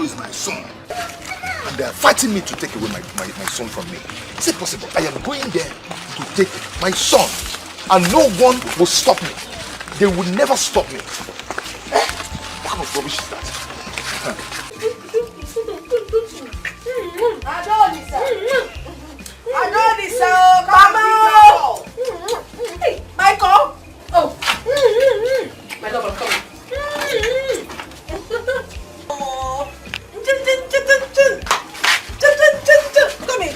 who is my son. And they are fighting me to take away my son from me. Is it possible? I am going there to take my son. And no one will stop me. They will never stop me. What kind of rubbish is that? Adonisa, come on! Hey, Michael! Oh! My love, I'm coming. Oh! Come here.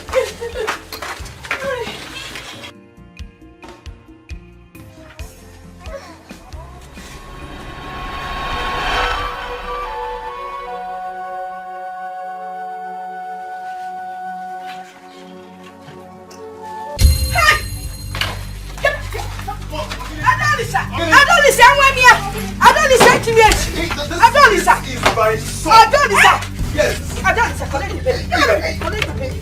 Yes. Collect the baby. Collect the baby.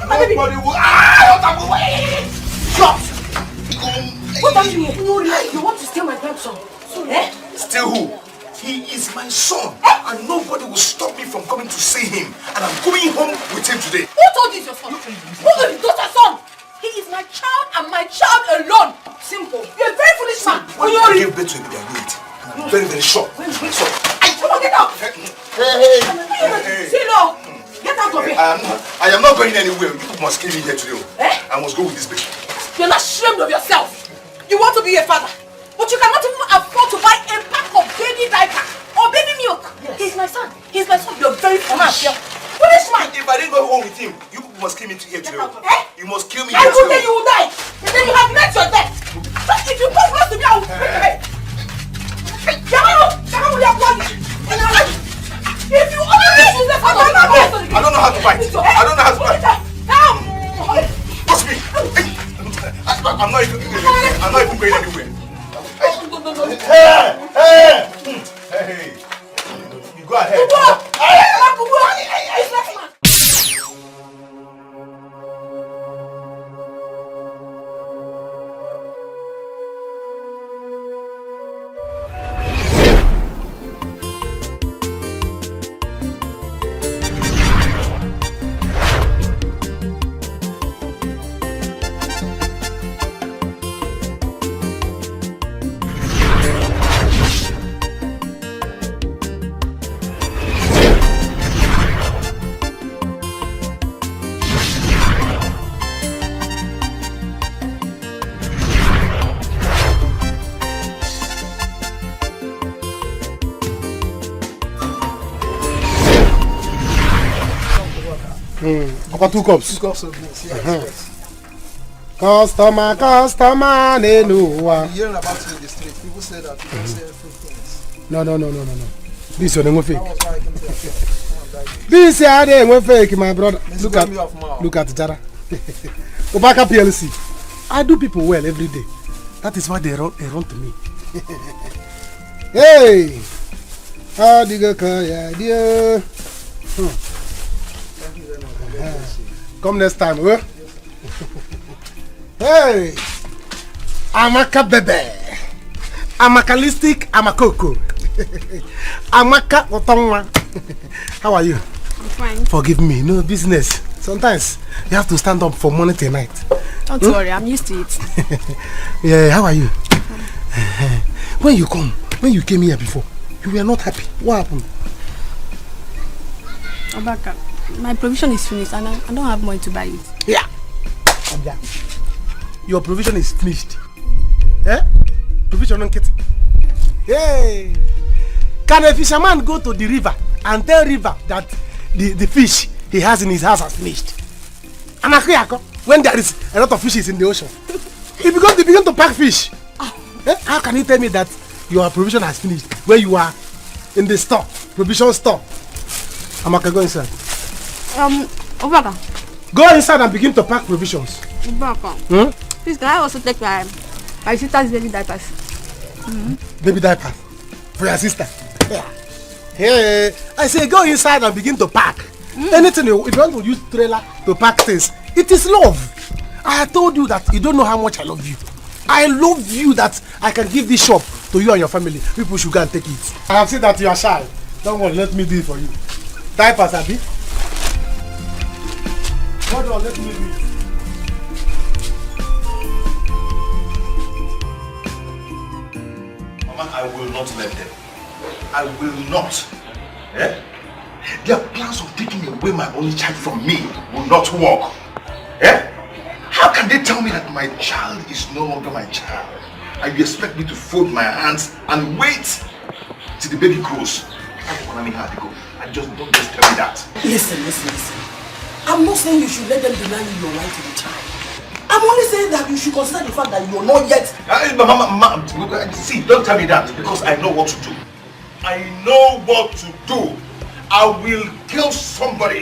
Nobody will. Ah! Stop! What are you doing? You want to steal my grandson? Eh? Steal who? He is my son, and nobody will stop me from coming to see him. And I'm going home with him today. Who told you it's your son? Who told you it's your son? He is my child and my child alone. Simple. You're a very foolish man. When you give birth to a baby, I know it. I'm very, very sure. Come on, get out. Hey. See, no. Get out of here. I am not going anywhere. You must kill me here today. I must go with this baby. You're not ashamed of yourself. You want to be a father, but you cannot even afford to buy a pack of baby diaper or baby milk. Yes. He's my son. He's my son. You're very foolish. Foolish man. If I didn't go home with him, you must kill me here today. You must kill me here today. Then you will die. And then you have met your death. But if you come close to me, I will break your head. If you only choose the father, I don't know how to fight. I don't know how to fight. What's me? I'm not even going anywhere. Hey. You go ahead. About 2 cups. 2 cups of this, yes. Customer, Nenua. Hearing about it in the street, people say that people say everything. No. This one ain't fake. That was why I came to your This here ain't fake, my brother. Look at Jara. Obaka PLC. I do people well every day. That is why they run to me. Hey! How do you go? Yeah, dear. Come next time, huh? Hey! Amaka bebe. Amakalistic, Amakoko. Amaka Otongwa. How are you? I'm fine. Forgive me, no business. Sometimes you have to stand up from morning till night. Don't worry, I'm used to it. Yeah, how are you? When you came here before, you were not happy. What happened? Obaka, my provision is finished and I don't have money to buy it. Yeah. Your provision is finished. Eh? Provision don't get. Hey! Can a fisherman go to the river and tell river that the fish he has in his house has finished? And when there is a lot of fishes in the ocean, he begin to pack fish. Eh? How can you tell me that your provision has finished when you are in the store, provision store? Amaka, go inside. Obaka. Go inside and begin to pack provisions. Obaka. Please, can I also take my sister's baby diapers? Baby diapers? For your sister? Yeah. Hey, I say go inside and begin to pack. Anything, if you want to use trailer to pack things, it is love. I told you that you don't know how much I love you. I love you that I can give this shop to you and your family. People should go and take it. I have seen that you are shy. Don't worry, let me do it for you. Diapers, Abi. Hold on, let me read. Mama, I will not let them. I will not. Eh? Their plans of taking away my only child from me will not work. Eh? How can they tell me that my child is no longer my child? And you expect me to fold my hands and wait till the baby grows? I just don't just tell me that. Listen. I'm not saying you should let them deny you your right to the child. I'm only saying that you should consider the fact that you're not yet. Mama, see, don't tell me that because I know what to do. I know what to do. I will kill somebody.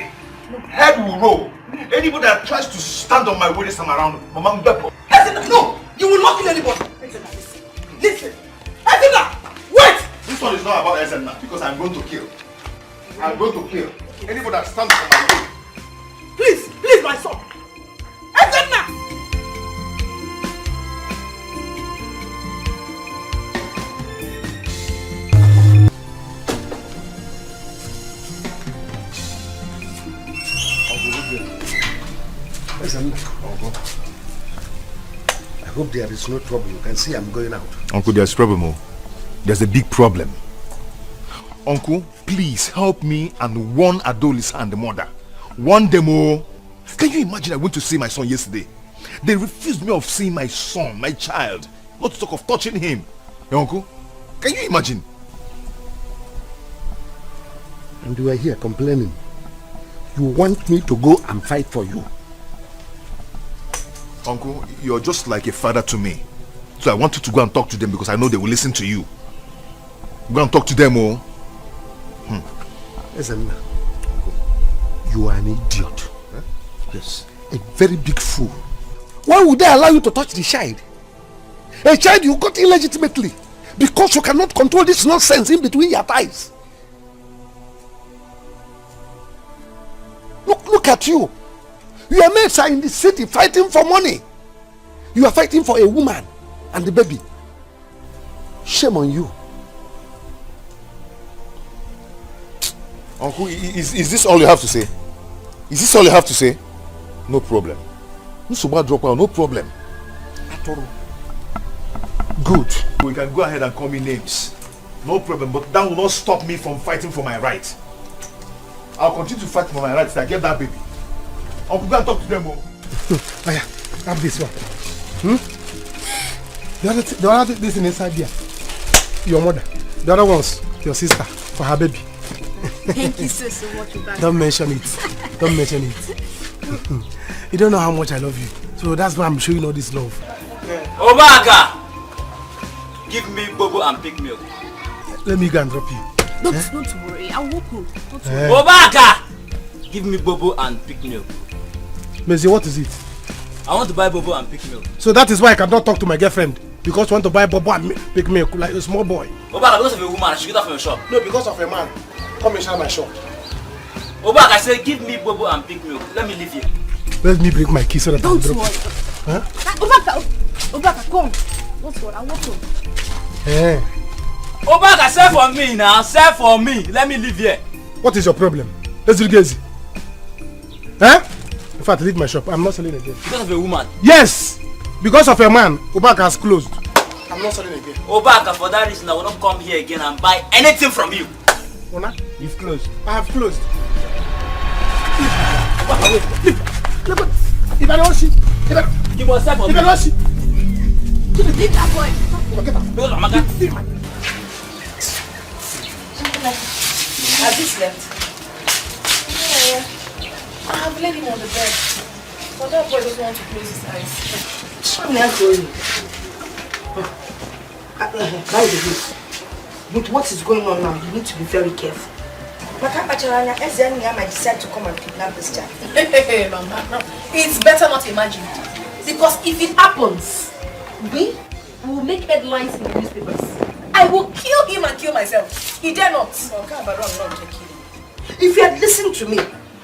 Head will roll. Anybody that tries to stand on my way this time around, Mama, No, you will not kill anybody. Listen. Wait! This one is not about Ezenna because I'm going to kill. I'm going to kill anybody that stands on my way. Please, my son. Ezenna! I hope there is no trouble. You can see I'm going out. Uncle, there's problem. There's a big problem. Uncle, please help me and warn Adolisa and the mother. Warn them all. Can you imagine I went to see my son yesterday? They refused me of seeing my son, my child. Not to talk of touching him. Hey, Uncle, can you imagine? And you are here complaining. You want me to go and fight for you. Uncle, you're just like a father to me. So I want you to go and talk to them because I know they will listen to you. Go and talk to them, oh. Listen, you are an idiot. Huh? Yes, a very big fool. Why would they allow you to touch the child? A child you got illegitimately because you cannot control this nonsense in between your thighs. Look at you. Your mates are in the city fighting for money. You are fighting for a woman and the baby. Shame on you. Uncle, is this all you have to say? Is this all you have to say? No problem. No problem. At all. Good. We can go ahead and call me names. No problem, but that will not stop me from fighting for my right. I'll continue to fight for my rights till I get that baby. Uncle, go and talk to them all. Oh yeah, have this one. The other this is inside there. Your mother. The other one's your sister for her baby. Thank you so much for that. Don't mention it. Don't mention it. You don't know how much I love you. So that's why I'm showing all this love. Obaka! Give me bobo and pick milk. Let me go and drop you. Don't worry, I'll walk home. Obaka! Give me bobo and pick milk. Maisie, what is it? I want to buy bobo and pick milk. So that is why I cannot talk to my girlfriend. Because you want to buy bobo and pick milk like a small boy. Obaka, because of a woman, I should get that from your shop. No, because of a man. Come and share my shop. Obaka, I said give me bobo and pick milk. Let me leave here. Let me break my key so that Don't I'll drop worry. Huh? Obaka, come. Don't worry, I'll walk home. Hey. Obaka, sell for me now. Sell for me. Let me leave here. What is your problem? Let's do it easy. Huh? In fact, leave my shop. I'm not selling again. Because of a woman. Yes! Because of a man, Obaka has closed. I'm not selling again. Obaka, for that reason, I will not come here again and buy anything from you. Ona? You've closed. I have closed. If I don't see, You must sell for me. if I don't see, Leave that boy. forget that. Because of Amaka. Has he slept? Yeah. I have laid him on the bed. But that boy doesn't want to close his eyes. I'm not going. By the way, with what is going on now, you need to be very careful. Makapacharanya, Ezenna might decide to come and kidnap this child. Hey, Mama, no. It's better not imagine. Because if it happens, we will make headlines in the newspapers. I will kill him and kill myself. He dare not. If you had listened to me,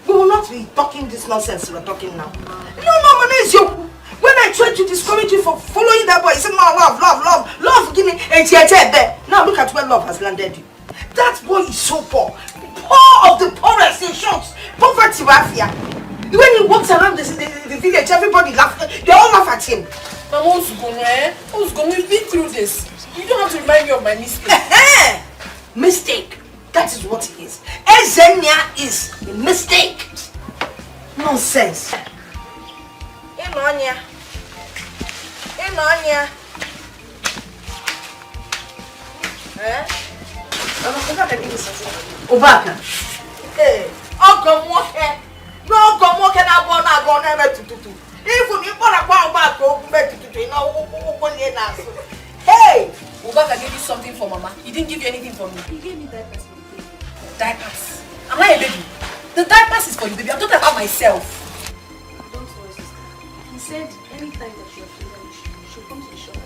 we will not be talking this nonsense we're talking now. No, Manezio. When I tried to discourage you for following that boy, you said, no, love, give me a there. Now look at where love has landed you. That boy is so poor poor of the poorest in short. Poverty mafia. When he walks around the village, everybody laugh. They all laugh at him. Mama, who's going to be through this? You don't have to remind me of my mistake. Mistake. That is what it is. Ezenia is a mistake. Nonsense. Inonya. Obaka. Hey. Ogomoke. No gomoke na go na tututu. Even if you back go tututu na na so. Hey, Obaka gave you something for Mama. He didn't give you anything for me. He gave me diapers for the baby. Diapers? Am I a baby? The diapers is for the baby. I'm talking about myself. Don't worry, sister. He said anytime that you are free, she'll come to the shop.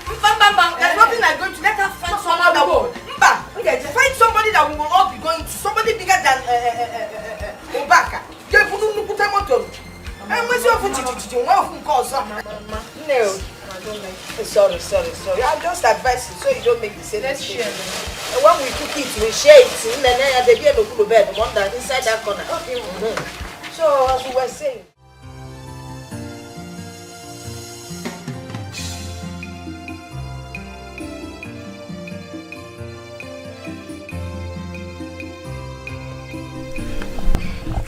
There's nothing I'm going to let her find someone that will. Okay, find somebody that we will all be going to. Somebody bigger than Obaka. No. Sorry. I'm just advising so you don't make the same mistake. When we cook it, we share it. Then they be able to bed. One that inside that corner. Okay. So as we were saying.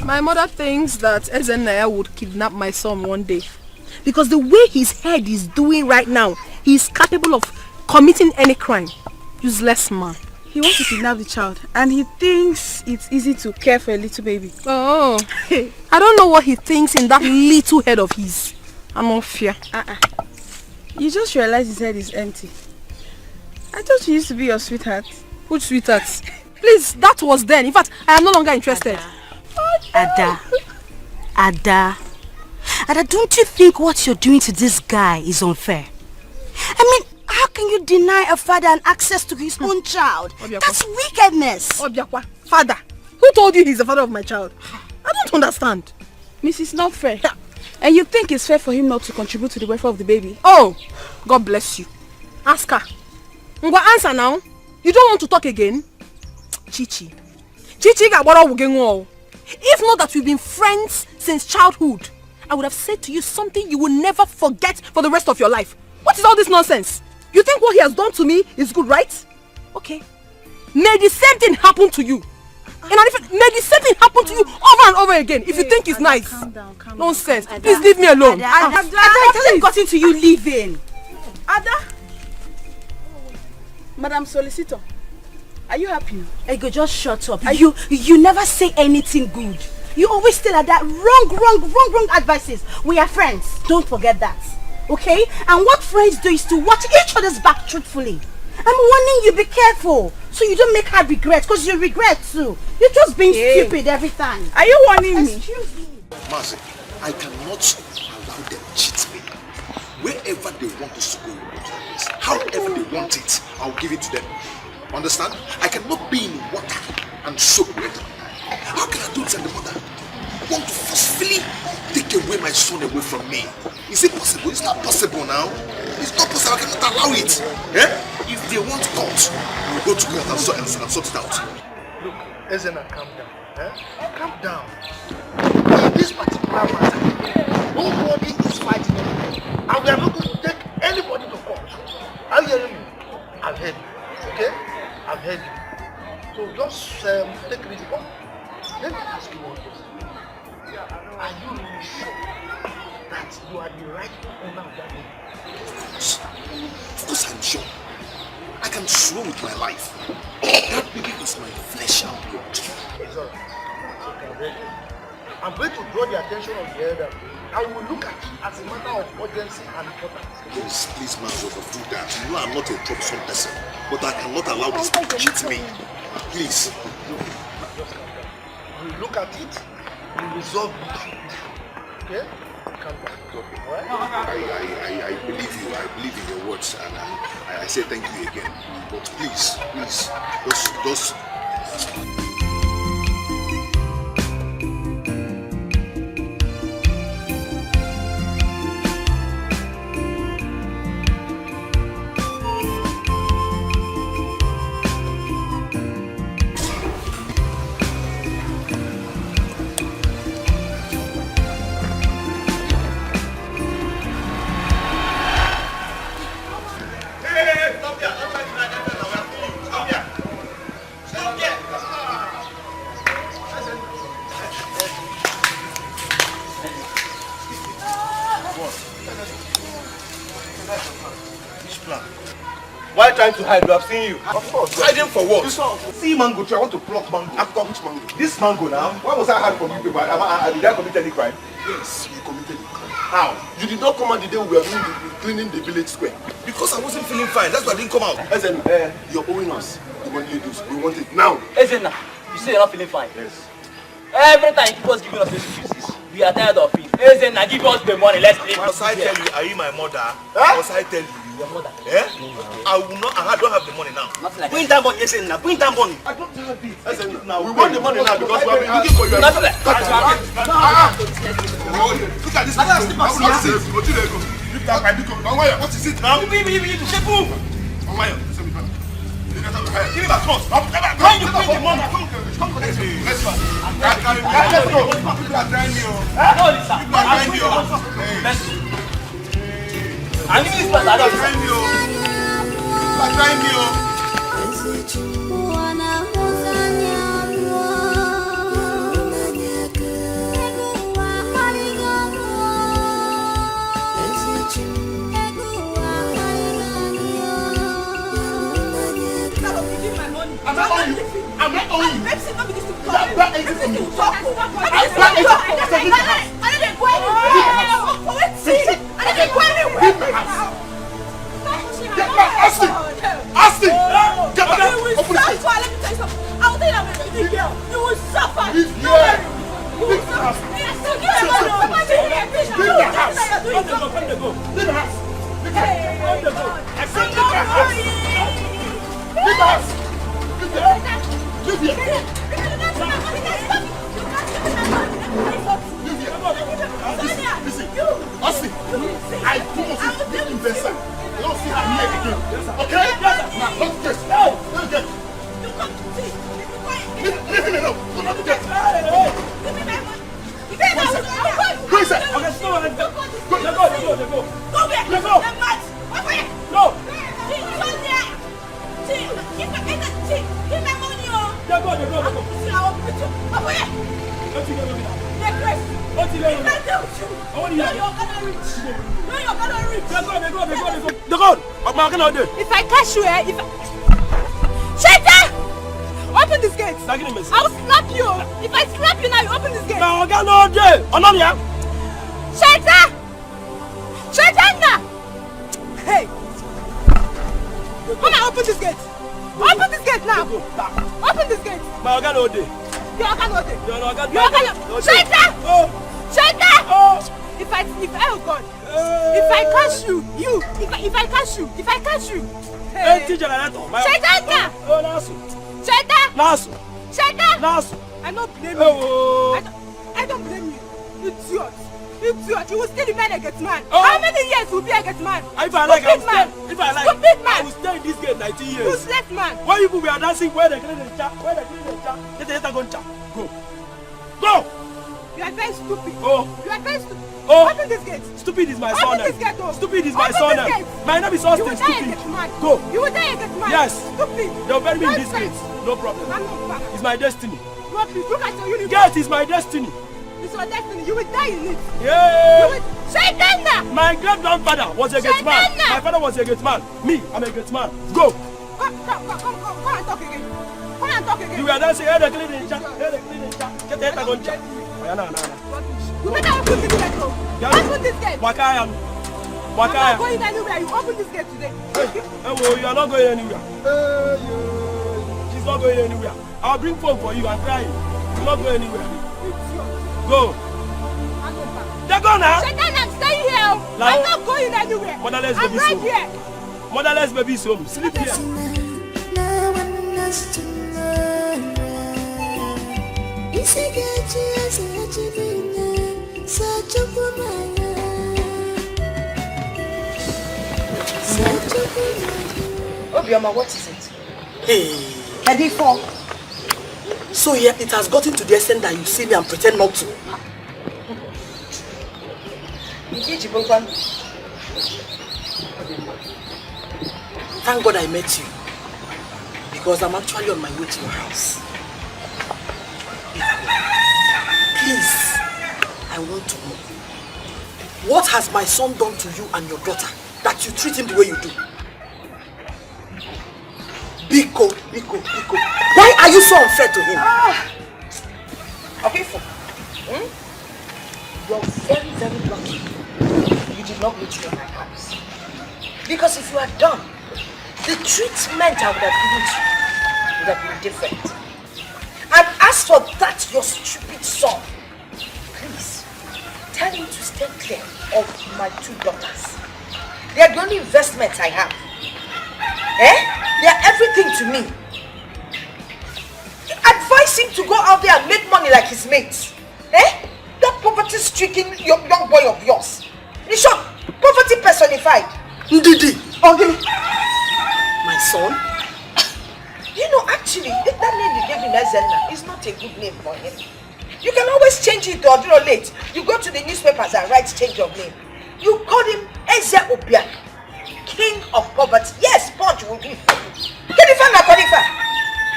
My mother thinks that Ezenaya would kidnap my son one day. Because the way his head is doing right now, he is capable of committing any crime. Useless man. He wants to kidnap the child and he thinks it's easy to care for a little baby. Oh, I don't know what he thinks in that little head of his. I'm not fear. You just realize his head is empty. I thought he used to be your sweetheart. Which sweetheart? Please, that was then. In fact, I am no longer interested. Ada, don't you think what you're doing to this guy is unfair? I mean, how can you deny a father an access to his own child? That's wickedness. Obiakwa, father? Who told you he's the father of my child? I don't understand. Mrs. Not fair. And you think it's fair for him not to contribute to the welfare of the baby? Oh, God bless you. Ask her. Ngwa, answer now. You don't want to talk again? Chichi got what I will. If not that we've been friends since childhood, I would have said to you something you will never forget for the rest of your life. What is all this nonsense? You think what he has done to me is good, right? Okay. May the same thing happen to you. May the same thing happen to you over and over again if you think it's nice. Calm down. Nonsense. Please leave me alone. Ada, it hasn't gotten to you leaving. Ada? Madam Solicitor, are you happy? Ego, just shut up. You never say anything good. You always tell her that wrong advices. We are friends. Don't forget that. Okay? And what friends do is to watch each other's back truthfully. I'm warning you, be careful. So you don't make her regret, because you regret too. You're just being stupid every time. Are you warning me? Excuse me. Mercy, I cannot allow them cheat me. Wherever they want us to go, however they want it, I'll give it to them. Understand? I cannot be in water and soak wet. How can I do it as the mother? I want to forcefully take away my son away from me. Is it possible? It's not possible now. It's not possible. I cannot allow it. If they want court, we'll go to court and sort it out. Look, Ezena, calm down. Calm down. In this particular matter, nobody is fighting anybody. And we are not going to take anybody to court. Are you hearing me? I've heard you. Okay? I've heard you. So just take it easy. Let me ask you one question. Are you really sure that you are the right owner of that baby? Of course I'm sure. I can swear with my life. That baby is my flesh and blood. It's alright. Okay, I'm going to draw the attention of the elder. I will look at it as a matter of urgency and importance. Please, man, do that. You know I'm not a troublesome person, but I cannot allow this to cheat me. Please. We look at it, we resolve it. Okay? Calm down. Alright? I believe you. I believe in your words, and I say thank you again. But please, just. What? Which plan? Why trying to hide? We have seen you. Of course. Hiding for what? See mango tree. I want to pluck mango. After which mango? This mango now. Why was I hiding from you people? Did I commit any crime? Yes, you committed a crime. How? You did not come out the day we were cleaning the village square. Because I wasn't feeling fine. That's why I didn't come out. Listen, you're owing us the money you do. We want it now. Ezena, you say you're not feeling fine. Yes. Every time you keep us giving us excuses, we are tired of it. Ezena, give us the money. Let's leave. Must I tell you, are you my mother? Must I tell you? Your mother. Eh? I will not. I don't have the money now. Nothing like Bring that money, Ezena. Bring that money. I don't have it. Listen, now we want the money now because we have been looking for you. Nothing like Look at this. I will not say. Lift that pipe. What is it now? Give me the shampoo. Give me that trust. When you bring the money, Come on, let's go. Let's go. People are trying me. no, Lisa. Let's go. I'm giving this place. I don't Trying me. People are trying me. I'm not owing you. Austin! Get back! Open the gate! Let me tell you something. I will tell you I'm a big girl. You will suffer. Leave No worry. here! You will suffer. Yes, you get a man. I'm not doing it. Leave the house! Leave the house. Leave the house! I said leave the house. Leave the house! Leave here! Leave here! Listen, Austin, I promise you, this investor, I don't see her here again. Okay? Now, let's get. Let's get. Leave him alone. Do not get. Go inside. Okay, so go. Go back. Let go. No. If I catch you, Shut up! Open this gate. I'll slap you. If I slap you now, you open this gate. Shut up! Shut up now! Hey! Come on, open this gate. Open this gate now. Open this gate. You're Shut up! Shut up! If I catch you, if I catch you, hey. Shut up now! Shut up! Shut up! I don't blame you. I don't blame you. Idiot. You will still remain a get man. How many years will be a get man? If I like, Stupid man. I will stay in this game 19 years. Useless man. Why you people are dancing where they clean the chat? Go. Go! You are very stupid. Oh. You are very stupid. Oh. Open this gate. Stupid is my son. Open this gate. Oh. Stupid is my Open son. this gate. My name is Austin. You will die a Stupid. get man. Go. You will die a get man. Yes. Stupid. They'll bury me in this Nonsense. gate. No problem. I'm not back. It's my destiny. Look at your uniform. Gate is my destiny. It's your destiny. You will die in it. Yeah. Shut down now. My great grandfather was a gate man. My father was a gate man. Me, I'm a gate man. Go. Come and talk again. Come and talk again. You were dancing. Hey, the cleaning chat. Get the head on chat. You better open this gate. Open this gate. I'm not going anywhere. You open this gate today. Hey, you are not going anywhere. She's not going anywhere. I'll bring phone for you and try it. You're not going anywhere. Go. They're gone now. Shut down, I'm staying here. I'm not going anywhere. Motherless I'm baby's right home. here. Motherless baby's home. Sleep here. Obioma, what is it? Hey. Edifo. So yeah, it has gotten to the extent that you see me and pretend not to. Thank God I met you. Because I'm actually on my way to your house. Please, I want to know. What has my son done to you and your daughter that you treat him the way you do? Biko. Why are you so unfair to him? Okay, you're very, very lucky you did not meet me in my house. Because if you had done, the treatment I would have given to you would have been different. And as for that, your stupid son, please, tell him to stay clear of my 2 daughters. They are the only investments I have. They are everything to me. Advise him to go out there and make money like his mates. That poverty-stricken young boy of yours. In short, poverty personified. Ndidi. My son? You know, actually, that name you gave him, Ezenna, is not a good name for him. You can always change it or late. You go to the newspapers and write change of name. You call him Eze Obia, king of poverty. Yes, Punch will do it for you.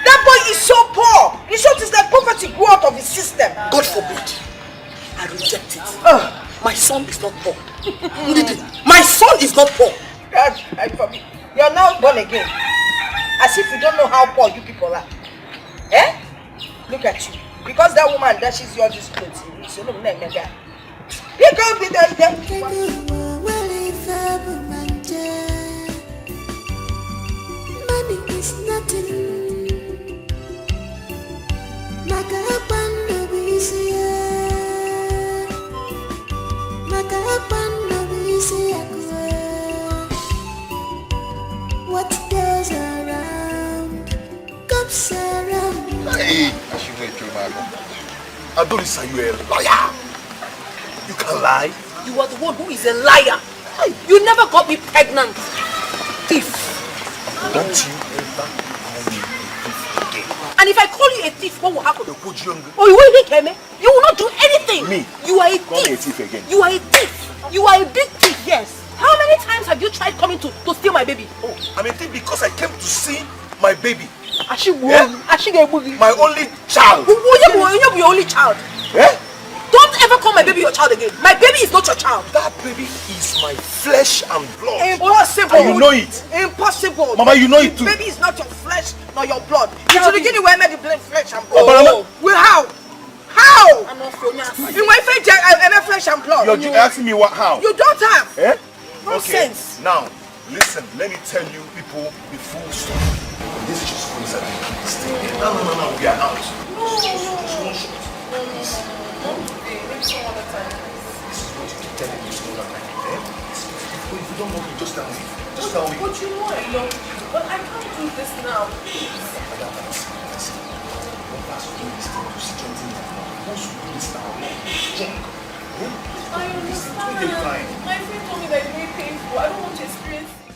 That boy is so poor. In short, it's like poverty grew out of his system. God forbid. I reject it. My son is not poor. My son is not poor. God, I forbid. You're now born again. As if you don't know how poor you people are. Look at you. Because that woman dashes you all these clothes. So no, you can't be there. Money is nothing. What goes around comes around. Hey, I should wait through my mouth. Adolisa, you a liar. You can lie. You are the one who is a liar. You never got me pregnant. Thief. Don't you ever call me a thief again. And if I call you a thief, what will happen? They'll put you on the... Oh, you won't hit me? You will not do anything. Me? You are a Call me a thief. thief again. You are a thief. You are a big thief, yes. How many times have you tried coming to steal my baby? Oh, I'm a thief because I came to see my baby. My only child. Your only child. Don't ever call my baby your child again. My baby is not your child. That baby is my flesh and blood. Impossible. And you know it. Impossible. Mama, you know it too. Baby is not your flesh nor your blood. It's the beginning where I made the blame flesh and blood. Well, how? How? I'm not for you. In my flesh and blood. You're asking me what? How? You don't have. Nonsense. Okay. Now, listen. Let me tell you people the full story. This is just coincidence. No. We are out. Just one shot. Please. Some other time. This is what you keep telling me so that I can. If you don't want me, just tell me. Just tell me. But you know I love you. But I can't do this now, please. Listen. One person doing this thing, you see something now. Once you do this now, junk. I understand. My friend told me that it's very painful. I don't want to experience it.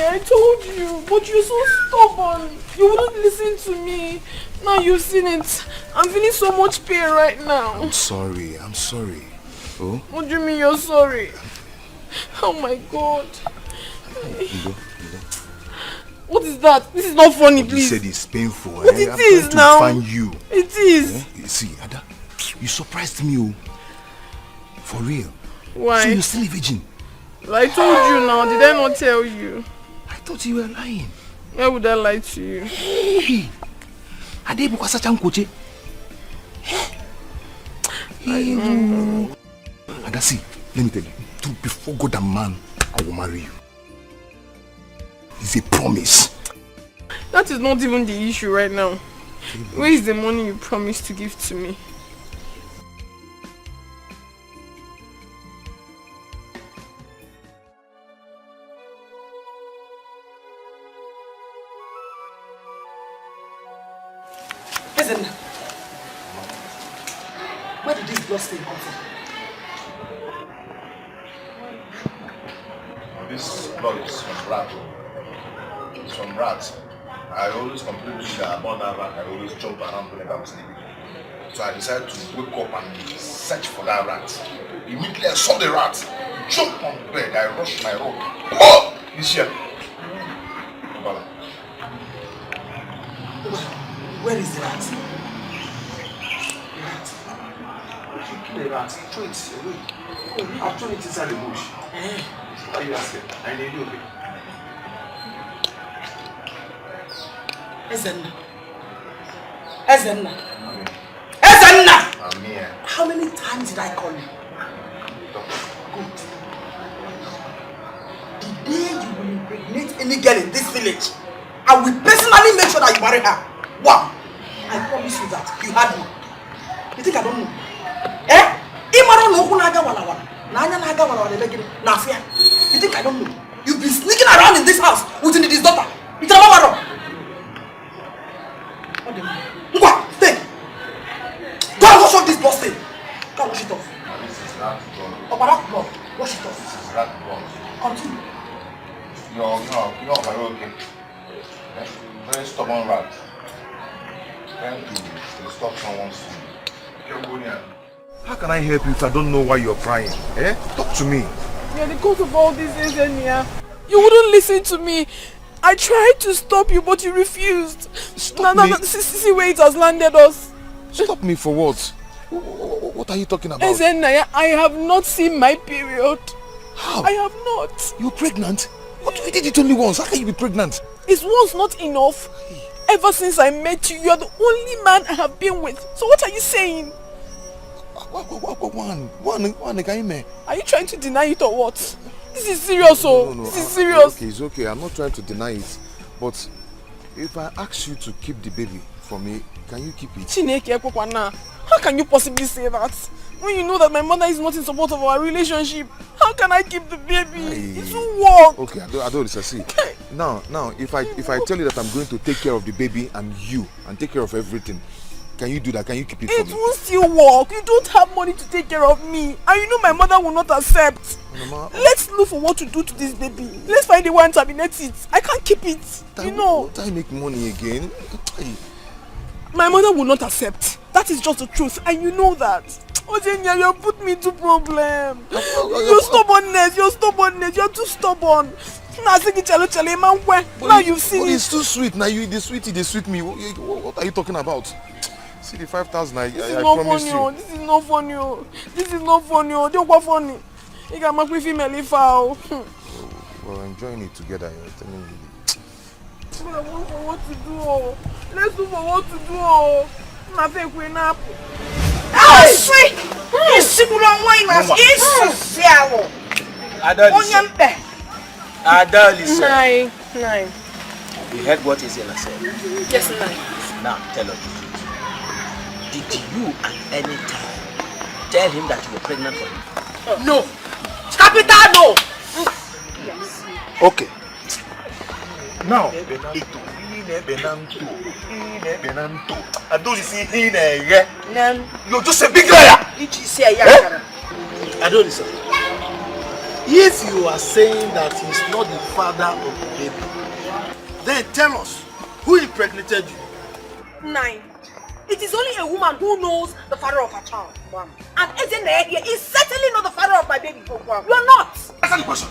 I told you, but you're so stubborn. You wouldn't listen to me. Now you've seen it. I'm feeling so much pain right now. I'm sorry. Oh? What do you mean you're sorry? Oh my God. Ido. What is that? This is not funny, please. You said it's painful. But it is now. I'm trying to find you. It is. You see, Ada, you surprised me. For real. Why? So you're still a virgin? Well, I told you now. Did I not tell you? I thought you were lying. Why would I lie to you? Hey! Adebu kwasacha nkoche. Ada, see, let me tell you. Before God and man, I will marry you. It's a promise. That is not even the issue right now. Where is the money you promised to give to me? Where did this blood stain come from? This blood is from rat. It's from rats. I always complain to you that about that rat. I always jump around whenever I'm sleeping. So I decided to wake up and search for that rat. Immediately I saw the rat. Jump on the bed. I rushed my rope. Oh! This year. Where is the rat? Kill the rat. Throw it away. I've thrown it inside the bush. Why are you asking? I need you. Ezenna. Ezenna. Ezenna! I'm here. How many times did I call you? Good. The day you will impregnate any girl in this village, I will personally make sure that you marry her. Wow! I promise you that. You had me. You think I don't know? Eh? You think I don't know? You've been sneaking around in this house with this daughter. It's a mama. Stay. Go and wash off this blood stain. Go and wash it off. This is rat blood. Blood. Wash it off. This is rat blood. Continue. You're okay. Very stubborn rat. Trying to stop someone's food. How can I help you if I don't know why you're crying? Eh? Talk to me. Yeah, the cause of all this is Enya. You wouldn't listen to me. I tried to stop you, but you refused. Stop me. See where it has landed us. Stop me for what? What are you talking about? Enya, I have not seen my period. How? I have not. You're pregnant? But we did it only once. How can you be pregnant? Is once not enough? Ever since I met you, you are the only man I have been with. So what are you saying? Are you trying to deny it or what? This is serious, no. This is serious. It's okay. I'm not trying to deny it. But if I ask you to keep the baby for me, can you keep it? Chineke, how can you possibly say that? When you know that my mother is not in support of our relationship, how can I keep the baby? It won't work. Okay, I don't see. Now, if I tell you that I'm going to take care of the baby and you and take care of everything, can you do that? Can you keep it for me? It won't still work. You don't have money to take care of me. And you know my mother will not accept. Mama, let's look for what to do to this baby. Let's find a way and terminate it. I can't keep it. You know. Won't I make money again? My mother will not accept. That is just the truth. And you know that. Ozenya, you put me into problem. Your stubbornness. You're too stubborn. Now you've seen it. It's too sweet. Now you the sweet me. What are you talking about? See the 5,000 I promised you. This is not funny. This is not funny. Don't go funny. You can make me female foul. We're enjoying it together. You're telling me. But I want for what to do. Let's do for what to do. Nothing will happen. Oh, sweet! This simulon wine was easy. Nine. You heard what Izena said? Yes, nine. Now tell us. Did you at any time tell him that you were pregnant for him? No. Capital no. Yes. Okay. Now, I don't see him. You're just a big liar. I don't listen. If you are saying that he's not the father of the baby, then tell us who impregnated you. 9. It is only a woman who knows the father of her child. And Ezene here is certainly not the father of my baby. You are not. Answer the question.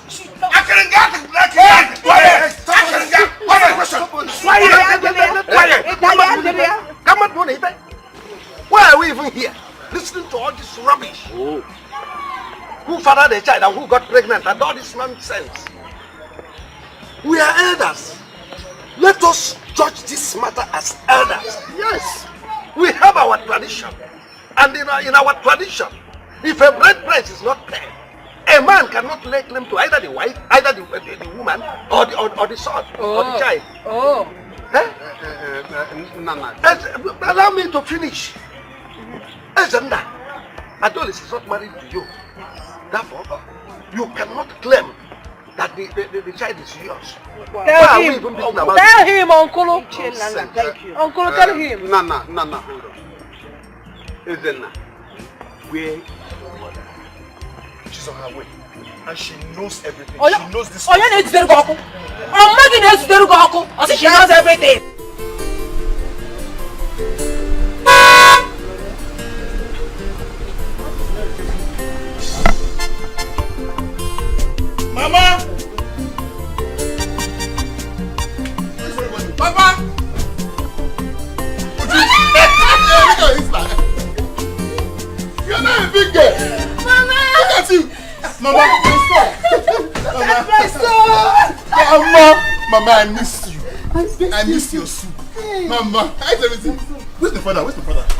Why are we even here? Listening to all this rubbish. Oh. Who fathered the child and who got pregnant and all this nonsense? We are elders. Let us judge this matter as elders. Yes. We have our tradition. And in our tradition, if a bride price is not paid, a man cannot lay claim to either the wife, either the woman, or the son, or the child. Oh. Allow me to finish. Ezenda, Adolis is not married to you. Therefore, you cannot claim that the child is yours. Tell him, Uncle. Thank you. Uncle, tell him. No, hold on. Ezenda, where your mother. She's on her way. And she knows everything. Oh, she knows this. Oh, yeah, it's very good. I'm making it very good. I say she knows everything. Mama! Papa! You're not a big girl. Mama! Look at you. Mama! Mama, I miss you. I miss your soup. Mama, how's everything? Where's the father?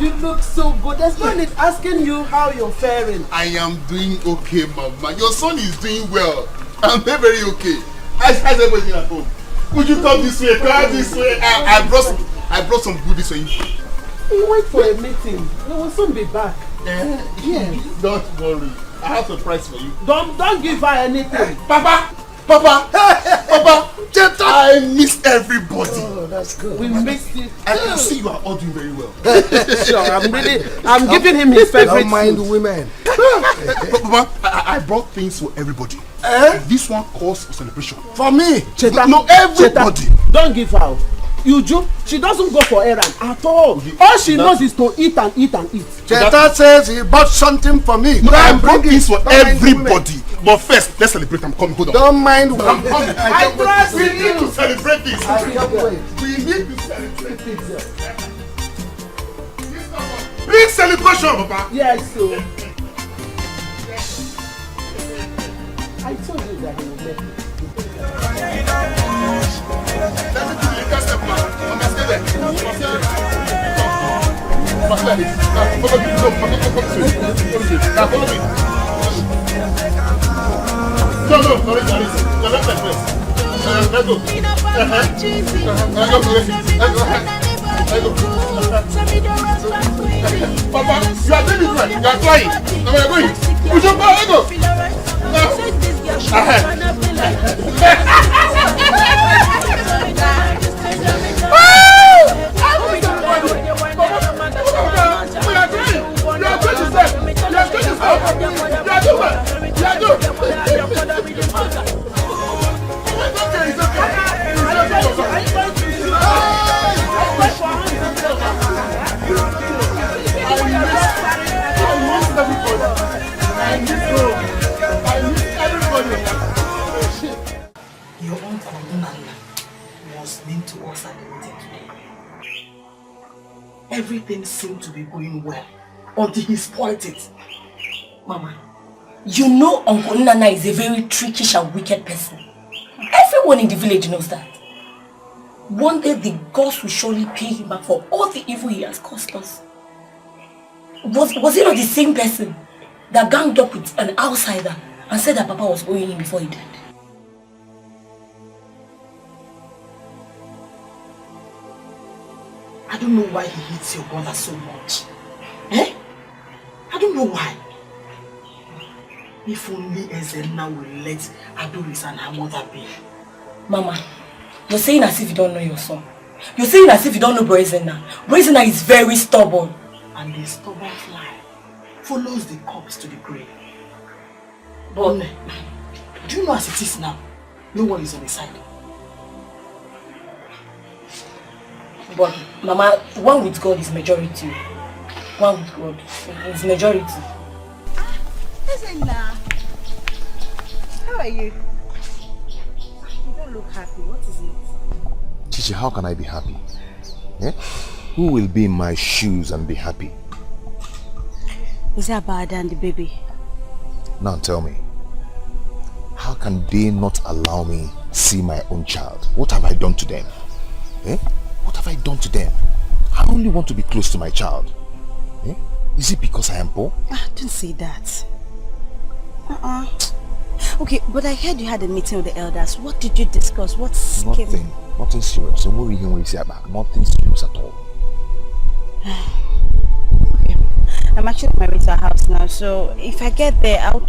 You look so good. There's no need asking you how you're faring. I am doing okay, Mama. Your son is doing well. I'm very, very okay. How's everything at home? Could you come this way? Come this way. I brought some goodies for you. We went for a meeting. We will soon be back. Yes. Don't worry. I have a surprise for you. Don't give her anything. Papa! I miss everybody. Oh, that's good. We missed you. I can see you are all doing very well. Sure, I'm giving him his favorite. Don't mind women. Papa, I brought things for everybody. This one calls for celebration. For me. Cheta, no, everybody. Cheta, don't give her. Uju, she doesn't go for errand at all. All she knows is to eat and eat and eat. Cheta says he bought something for me. No, I brought things for everybody. But first, let's celebrate. I'm coming. Hold on. Don't mind women. I'm coming. We need to celebrate this. I can't wait. We need to celebrate this. Big celebration, Papa. Yes, so. I told you that he would make it. No, sorry. Let's go. Papa, you are doing it right. You are flying. Now we are going. Push up, let's go. Your uncle Nana was mean to us at the meeting today. Everything seemed to be going well until he spoiled it. Mama, you know Uncle Nana is a very trickish and wicked person. Everyone in the village knows that. One day the gods will surely pay him back for all the evil he has caused us. Was he not the same person that ganged up with an outsider and said that Papa was owing him before he died? I don't know why he hates your brother so much. I don't know why. If only Ezenna will let Adoris and her mother be. Mama, you're saying as if you don't know your son. You're saying as if you don't know Ezenna. Ezenna is very stubborn. And the stubborn fly follows the corpse to the grave. But do you know as it is now? No one is on his side. But Mama, one with God is majority. One with God is majority. Ezenna, how are you? You don't look happy. What is it? Chichi, how can I be happy? Who will be in my shoes and be happy? Is that bad and the baby? Now tell me, how can they not allow me see my own child? What have I done to them? What have I done to them? I only want to be close to my child. Is it because I am poor? Don't say that. Okay, but I heard you had a meeting with the elders. What did you discuss? What's Nothing. Nothing serious. So what you say about? Nothing serious at all. Okay. I'm actually married to her house now, so if I get there, I'll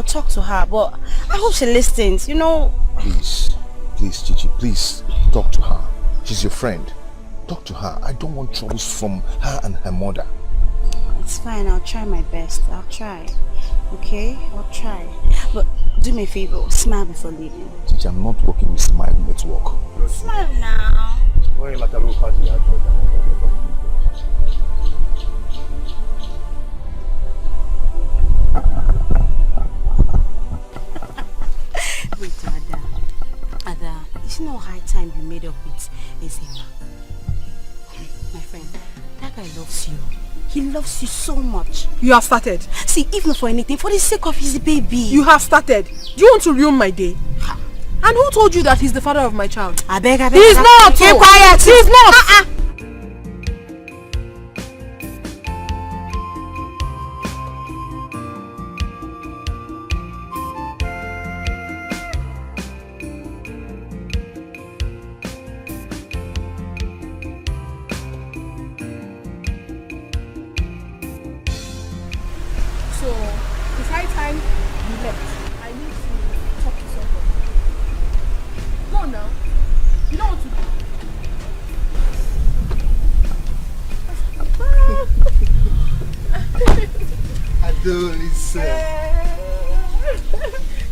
talk to her, but I hope she listens, you know. Please, Chichi, please talk to her. She's your friend. Talk to her. I don't want troubles from her and her mother. It's fine, I'll try my best. I'll try. Okay? I'll try. But do me a favor, smile before leaving. Chichi, I'm not working with Smile Network. Smile now. Wait, Ada, it's not high time you made up with Ezema. My friend, that guy loves you. He loves you so much. You have started. See, if not for anything, for the sake of his baby. You have started. Do you want to ruin my day? And who told you that he's the father of my child? I beg. He's not! Keep quiet! He's not!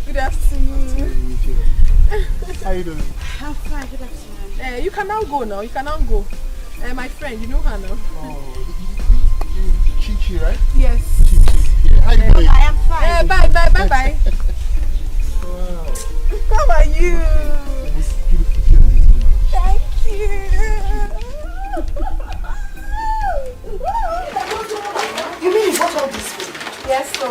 Good afternoon. How you doing? I'm fine, good afternoon. You can now go now, you can now go. My friend, you know her now. Oh, Chichi, right? Yes. Chichi. How you doing? I am fine. Bye. Wow. How are you? Thank you. You mean you bought all this food? Yes, so.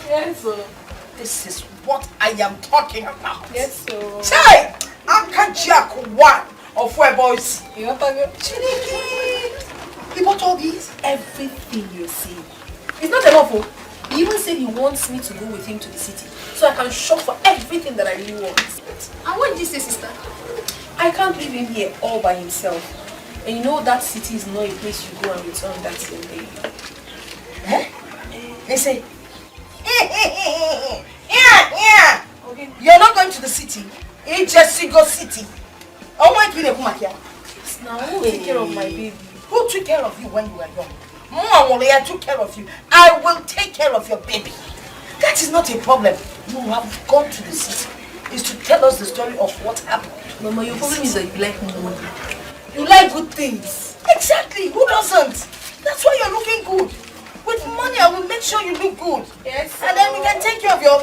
Yes, so. This is what I am talking about. Yes, so. Chai! Uncle Jack one of where boys. You want to go? Chiniki! He bought all these? Everything you see. It's not enough. Oh. He even said he wants me to go with him to the city so I can shop for everything that I really want. And what did you say, sister? I can't leave him here all by himself. And you know that city is not a place you go and return that same day. Huh? They say, yeah. Okay. You're not going to the city. It's just go city. Oh my God, now who will take care of my baby? Who took care of you when you were young? Mom took care of you. I will take care of your baby. That is not a problem. You have gone to the city. Is to tell us the story of what happened. Mama, your problem is that you like money. You like good things. Exactly. Who doesn't? That's why you're looking good. With money, I will make sure you look good. Yes. And then we can take care of your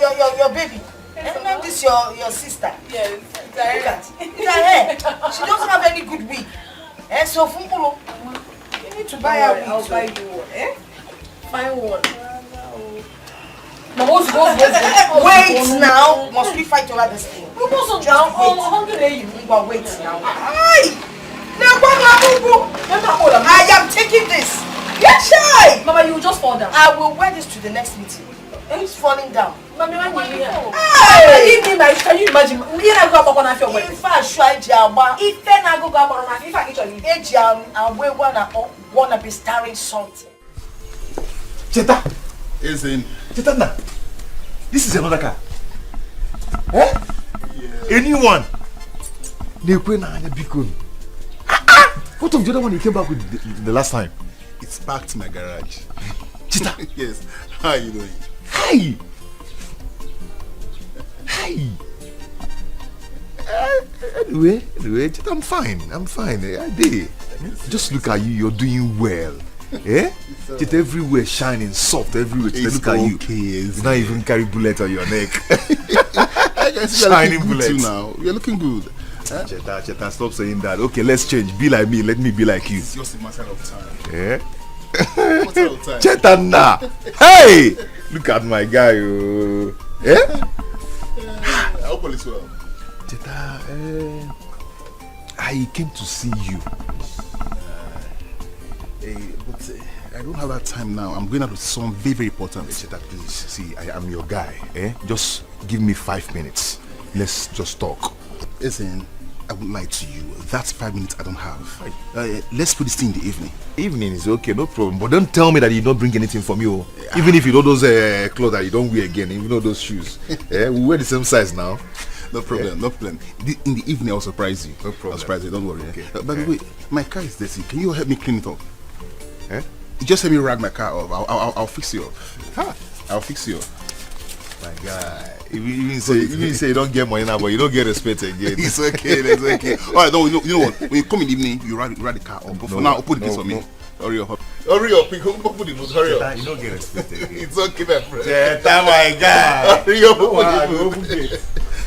baby. Yes, and then this your sister. Yes. Look at her hair. She doesn't have any good wig. And so Fumpulo, you need to buy her wig. I'll buy you one. Fine one. Wait now. Must we fight over this thing? Wait now. Wait now. I am taking this. Get shy. Mama, you will just fall down. I will wear this to the next meeting. Who's falling down? Mama, when you here? Can you imagine? If I try Jamba, if I go wanna be starring something. Cheta! Isn't. Cheta, this is another car. Eh? Yeah. Anyone? What of the other one you came back with the last time? It's back to my garage. Chita! Yes. How are you doing? Hi! Anyway, Chita, I'm fine. I did. Just look at you, you're doing well. Eh? It's everywhere shining, soft everywhere. It's look at you. You not even carry bullet on your neck. I guess shining bullets now. You're looking good. Cheta, stop saying that. Okay, let's change. Be like me, let me be like you. It's just a matter of time. Yeah? Matter of time. Cheta, nah. Hey! Look at my guy. Eh? I hope all is well. Cheta, I came to see you. But I don't have that time now. I'm going out with something very, very important. Cheta, please. See, I am your guy. Just give me 5 minutes. Let's just talk. Listen, I won't lie to you. That's 5 minutes I don't have. Let's put this thing in the evening. Evening is okay, no problem. But don't tell me that you don't bring anything from you. Even if you know those clothes that you don't wear again, even know those shoes. We wear the same size now. No problem, no problem. In the evening, I'll surprise you. No problem. I'll surprise you, don't worry. Okay. By the way, my car is dirty. Can you help me clean it up? Eh? Just help me rag my car off. I'll fix you up. Huh? I'll fix you up. My guy. Even say you don't get money now, but you don't get respect again. It's okay, it's okay. Alright, you know what? When you come in the evening, you rag the car off. But for now, open the place for me. Hurry up. Hurry up, you can open the boot. Hurry up. You don't get respect again. It's okay, my friend. Yeah, my guy. Hurry up, open the boot.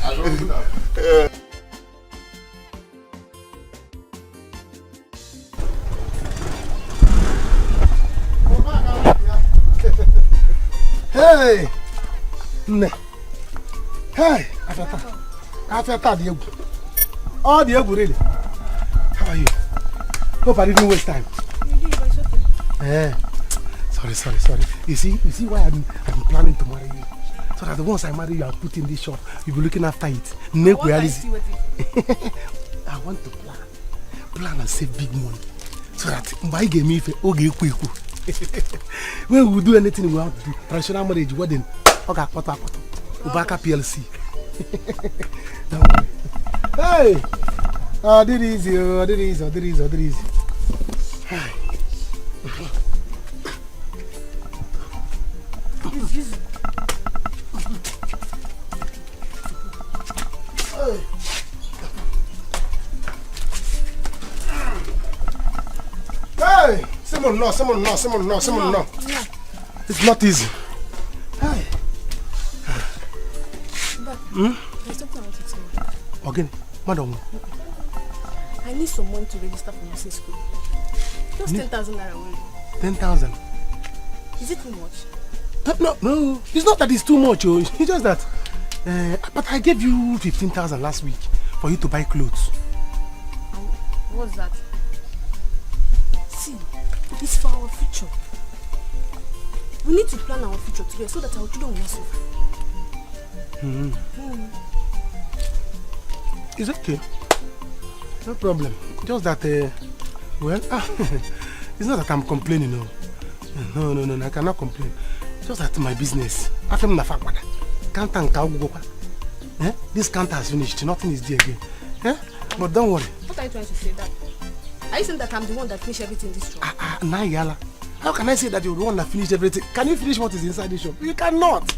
I don't open up. Hey! Ne. Hey! After the egg. Oh, the egg really. How are you? Hope I didn't waste time. Sorry. You see why I'm planning to marry you. So that the once I marry you, I'll put in this shop. You'll be looking after it. I want to plan and save big money. So that my game if okay quick. When we do anything we want to do, traditional marriage, wedding, okay, Ubaka PLC. Don't worry. Hey! Oh, did easy. Hey. Hey! Someone no. It's not easy. Hey. But there's something I want to tell you. Again, madam. I need some money to register for nursing school. Just 10,000 naira only. 10,000. Is it too much? No. It's not that it's too much. It's just that. But I gave you 15,000 last week for you to buy clothes. What's that? See, it's for our future. We need to plan our future together so that our children will not suffer. It's okay. No problem. Just that, it's not that I'm complaining, no. No, I cannot complain. Just that my business. This counter has finished. Nothing is there again. But don't worry. What are you trying to say, Dad? Are you saying that I'm the one that finished everything in this shop? Nayala. How can I say that you're the one that finished everything? Can you finish what is inside the shop? You cannot.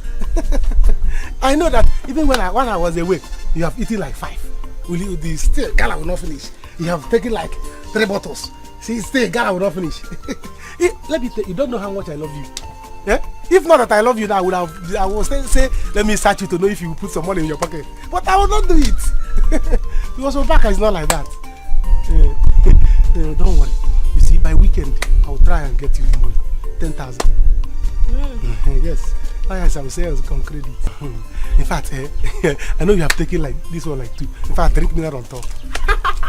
I know that even when I was awake, you have eaten like 5. Still, gala will not finish. You have taken like 3 bottles. See, still, gala will not finish. Let me tell you, you don't know how much I love you. Yeah? If not that I love you now, I would say, let me search you to know if you put some money in your pocket. But I will not do it. Because Obaka is not like that. Don't worry. You see, by weekend, I will try and get you the money. 10,000. Yes. Like I will say, I will come credit. In fact, I know you have taken like this one like 2. In fact, drink mineral on top.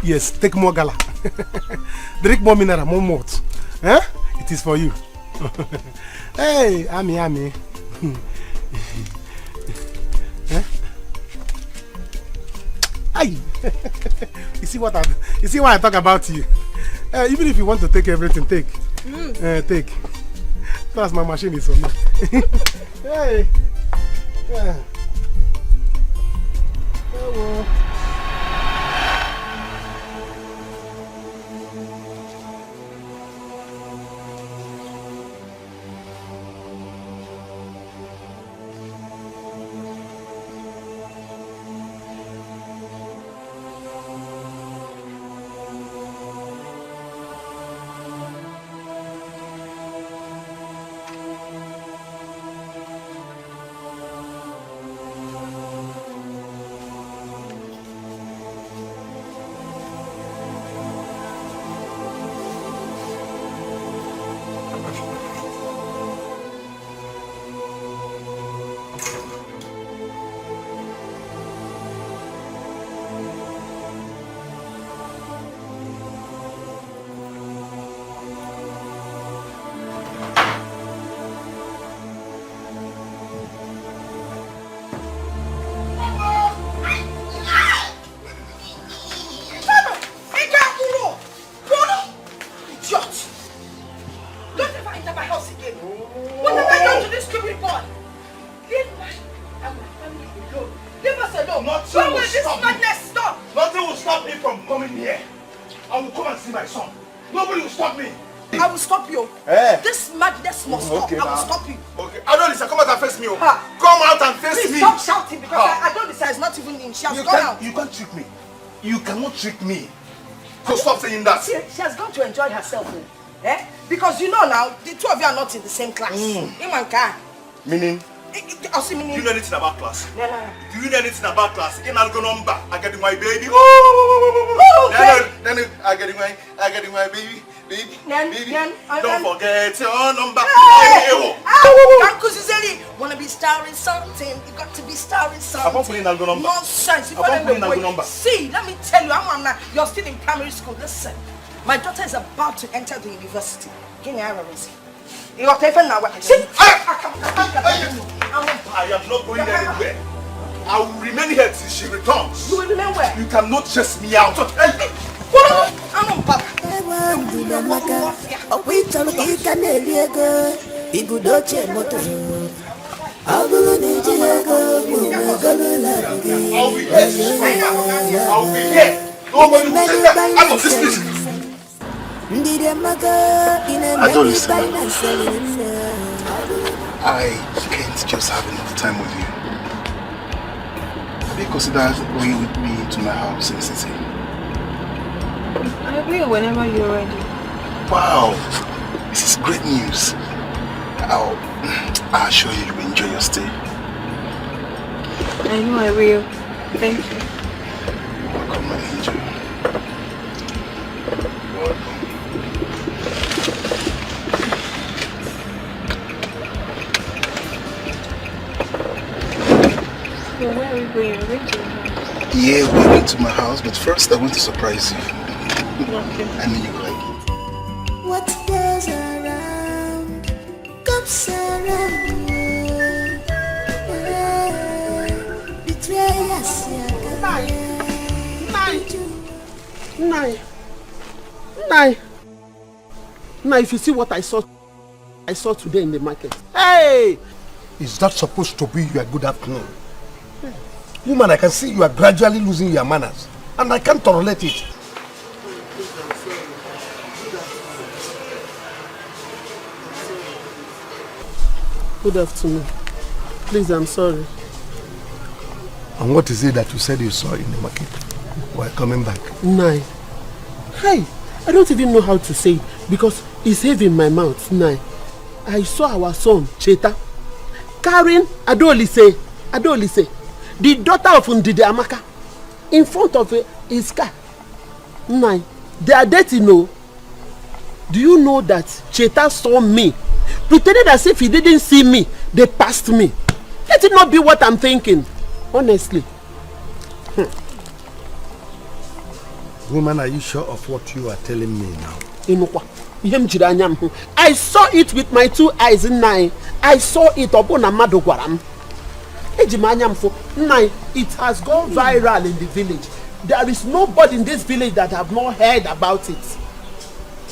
Yes, take more gala. Drink more mineral, more malt. It is for you. Hey, Ami. Aye. You see why I talk about you? Even if you want to take everything, take. Take. Plus my machine is for me. Hey. Yeah. Hello. Leave my and my family alone. Leave us alone. Edo. Nothing Where will will this stop me. madness stop? Nothing will stop me from coming here. I will come and see my son. Nobody will stop me. I will stop you. Eh? This madness must stop. Okay, I will now. stop you. Okay. Adolisa, come out and face me. Oh. Ha. Come out and face Please me. stop shouting because Ha. Adolisa is not even in. She has You gone out. can't trick me. You cannot trick me. So stop saying that. She has gone to enjoy herself. Eh? Because you know now, the two of you are not in the same class. Meaning? I'll see meaning. Do you know anything about class? No. Do you know anything about class? In Algo number, I get my baby. Then I get my baby. Baby. Don't forget your number. Wanna be starring something? You got to be starring something. I'm putting Algo number. Nonsense. See, let me tell you, you're still in primary school. Listen, my daughter is about to enter the university. Give me you're taking now. See, I am not going anywhere. I will remain here till she returns. You will remain where? You cannot chase me out. I'll be here. Nobody will take that out of this place. Adolescent, I can't just have enough time with you. Have you considered going with me to my house in the city? I will whenever you're ready. Wow, this is great news. I assure you will enjoy your stay. I know I will. Thank you. Welcome, my angel. Welcome. So where are we going? We're going to your house. Yeah, we're going to my house, but first I want to surprise you. Okay. I know you like it. What goes around comes around. Betray us, Now, if you see what I saw today in the market. Hey! Is that supposed to be your good afternoon? Woman, I can see you are gradually losing your manners, and I can't tolerate it. Good afternoon. Please, I'm sorry. And what is it that you said you saw in the market while coming back? Nai. Hey, I don't even know how to say it because it's heavy in my mouth. Nai. I saw our son, Cheta, carrying Adolise, the daughter of Ndidi Amaka, in front of his car. Nai, they are dating, no? Do you know that Cheta saw me, pretended as if he didn't see me, they passed me? Let it not be what I'm thinking, honestly. Woman, are you sure of what you are telling me now? I saw it with my two eyes in nine. I saw it upon a madogwaram. It has gone viral in the village. There is nobody in this village that have not heard about it.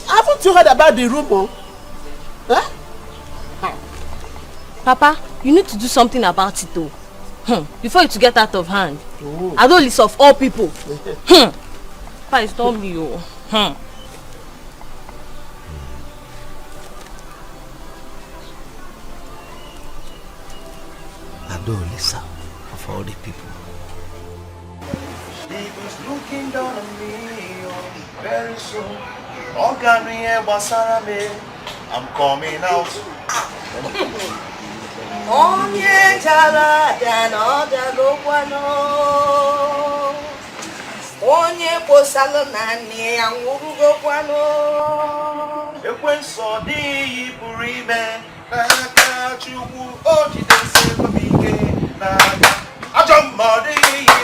Haven't you heard about the rumor? Huh? Papa, you need to do something about it though. Before it to get out of hand. Adolise of all people. Papa, it's not me. Adolisa of all the people. He was looking down on me very soon. I'm coming out. Onye jara ya na odago kwano. Onye posalo na nne ya nwurugo kwano. Ekwenso dị pụrụ ime n'aka Chukwu o jidesi ike n'aka. Ajọ mmadụ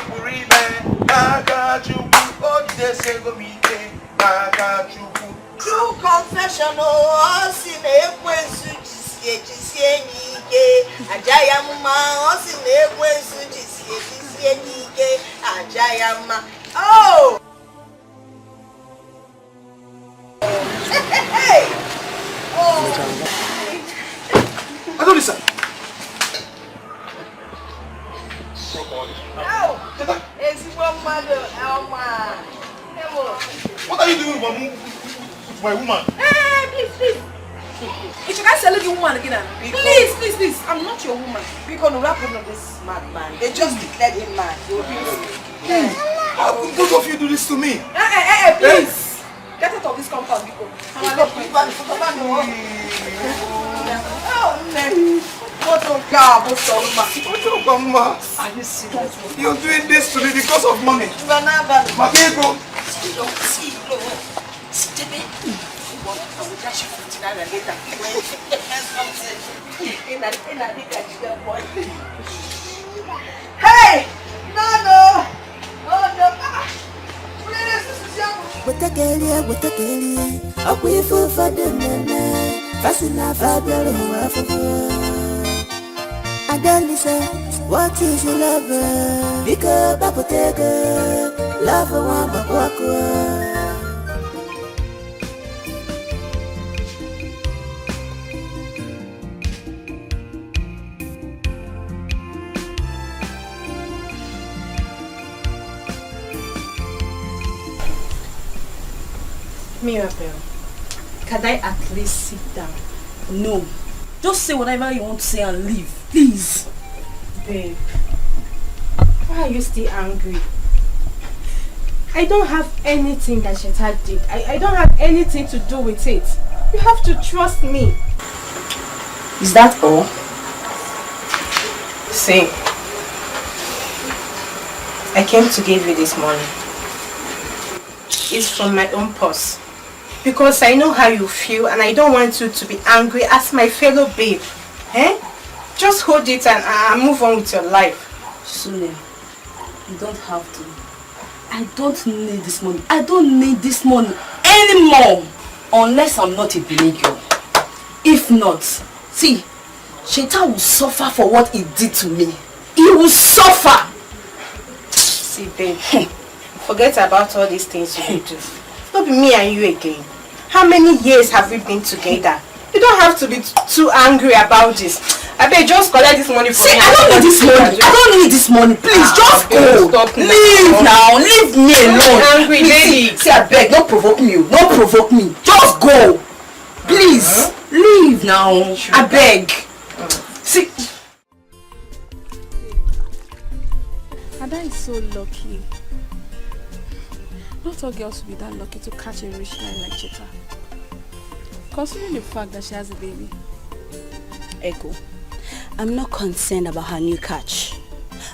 pụrụ ime n'aka Chukwu o jidesi ike n'aka Chukwu. True confession o si na ekwensu jisie ike. Ajaya mma o si na ekwensu jisie ike. Ajaya mma. Oh! Hey! Oh! Adolisa! No! What are you doing with my woman? Hey, please. If you can't sell the woman again, please. I'm not your woman. Because no problem of this madman. They just declared him mad. They will be How could both of you do this to me? Please. Get out of this compound, people. Are you serious? You're doing this to me because of money. My people. Hey! No! Oh no! With the girl, I'll wait for the man. Fast enough, I'll be able to. I don't listen. What is your lover? Because Papa take love for one, but walk away. Mirabel, can I at least sit down? No. Just say whatever you want to say and leave. Please. Babe, why are you still angry? I don't have anything that Sheta did. I don't have anything to do with it. You have to trust me. Is that all? See, I came to give you this money. It's from my own purse. Because I know how you feel and I don't want you to be angry as my fellow babe. Eh? Just hold it and move on with your life. Sule, you don't have to. I don't need this money. I don't need this money anymore. Unless I'm not a big girl. If not, see, Sheta will suffer for what he did to me. He will suffer. See, babe, forget about all these things you do. Not be me and you again. How many years have we been together? You don't have to be too angry about this. I bet just collect this money for me. I don't need this money. I don't need this money. Please, just go. Stop leave now. Leave me alone. Angry lady. See, I beg, don't provoke me. Don't provoke me. Just go. Please, leave now. I beg. See. Ada is so lucky. Not all girls will be that lucky to catch a rich guy like Cheta. Considering the fact that she has a baby. Echo, I'm not concerned about her new catch.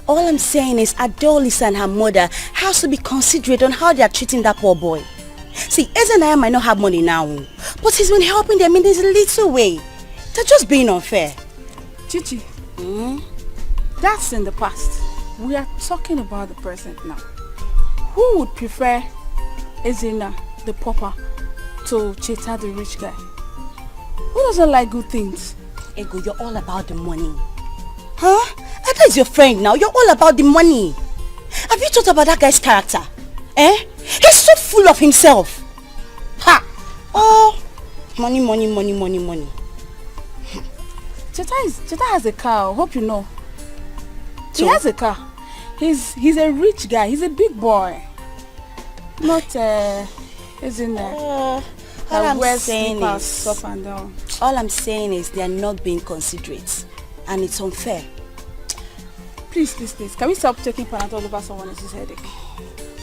All I'm saying is Adolis and her mother has to be considerate on how they are treating that poor boy. See, Ezenaya might not have money now, but he's been helping them in this little way. They're just being unfair. Chichi, that's in the past. We are talking about the present now. Who would prefer Ezena, the pauper, to Cheta, the rich guy? Who doesn't like good things? Ego, you're all about the money. Huh? Ada is your friend now. You're all about the money. Have you thought about that guy's character? Eh? He's so full of himself. Ha! Oh, money. Cheta has a car. Hope you know. So? He has a car. He's a rich guy. He's a big boy. Not isn't all I'm saying is up and down. All I'm saying is they are not being considerate, and it's unfair. Please. Can we stop taking Panadol over someone else's headache?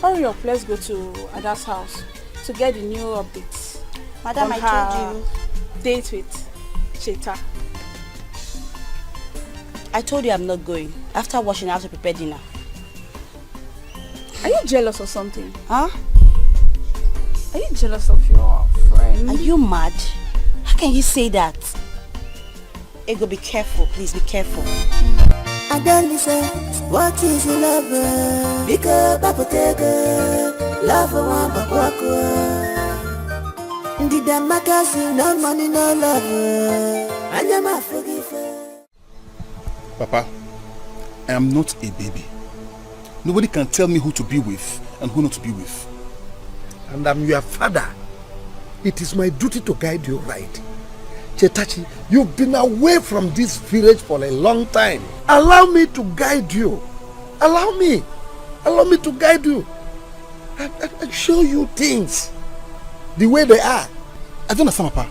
Hurry up. Let's go to Ada's house to get the new updates. Madam, I told you. Date with Cheta. I told you I'm not going. After washing, I have to prepare dinner. Are you jealous or something? Huh? Are you jealous of your friend? Are you mad? How can you say that? Ego, be careful. Please be careful. I don't listen. What is your lover? Because Papa take love for one, but walk away. Did I make us no money, no love? I never forgive her. Papa, I am not a baby. Nobody can tell me who to be with and who not to be with. And I'm your father. It is my duty to guide you right. Chetachi, you've been away from this village for a long time. Allow me to guide you. Allow me. Allow me to guide you. I show you things the way they are. I don't understand, Papa.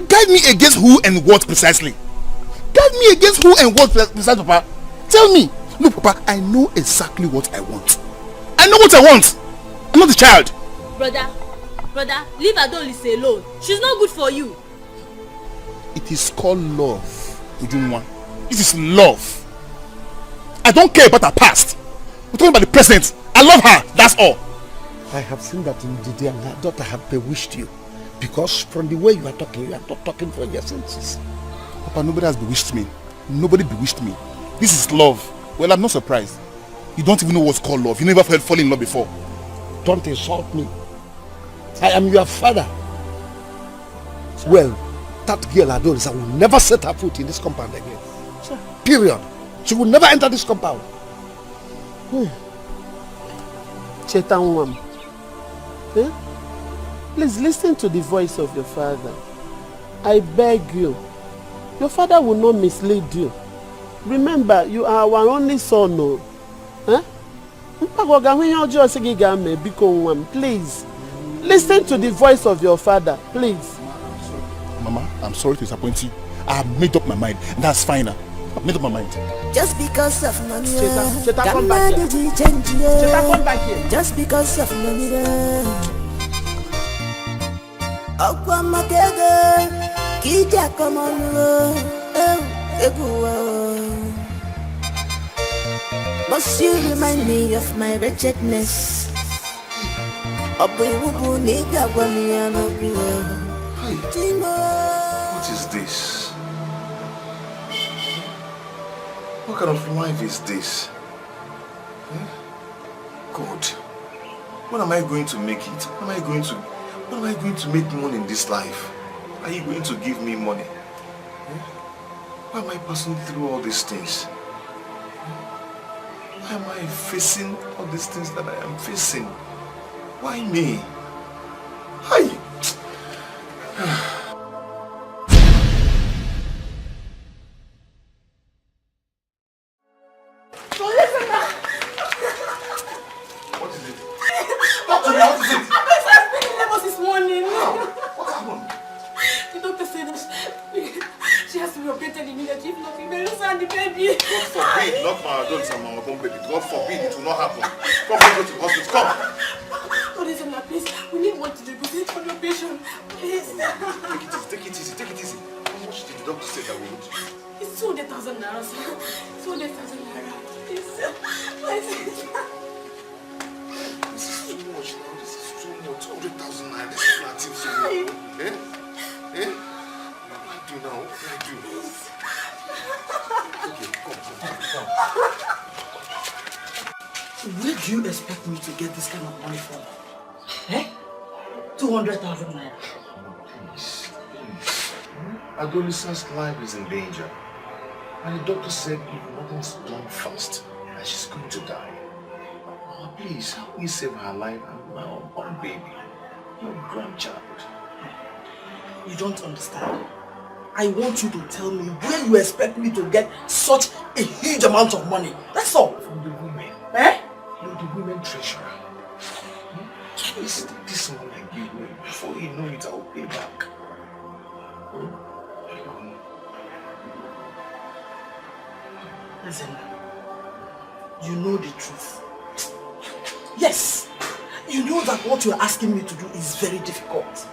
Guide me against who and what precisely? Guide me against who and what precisely, Papa? Tell me. Look, Papa, I know exactly what I want. I know what I want. I'm not a child. Brother, leave Adolise alone. She's not good for you. It is called love, Ujunwa. This is love. I don't care about her past. We're talking about the present. I love her, that's all. I have seen that in Didi and her daughter have bewitched you. Because from the way you are talking not talking from your senses. Papa, nobody has bewitched me. Nobody bewitched me. This is love. Well, I'm not surprised. You don't even know what's called love. You never felt fall in love before. Don't insult me. I am your father. Well, that girl Adolisa will never set her foot in this compound again. Sure. Period. She will never enter this compound. Chetanwam. Please listen to the voice of your father. I beg you. Your father will not mislead you. Remember, you are our only son. No? Please. Listen to the voice of your father, please. Mama, I'm sorry to disappoint you. I have made up my mind. That's fine. I've made up my mind. Just because of money, Cheta, come back here. Cheta, come back here. Just because of money, Okwa makega, kija komolo, must you remind me of my wretchedness? What is this? What kind of life is this? God, when am I going to make it? When am I going to make money in this life? Are you going to give me money? Why am I passing through all these things? Why am I facing all these things that I am facing? Why me? Hi. What is it? Talk to me, what is it? I'm feeling labor this morning. What happened? The doctor said that she has to be operated immediately. If not, we may lose her and the baby. God forbid, not my adults and my own baby. God forbid, it will not happen. Come, go to the hospital. Come. Please, we need one to deposit for your patient. Please. Take it easy. How much did the doctor say that we would? It's 200,000 naira, sir. 200,000 naira. Please. This is too much now. This is too much. 200,000 naira. This is not so much. What do I do now? What do I do? Okay, come. Where do you expect me to get this kind of money from? 200,000 naira. Please. Adolisa's life is in danger. And the doctor said if nothing's done fast, that she's going to die. Oh, please, help me save her life and my unborn baby, your grandchild. You don't understand. I want you to tell me where you expect me to get such a huge amount of money. That's all. From the women. You're the women treasurer. Please take this money and give me. Before you know it, I'll pay back. Listen, you know the truth. Yes, you know that what you're asking me to do is very difficult.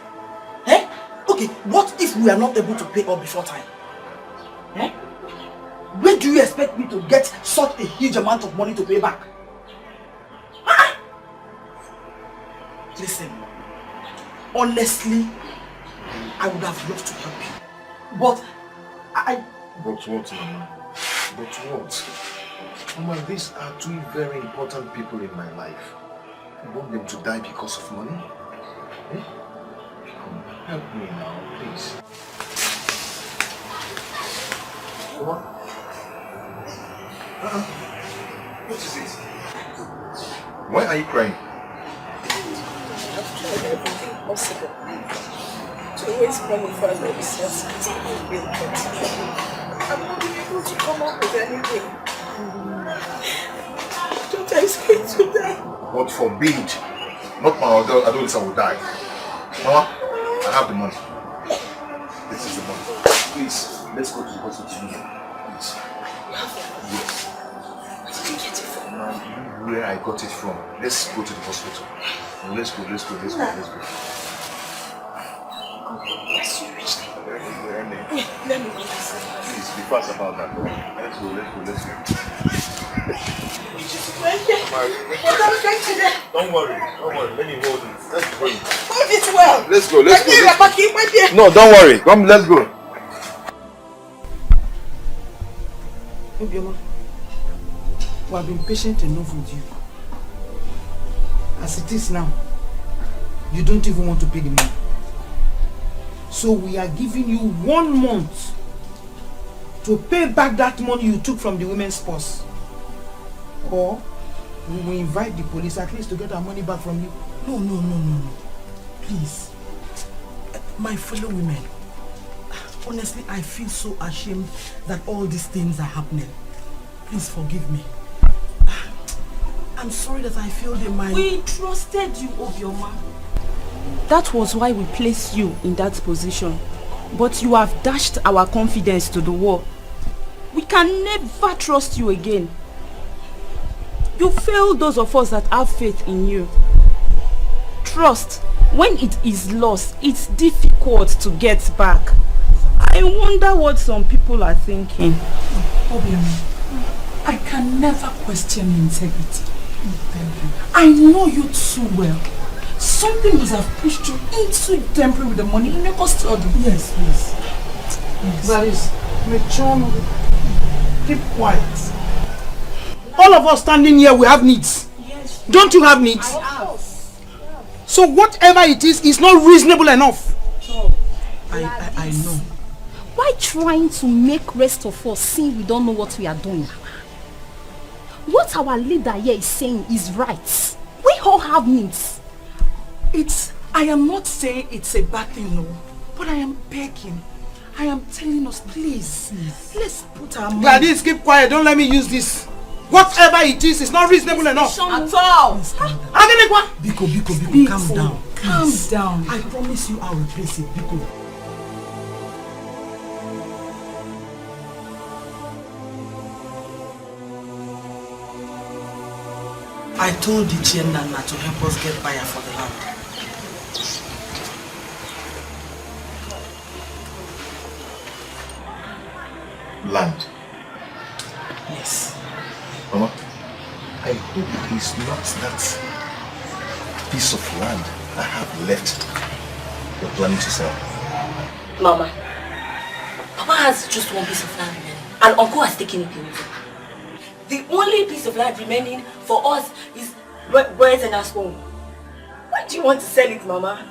Okay, what if we are not able to pay up before time? Where do you expect me to get such a huge amount of money to pay back? Listen, honestly, I would have loved to help you. But But what, Mama? But what? Mama, these are two very important people in my life. You want them to die because of money? Come, help me now, please. Come on. What is it? Why are you crying? I've tried everything possible to raise money for an officer's bill, but I'm not being able to come up with anything. Daughter is going to die. God forbid, not my adolescent will die. Mama, I have the money. This is the money. Please, let's go to the hospital. Please. Yes. Where did you get it from? Where I got it from. Let's go to the hospital. Let's go. God bless you richly. Let me go. Please, be fast about that. Let's go. Don't worry. Let me hold it. Let's go. Hold it well. Let's go. No, don't worry. Come, let's go. Obioma, we have been patient enough with you. As it is now, you don't even want to pay the money. So we are giving you 1 month to pay back that money you took from the women's purse. Or we will invite the police at least to get our money back from you. No. Please. My fellow women, honestly, I feel so ashamed that all these things are happening. Please forgive me. I'm sorry that I feel they might... We trusted you, Obioma. That was why we placed you in that position. But you have dashed our confidence to the wall. We can never trust you again. You failed those of us that have faith in you. Trust, when it is lost, it's difficult to get back. I wonder what some people are thinking. Obioma, I can never question your integrity. I know you too well. Something must have pushed you into temporary with the money in your custody. Yes. That is, Mechon, keep quiet. All of us standing here, we have needs. Yes. Don't you have needs? I have. So whatever it is not reasonable enough. I know. Why trying to make rest of us see we don't know what we are doing? What our leader here is saying is right. We all have needs. I am not saying it's a bad thing, no. But I am begging. I am telling us, please, let's put our money... Gladys, keep quiet. Don't let me use this. Whatever it is not reasonable enough. At all. Biko, calm down. Calm down. I promise you I'll replace it, Biko. I told the Nana to help us get buyer for the land. Land? Yes. Mama, I hope it's not that piece of land I have left you're planning to sell. Mama, Papa has just one piece of land remaining, and Uncle has taken it away. The only piece of land remaining for us is where's in our home. Why do you want to sell it, Mama?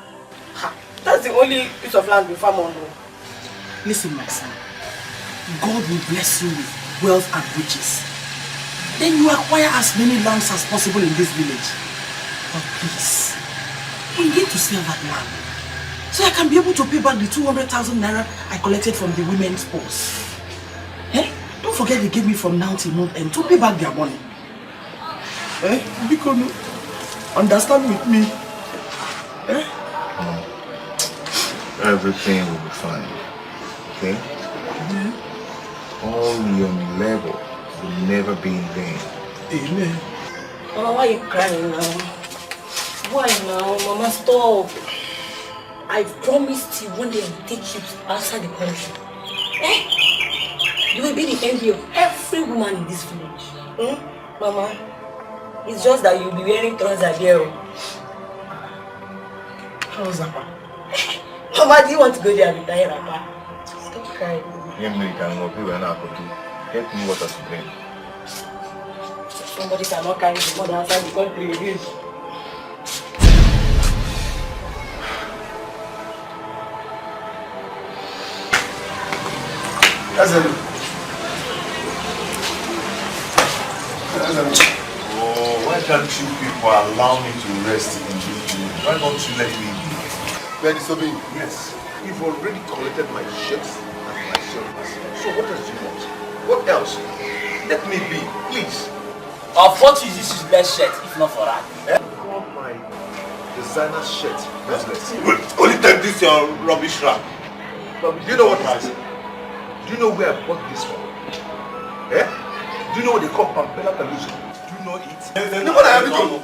That's the only piece of land we farm on. Listen, my son. God will bless you with wealth and riches. Then you acquire as many lands as possible in this village. But please, we need to sell that land so I can be able to pay back the 200,000 naira I collected from the women's purse. Don't forget they gave me from now till month end to pay back their money. Because understand with me. Everything will be fine. Okay? All your labor will never be in vain. Amen. Mama, why are you crying now? Why now? Mama, stop. I promised you one day I will take you outside the country. You will be the envy of every woman in this village. Mama, it's just that you'll be wearing trousers here. How's that? Mama, do you want to go there and retire, Papa? Stop crying. Help me water to drink. Somebody cannot carry the mother outside the country again. Oh, why can't you people allow me to rest in this village? Why don't you let me be? We are disobeying. Yes. You've already collected my ships and my silvers. So what else do you want? What else? Let me be, please. I Of what is this useless shirt if not for that? Call my designer shirt useless. Only take this your rubbish wrap. Do you know what it is? Do you know where I bought this from? Eh? Do you know what they call Pampella Pelusion? Do you know it? No, but I have it on.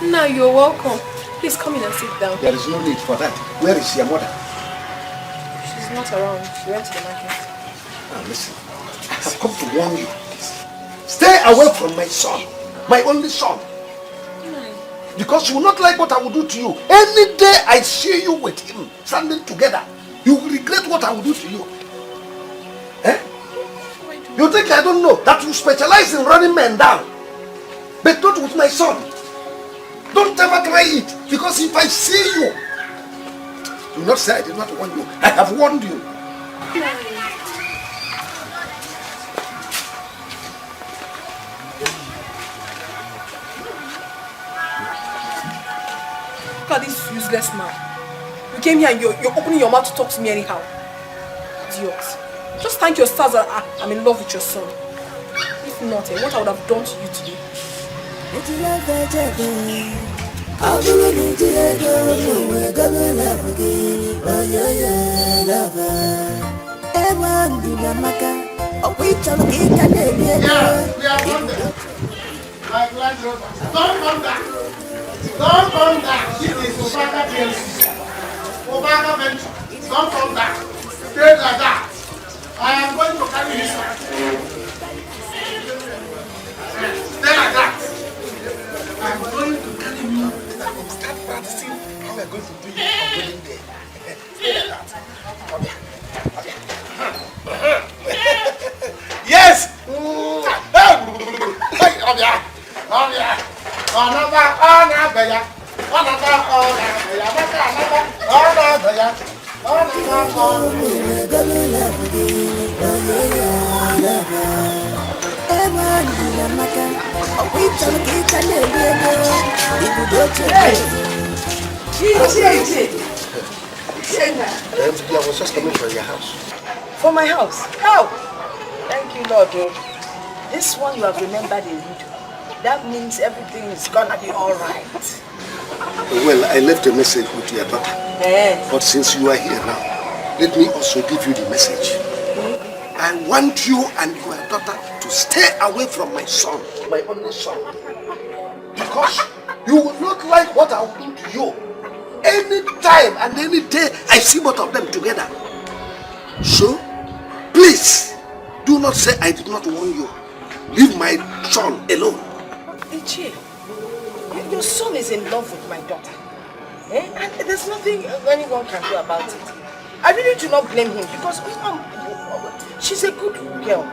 Now you're welcome. Please come in and sit down. There is no need for that. Where is your mother? She's not around. She went to the market. Now listen, I have come to warn you. Stay away from my son, my only son. Because you will not like what I will do to you. Any day I see you with him standing together, you will regret what I will do to you. Eh? You think I don't know that you specialize in running men down? But not with my son. Don't ever try it. Because if I see you, do not say I did not warn you. I have warned you. Look at this useless man. You came here and you're opening your mouth to talk to me anyhow. Idiot. Just thank your stars that I'm in love with your son. If not, what I would have done to you today. Don't come back. This is Obaka PLC. Obaka Venture. Don't come back. Stay like that. I am going to carry this one. Stay like that. I am going to carry you. Start practicing how we are going to do it on wedding day. Stay like that. Okay. Yes. I was just coming from your house. For my house? How? Thank you, Lord. This one you have remembered a little. That means everything is gonna be alright. Well, I left a message with your daughter. Yes. But since you are here now, let me also give you the message. I want you and your daughter to stay away from my son, my only son. Because you will not like what I will do to you. Any time and any day I see both of them together. So, please, do not say I did not warn you. Leave my son alone. Ichi, your son is in love with my daughter. Eh? And there's nothing anyone can do about it. I really do not blame him because she's a good girl.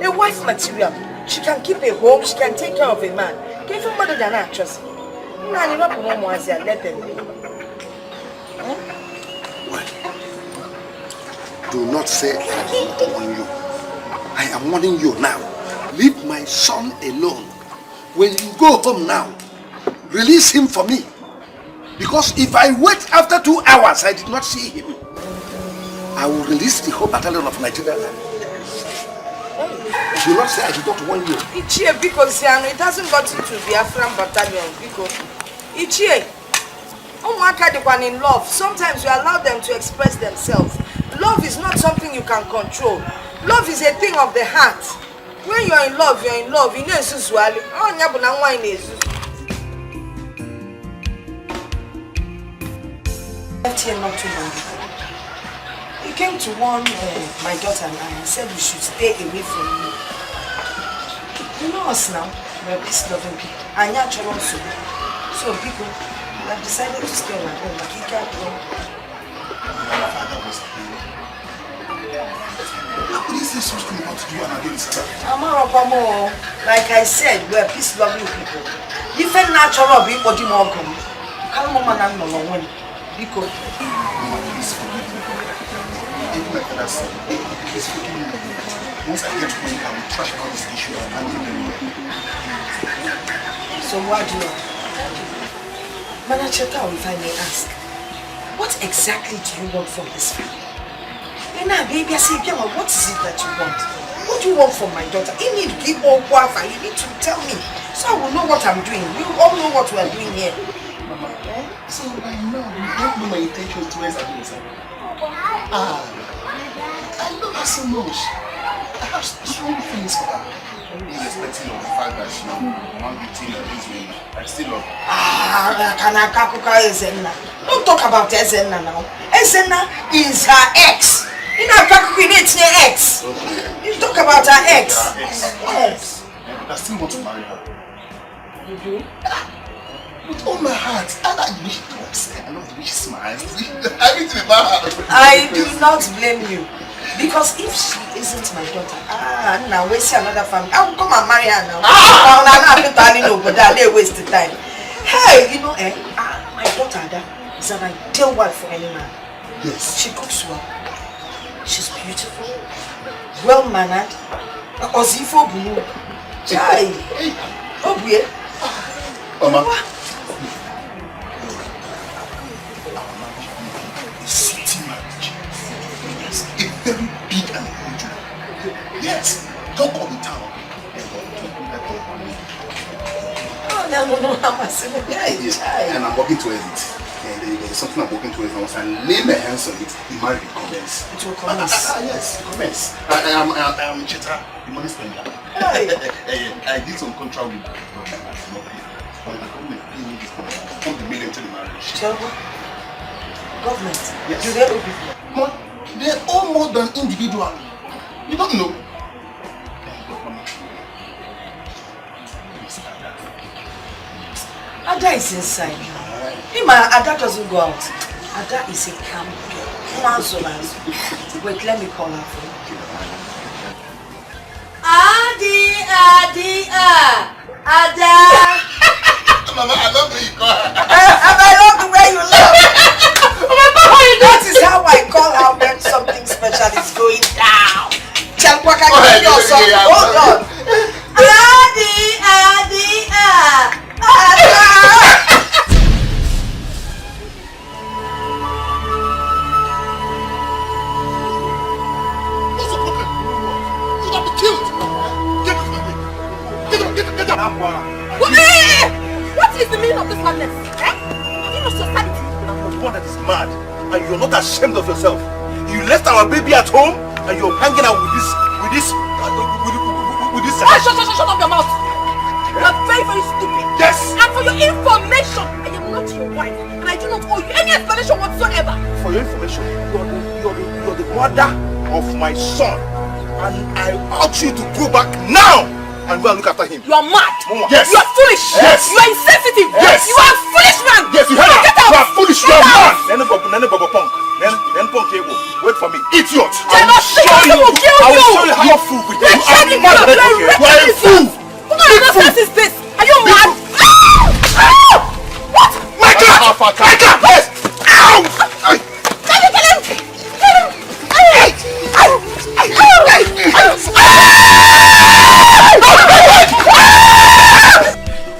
A wife material. She can keep a home, she can take care of a man. Can you mother than actress? Let them be. Well, do not say I did not warn you. I am warning you now. Leave my son alone. When you go home now, release him for me. Because if I wait after 2 hours, I did not see him, I will release the whole battalion of Nigeria. Do not say I did not warn you. Ichie, because it hasn't got into the Afghan battalion. Because Ichie, in love, sometimes you allow them to express themselves. Love is not something you can control. Love is a thing of the heart. When you're in love, you're in love. You know it's usually. Left here not too long ago. He came to warn my daughter and I said we should stay away from you. You know us now. We're peace loving people. And you're also. So people, we have decided to stay on our own. Like he can't go. What is this supposed to do and against her? Like I said, we're peace loving people. If a natural be body more come. Come on, I'm no one. Because please forgive me. Once I get home, I will trash out this issue and handle it. so what do you want? Manager, if I may ask, what exactly do you want from this family? Now, baby, I say, what is it that you want? What do you want from my daughter? You need to give all Wi-Fi. You need to tell me, so I will know what I'm doing. You all know what we are doing here. Mama, so by now you don't know my intentions towards Adonis. I love her so much. I have strong feelings for her. Irrespective of the fact that she won't be teen or this way, I still love her. Don't talk about Ezenna now. Ezenna is her ex. You know, Kakuku needs your ex. You talk about her ex. Yes. I still want to marry her. You do? With all my heart. I like the way she talks. I love the way she smiles. Everything about her. I do not blame you. Because if she isn't my daughter, now we see another family. I will come and marry her now. But they waste the time. Hey, you know, my daughter is an ideal wife for any man. Yes. She cooks well. She's beautiful, well-mannered. Ozifo Bunu. Chai. Obuye. Mama. City marriage. Yes. A very big and huge one. Yes. Talk of the town. Oh, no, I'm assuming. Yes. And I'm working towards it. And there's something I'm working towards. Once I lay my hands on it, the marriage will commence. It will commence? Yes, it commence. I am Cheta, the money spender. I did some contract with government pay me this money. Put the million to the marriage. Government? Yes. Do they owe people? They're all more than individual. You don't know. Ada is inside. Ada doesn't go out. Ada is a calm girl. Wait, let me call her for you. Ada. Mama, I love the way you call her. I love the way you love. That is how I call her when something special is going down. Hold on. What is the meaning of this madness? You know society. I'm one that is mad, and you're not ashamed of yourself. You left our baby at home, and you're hanging out with this. Shut up your mouth. You are very, very stupid. Yes. And for your information, I am not your wife, and I do not owe you any explanation whatsoever. For your information, you're the mother of my son, and I urge you to go back now and go and look after him. You are mad. Mama. Yes. You are foolish. Yes. You are insensitive. Yes. You are a foolish man. Yes, you heard it. Get out. You are foolish. You are mad. Then Punk. Then Punk Ego. Wait for me. Idiot. I will show you how fool we do. You are mad. You are a fool. What kind of nonsense is this? Are you mad? What? Michael! Yes! Ow!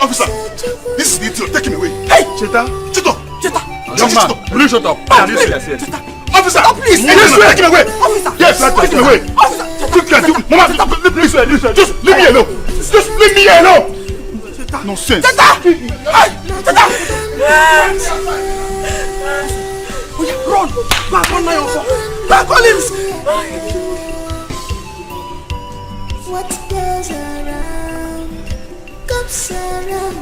Officer, this is the idiot. Take him away. Hey! Cheta! Young man, will you shut up? Officer! Please! Take him away! Officer! Yes, take him away! Officer! Mama, please, just leave me alone! Just leave me alone! Nonsense! Run! Back on my offer! Back on him! What goes around comes around.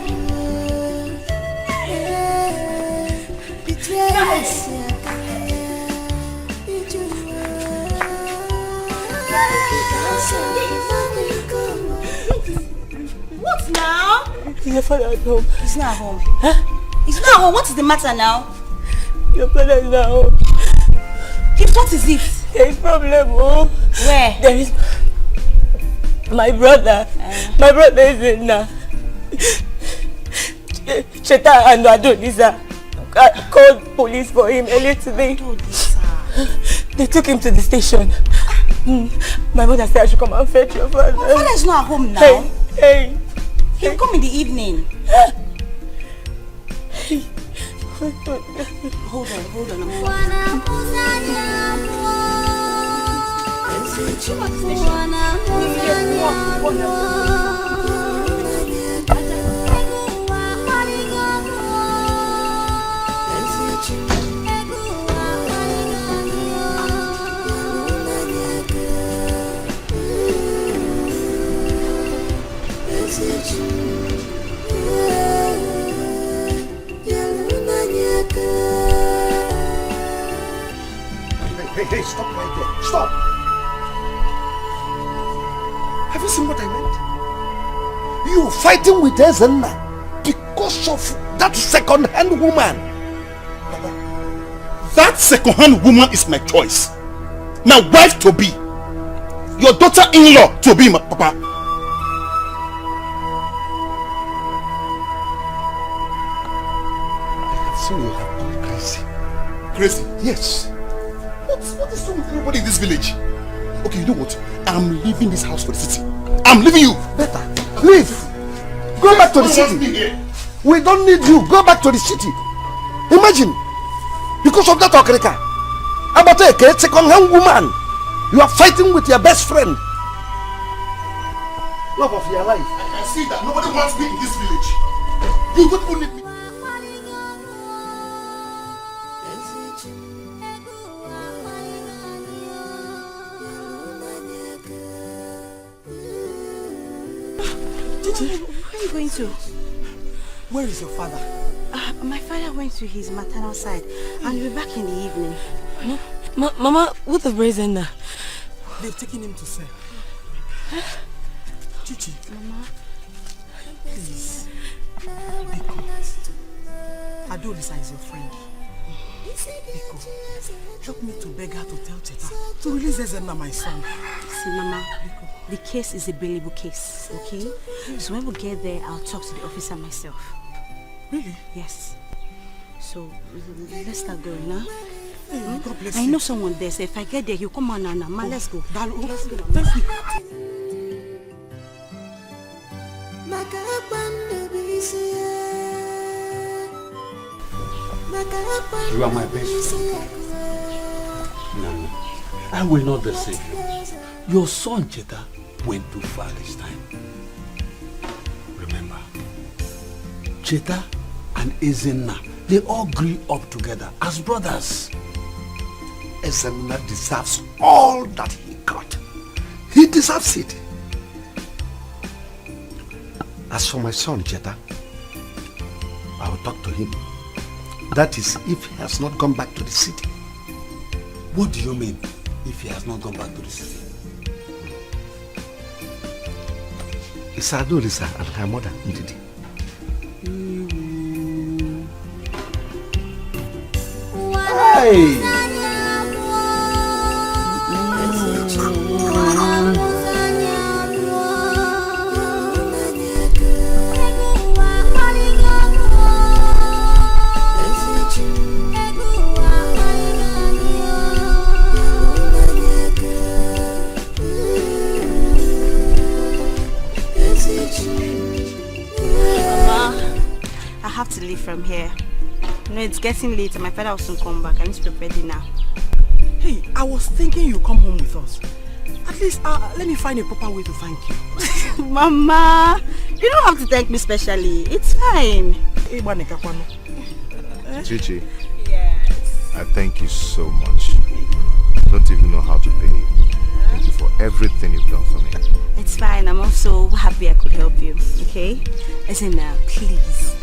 What now? Your father at home. He's not home. Huh? He's not home. What is the matter now? Your father is not home. What is it? There is problem, oh. Where? There is my brother. My brother is in now. Cheta and Adolisa called police for him earlier today. They took him to the station. My mother said I should come and fetch your father. My father is not at home now. Hey. He'll come in the evening. Hold on. Hey, stop right there. Stop! Have you seen what I meant? You fighting with Ezenna because of that second-hand woman. That second-hand woman is my choice. My wife to be. Your daughter-in-law to be, my papa. I have seen you have gone crazy. Crazy? Yes. What is wrong with everybody in this village? Okay, you know what? I'm leaving this house for the city. I'm leaving you. Better. Leave. Go back to the city. We don't need you. Go back to the city. Imagine. Because of that okrika. About a second-hand woman. You are fighting with your best friend. Love of your life. I see that nobody wants me in this village. You don't even need me. Where are you going to? Where is your father? My father went to his maternal side and will be back in the evening. Mama, what the brazen now? They've taken him to sell. Chichi. Mama. Please. Biko. Adolisa is your friend. Biko. Help me to beg her to tell Cheta to release Ezenna, my son. See, Mama. Biko. The case is a bailable case, okay? So when we get there, I'll talk to the officer myself. Really? Yes. So, let's start going now. Hey, God bless I you. know someone there, so if I get there, he'll come on and Ma, let's go. Let's go. Thank you. You are my best friend. No, I will not deceive you. Your son Cheta went too far this time. Remember, Cheta and Ezenna, they all grew up together as brothers. Ezenna deserves all that he got. He deserves it. As for my son, Cheta, I will talk to him. That is, if he has not gone back to the city. What do you mean, if he has not gone back to the city? It's Adolisa and her mother, Ndidi. Hey! I have to leave from here. You know, it's getting late and my father will soon come back. I need to prepare dinner. Hey, I was thinking you come home with us. At least, let me find a proper way to thank you. Mama, you don't have to thank me specially. It's fine. Chichi. Yes. I thank you so much. I don't even know how to pay you. Thank you for everything you've done for me. It's fine. I'm also happy I could help you. Okay? As in now, please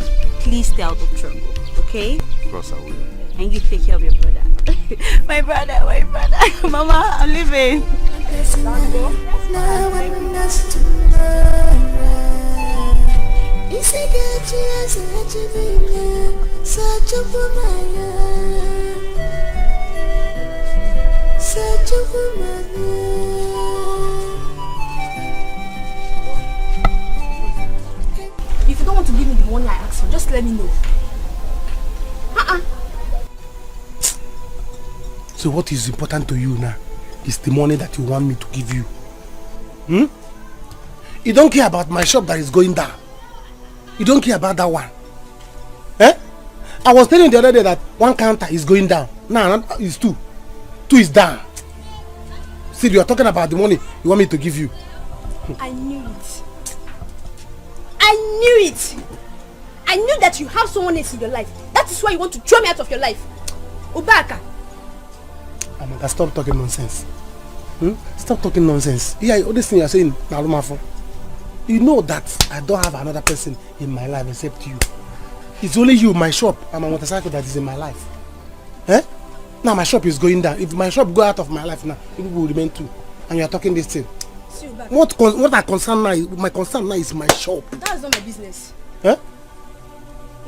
stay out of trouble. Okay? Of course I will. And you take care of your brother. my brother. Mama, I'm leaving. If you don't want to give me the money I asked for, just just let me know. So what is important to you now is the money that you want me to give you. You don't care about my shop that is going down. You don't care about that one. I was telling you the other day that one counter is going down. Now it's 2. 2 is down. See, you are talking about the money you want me to give you. I knew it. I knew it. I knew that you have someone else in your life. That is why you want to throw me out of your life. Obaka. Amanda, stop talking nonsense. Stop talking nonsense. Yeah, all this thing you are saying, you know that I don't have another person in my life except you. It's only you, my shop, and my motorcycle that is in my life. Now my shop is going down. If my shop go out of my life now, people will remain too. And you are talking this thing. What I concern now? My concern now is my shop. That's not my business.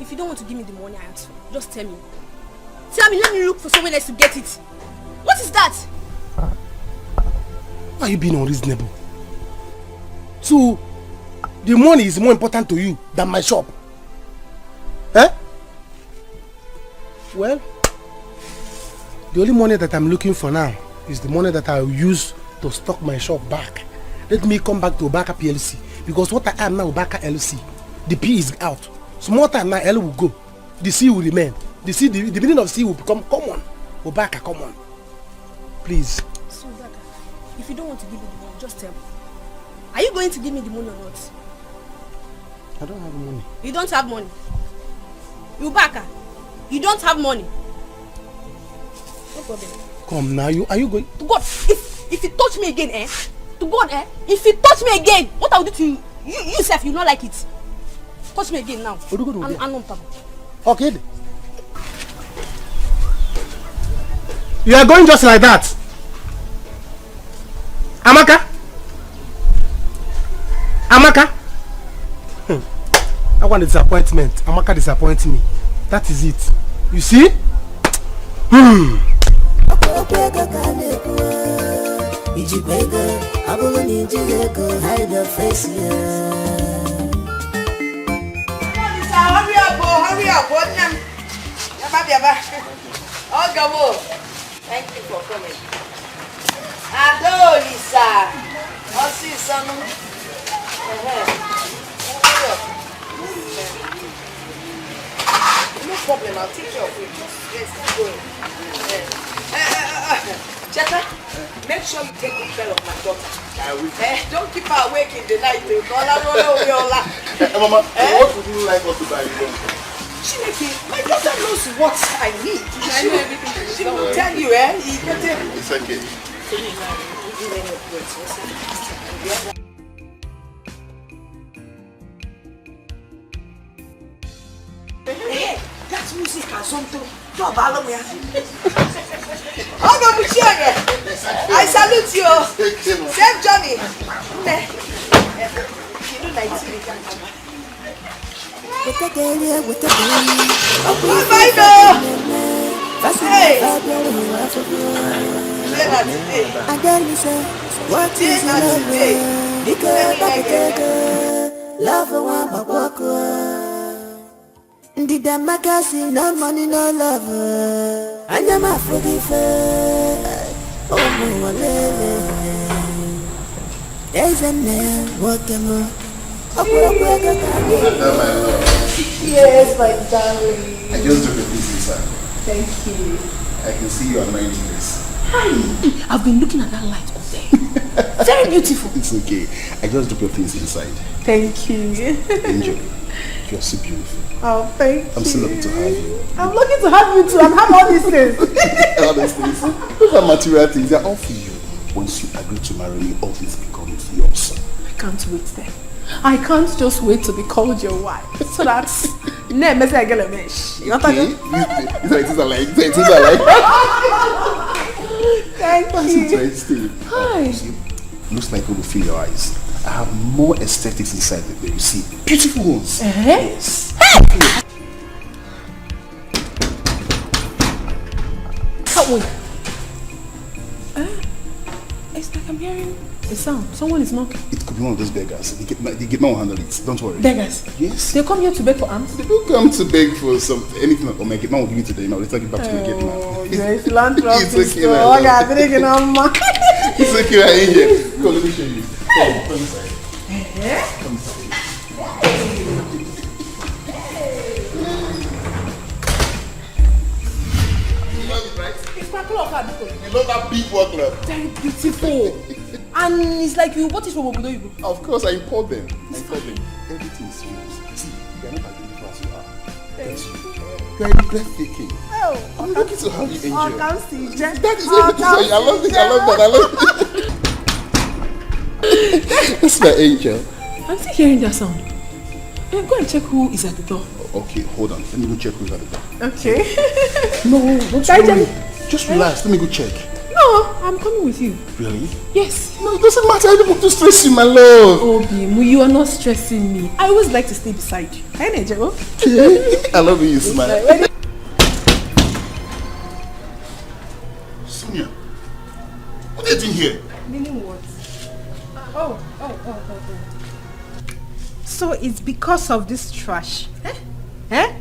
If you don't want to give me the money I asked for, just tell me. Tell me, let me look for someone else to get it. What is that? Why are you being unreasonable? So, the money is more important to you than my shop. Well, the only money that I'm looking for now is the money that I will use to stock my shop back. Let me come back to Obaka PLC, because what I am now Obaka LC, the P is out. Small time now L will go, the C will remain. The C, the meaning of C will become common. Obaka common. Please. So Obaka, if you don't want to give me the money, just tell me. Are you going to give me the money or not? I don't have money. You don't have money. Obaka, you don't have money. No problem. Come now, are you going? To God, if you touch me again, to God, if you touch me again, what I will do to you? You yourself, you not like it. Touch me again now. Okay. You are going just like that. Amaka? I want a disappointment. Amaka disappoints me. That is it. You see? Hurry up, thank you for coming. Adolisa. I'll see you, son. No problem, I'll take care of it. Let's keep going. Cheta, make sure you take good care of my daughter. I will. Don't keep her awake in the night. Mama, what would you like us to buy? Chineke, my daughter knows what I need. She will tell you, It's okay. Hey, that music has something. I salute you. Same Johnny. You know Nigeria. Hey. What is love? Did the magazine, no money, no love. And I'm a forgiver. Oh, my there's a man walking on. Yes, my darling. I just took a piece inside. Thank you. I can see you admiring this. Hi. I've been looking at that light all day. Very beautiful. It's okay. I just took a piece inside. Thank you. Enjoy. You're so beautiful. Oh, thank you. I'm so lucky to have you. I'm lucky to have you too. I'm having all these things. All these things. Those are material things. They're all for you. Once you agree to marry me, all this becomes yours. I can't wait then. I can't just wait to be called your wife. So that's name is a girl mesh. You want to go? It's like. Thank you. Interesting. Hi. Looks like you will feel your eyes. I have more aesthetics inside that you see. Beautiful ones. Yes. Can't wait. Esther. I'm hearing a sound. Someone is knocking. It could be one of those beggars. The gate man will handle it. Don't worry. Beggars? Yes. They come here to beg for alms? They don't come to beg for anything. Oh, my gate man will give it to them. I'll take it back to my gate man. Oh, you're a philanthropist. It's okay, Oh, yeah, drinking on my... It's okay, we're in here. Come, let me show you. Come inside. Come inside. It's my club. You love that big work club? Very beautiful. And it's like you bought it from Obodo Igbo. Of course, I import them. Everything is yours. See, you're not as beautiful as you are. Thank you. You're breathtaking. Oh, I'm looking to have you enjoy. Oh, can't see. That is everything. I love this. I love that. That's my angel. I'm still hearing that sound. Go and check who is at the door. Okay, hold on. Let me go check who's at the door. Okay. No, don't worry. Just relax. Let me go check. No, I'm coming with you. Really? Yes. No, it doesn't matter. I don't want to stress you, my love. Oh, Bimu, you are not stressing me. I always like to stay beside you. Hey, Naija. I love when you smile. Sonia, what are you doing here? Meaning what? Oh. So it's because of this trash. Eh?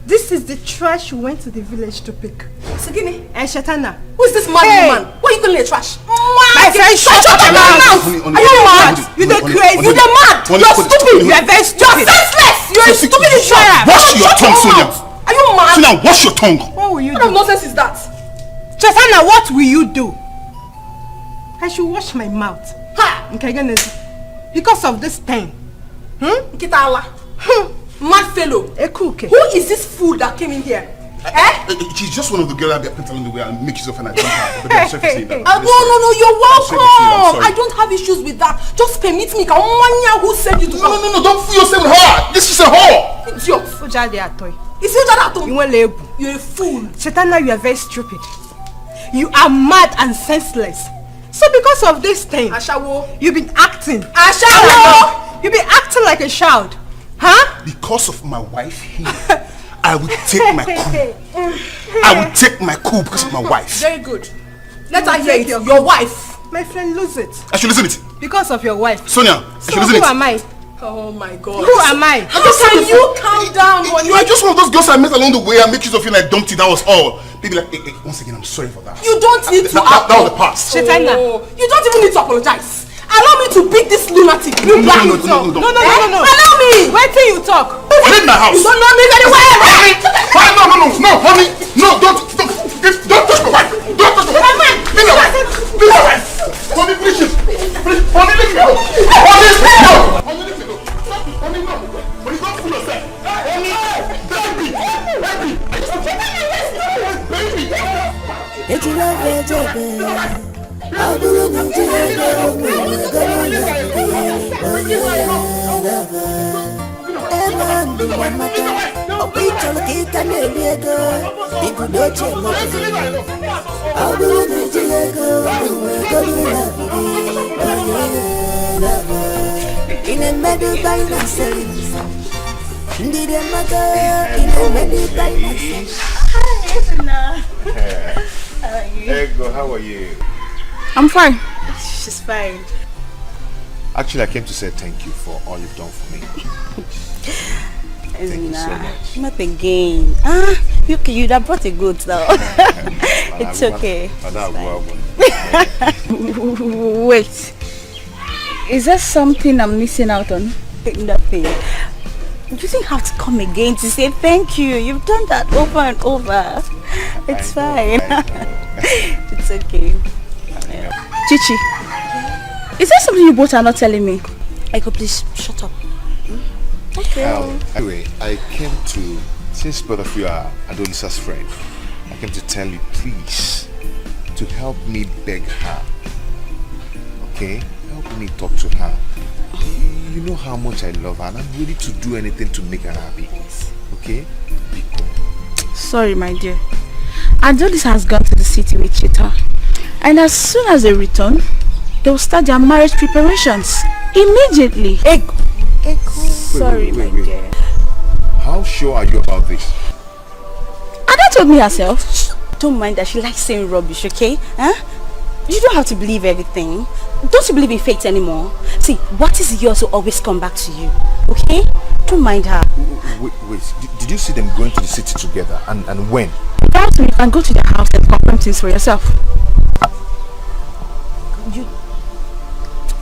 This is the trash you went to the village to pick. Sagini. And Shatana. Who is this mad woman? Why are you calling her trash? My friend, shut your mouth! Are you mad? You're the crazy. You're the mad. You're stupid. You're very stupid. You're senseless. You're a stupid insurer. Wash your tongue, Sonia. Are you mad? Sonia, wash your tongue. What will you do? What kind of nonsense is that? Shatana, what will you do? I should wash my mouth. Ha! Because of this pain. Kitala. Mad fellow. Who is this fool that came in here? She's just one of the girls that put along the way and make use of her and I don't have. But I'm sorry for saying that. No, you're welcome. I'm sorry. I don't have issues with that. Just permit me. Who sent you to come? No, don't fool yourself with her. This is a whore. Idiot. Is it that you're a fool. Shatana, you are very stupid. You are mad and senseless. So because of this thing, Ashawo, you've been acting. Ashawo, you've been acting like a child. Huh? Because of my wife here, I will take my coup. I will take my coup because of my wife. Very good. Let her hear it. Your wife. My friend, lose it. I should listen it. Because of your wife. Sonia, I should listen it. Who am I? Oh my God. Who am I? How can you calm down? You are just one of those girls I met along the way and make use of you and I dumped it. That was all. Baby, like, hey, once again, I'm sorry for that. You don't need to that was the past. Shatana. You don't even need to apologize. Allow me to beat this lunatic. You No. Allow me. Wait till you talk. Leave my house. You don't know me very well. No, honey. No, don't touch my wife. Don't touch my wife. Leave my wife. Honey, please. Honey, leave me alone. Honey, no. Honey, no. But you don't fool yourself. Honey, Ego, how are you? I'm fine. She's fine. Actually, I came to say thank you for all you've done for me. Thank you so much. Not again. You'd have brought a goat now. It's okay. Wait. Is there something I'm missing out on? Nothing. You didn't have to come again to say thank you. You've done that over and over. It's fine. It's okay. Chichi, is there something you both are not telling me? Eiko, please shut up. Okay. Anyway, I came to, since both of you are Adolisa's friend, I came to tell you, please, to help me beg her. Okay? Help me talk to her. You know how much I love her and I'm ready to do anything to make her happy. Okay? Sorry, my dear. Adolis has gone to the city with Chita. And as soon as they return, they will start their marriage preparations. Immediately. Eiko. Sorry, my dear. How sure are you about this? Ada told me herself. Don't mind that she likes saying rubbish, okay? Huh? You don't have to believe everything. Don't you believe in fate anymore? See, what is yours will always come back to you. Okay? Don't mind her. Wait. Did you see them going to the city together? And when? Perhaps you can go to their house and confirm things for yourself.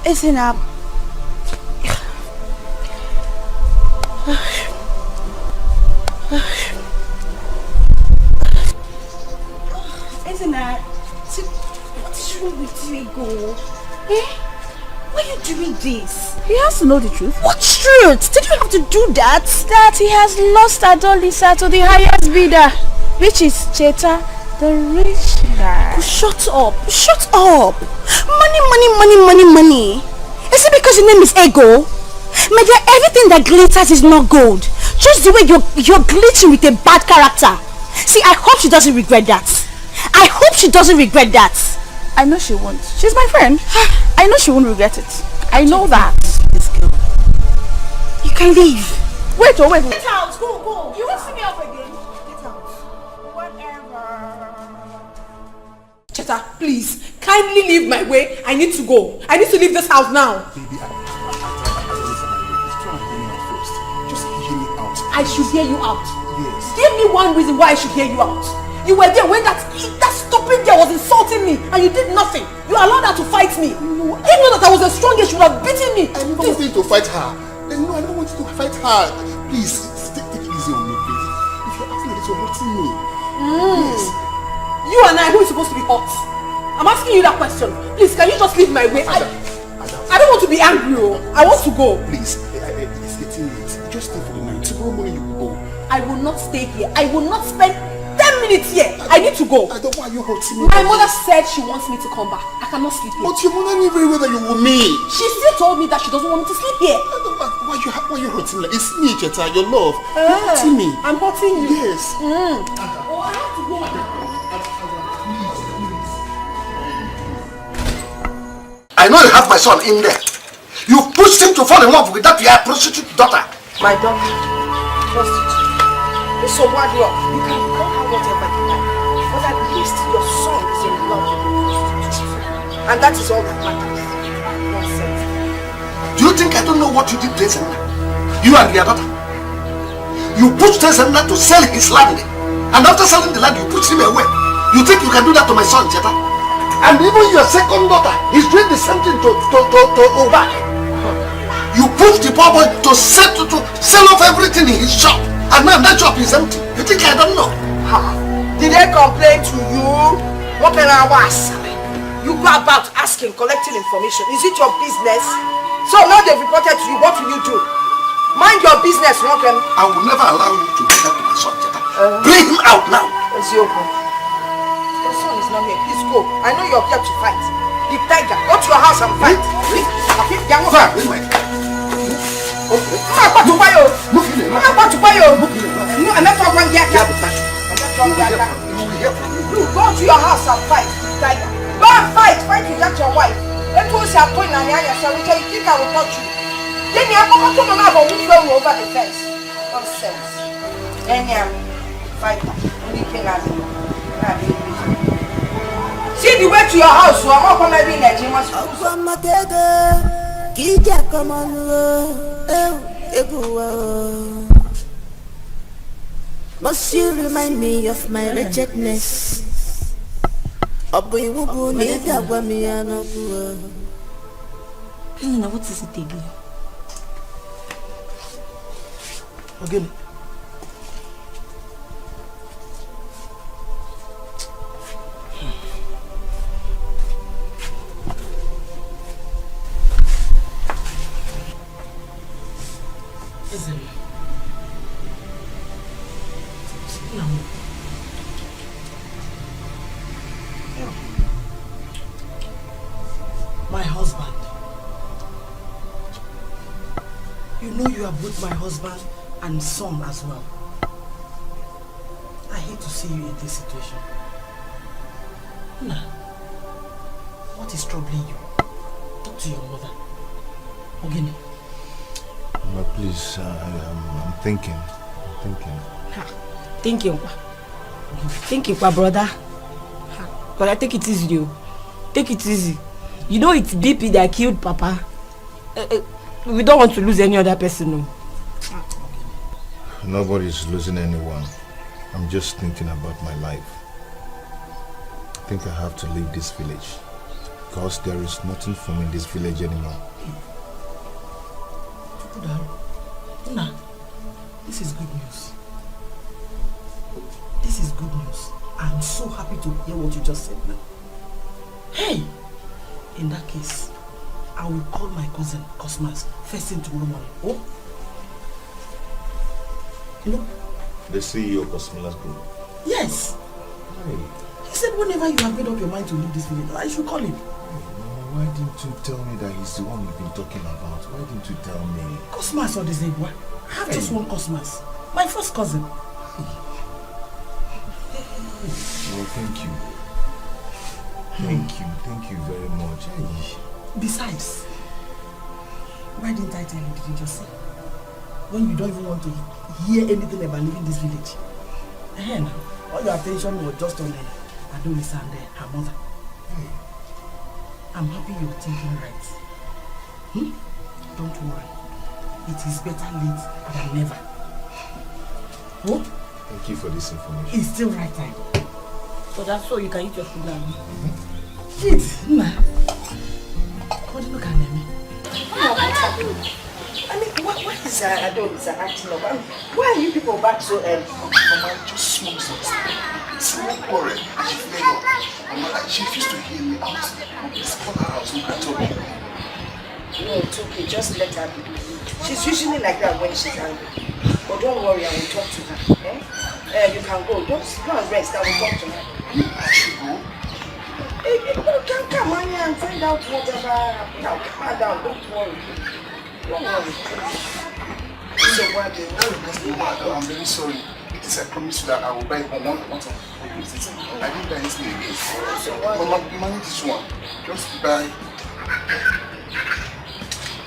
Isn't up. Isn't that? What is wrong with you, Ego? Eh? Why are you doing this? He has to know the truth. What truth? Did you have to do that? That he has lost Adolisa to the highest bidder, which is Cheta, the rich guy. Shut up! Shut up! Money. Is it because your name is Ego? My dear, everything that glitters is not gold. Just the way you're glitching with a bad character. See, I hope she doesn't regret that. I hope she doesn't regret that. I know she won't. She's my friend. I know she won't regret it. I know that. This girl. You can leave. Wait. Get out. Go. You won't see me up again. Get out. Whatever. Cheta, please, kindly leave my way. I need to go. I need to leave this house now. Baby, just hear me out. I should hear you out. Yes. Give me one reason why I should hear you out. You were there when that stupid girl was insulting me and you did nothing. You allowed her to fight me. No, even though that I was the strongest, she would have beaten me. I never wanted you to fight her. No, I never wanted to fight her. Please, take it easy on me, please. If you're acting like this, you're hurting me. Yes. You and I, who is supposed to be hot? I'm asking you that question. Please, can you just leave my way? I don't want to be angry. I want to go. Please, it's getting late. Just stay for the night. Tomorrow morning you will go. I will not stay here. I will not spend 10 minutes here. I need to go. I don't want you hurting me. My mother said she wants me to come back. I cannot sleep here. But your mother knew very well that you were me. She still told me that she doesn't want me to sleep here. Why you hurting me? It's me, Cheta, your love. You're hurting me. I'm hurting you. Yes. Oh, I have to go. I know you have my son in there. You pushed him to fall in love with that your prostitute daughter. My daughter, prostitute. So what you can call her whatever you like. But at least your son is in love with the prostitute. And that is all that matters. Nonsense. Do you think I don't know what you did to Ezenna? You and your daughter. You pushed Ezenna to sell his land. And after selling the land, you pushed him away. You think you can do that to my son, Cheta? And even your second daughter is doing the same thing to Obak. You pushed the poor boy to sell off everything in his shop. And now that shop is empty. You think I don't know? Did they complain to you? What an was? You go about asking, collecting information. Is it your business? So now they've reported to you. What will you do? Mind your business, Roken. I will never allow you to do that to my son, Cheta. Bring him out now. Your son is not here. Please go. I know you're here to fight. The tiger, go to your house and fight. Okay. I'm not to buy you. I'm not to buy you. No, I'm not going to get you. Go to your house and fight, tiger. Go and fight with that your wife. Let us have point and you think I will touch you. Then you have to come and move you over the fence. Nonsense. Then you fight. See the way to your house, so I'm not going to be in Nigerian Must you remind me of my wretchedness? What is it again? Again. My husband. You know you are both my husband and son as well. I hate to see you in this situation. Nah. What is troubling you? Talk to your mother. Ogini. But please, I'm thinking. Thinking, brother. But I think it is you. take it easy. You know it's BP that killed Papa. We don't want to lose any other person, no. Nobody's losing anyone. I'm just thinking about my life. I think I have to leave this village because there is nothing for me in this village anymore. Nah, this is good news. This is good news. I'm so happy to hear what you just said now. Hey, in that case, I will call my cousin Cosmas first thing tomorrow morning. Oh, you know? The CEO of Cosmas Group? Yes. Hey. He said whenever you have made up your mind to leave this village, I should call him. Why didn't you tell me that he's the one you've been talking about? Why didn't you tell me? Cosmas or the Zebra? I have just one Cosmas. My first cousin. Well, thank you. Thank you very much. Hey. Besides, why didn't I tell you? Did you just say? When you don't even want to hear anything about leaving this village. All your attention was just on Adonis and her mother. Hey. I'm happy you're thinking right. Don't worry. It is better late than never. Oh? Thank you for this information. It's still right time. So that's so you can eat your food now. Eat, Nna. What do you look at me? I mean, what is Adonis acting of? I mean, why are you people back so early? Mama, just small things. Small quarrel. She refused to hear me out. Let's call her house. Look at her. No, it's okay. Just let her be. She's usually like that when she's angry. But don't worry, I will talk to her. You can go. Just go and rest. I will talk to her. I should go? You can come on here and find out whatever happened. Now, calm down. Don't worry. Don't worry. So, I'm very sorry. Because I promised you that I will buy one of the pieces. I didn't buy anything again. Mama, manage this one. Just buy.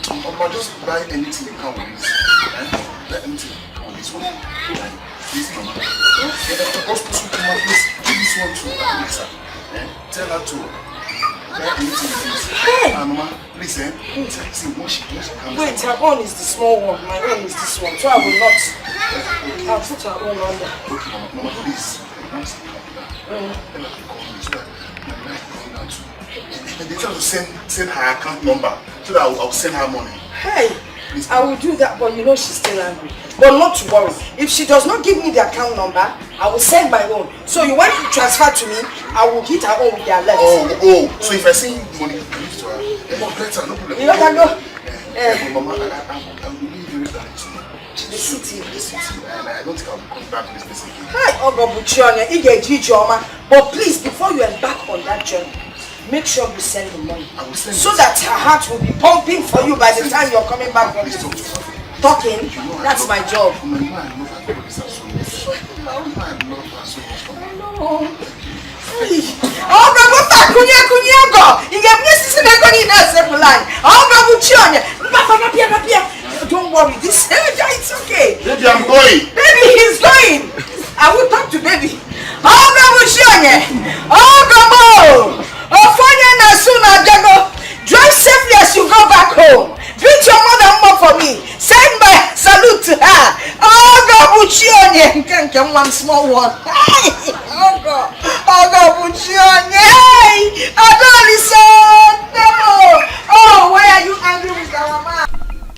Mama, just buy anything you can with this. Buy anything on this one. Please, Mama. Just put Mama, please give this one to Lisa. Tell her to buy anything with this. Mama, please, see what she comes. Wait, her own is the small one. My own is this one. So I will not. I'll put her own on there. Okay, Mama, please. And they tell to send her account number so that I'll send her money. Hey, please, I will do that, but you know she's still angry. But not to worry. If she does not give me the account number, I will send my own. So you want to transfer to me, I will hit her own with their left. So if I send you money, you can use to her. No problem. You know that, no? Mama, I will be very direct to you. The city, and I don't think I'll come back to this place again. Hi, but please, before you embark on that journey, make sure you send the money. I will send so that her heart will be pumping for you by the time you're coming back from talking. That's my job. I love her so much. Don't worry, this it's okay. Baby, I'm going. Baby, he's going. I will talk to baby. Drive safely as you go back home. Greet your mother more for me. Send my salute to her. One small one. Oh, why are you angry with our mama?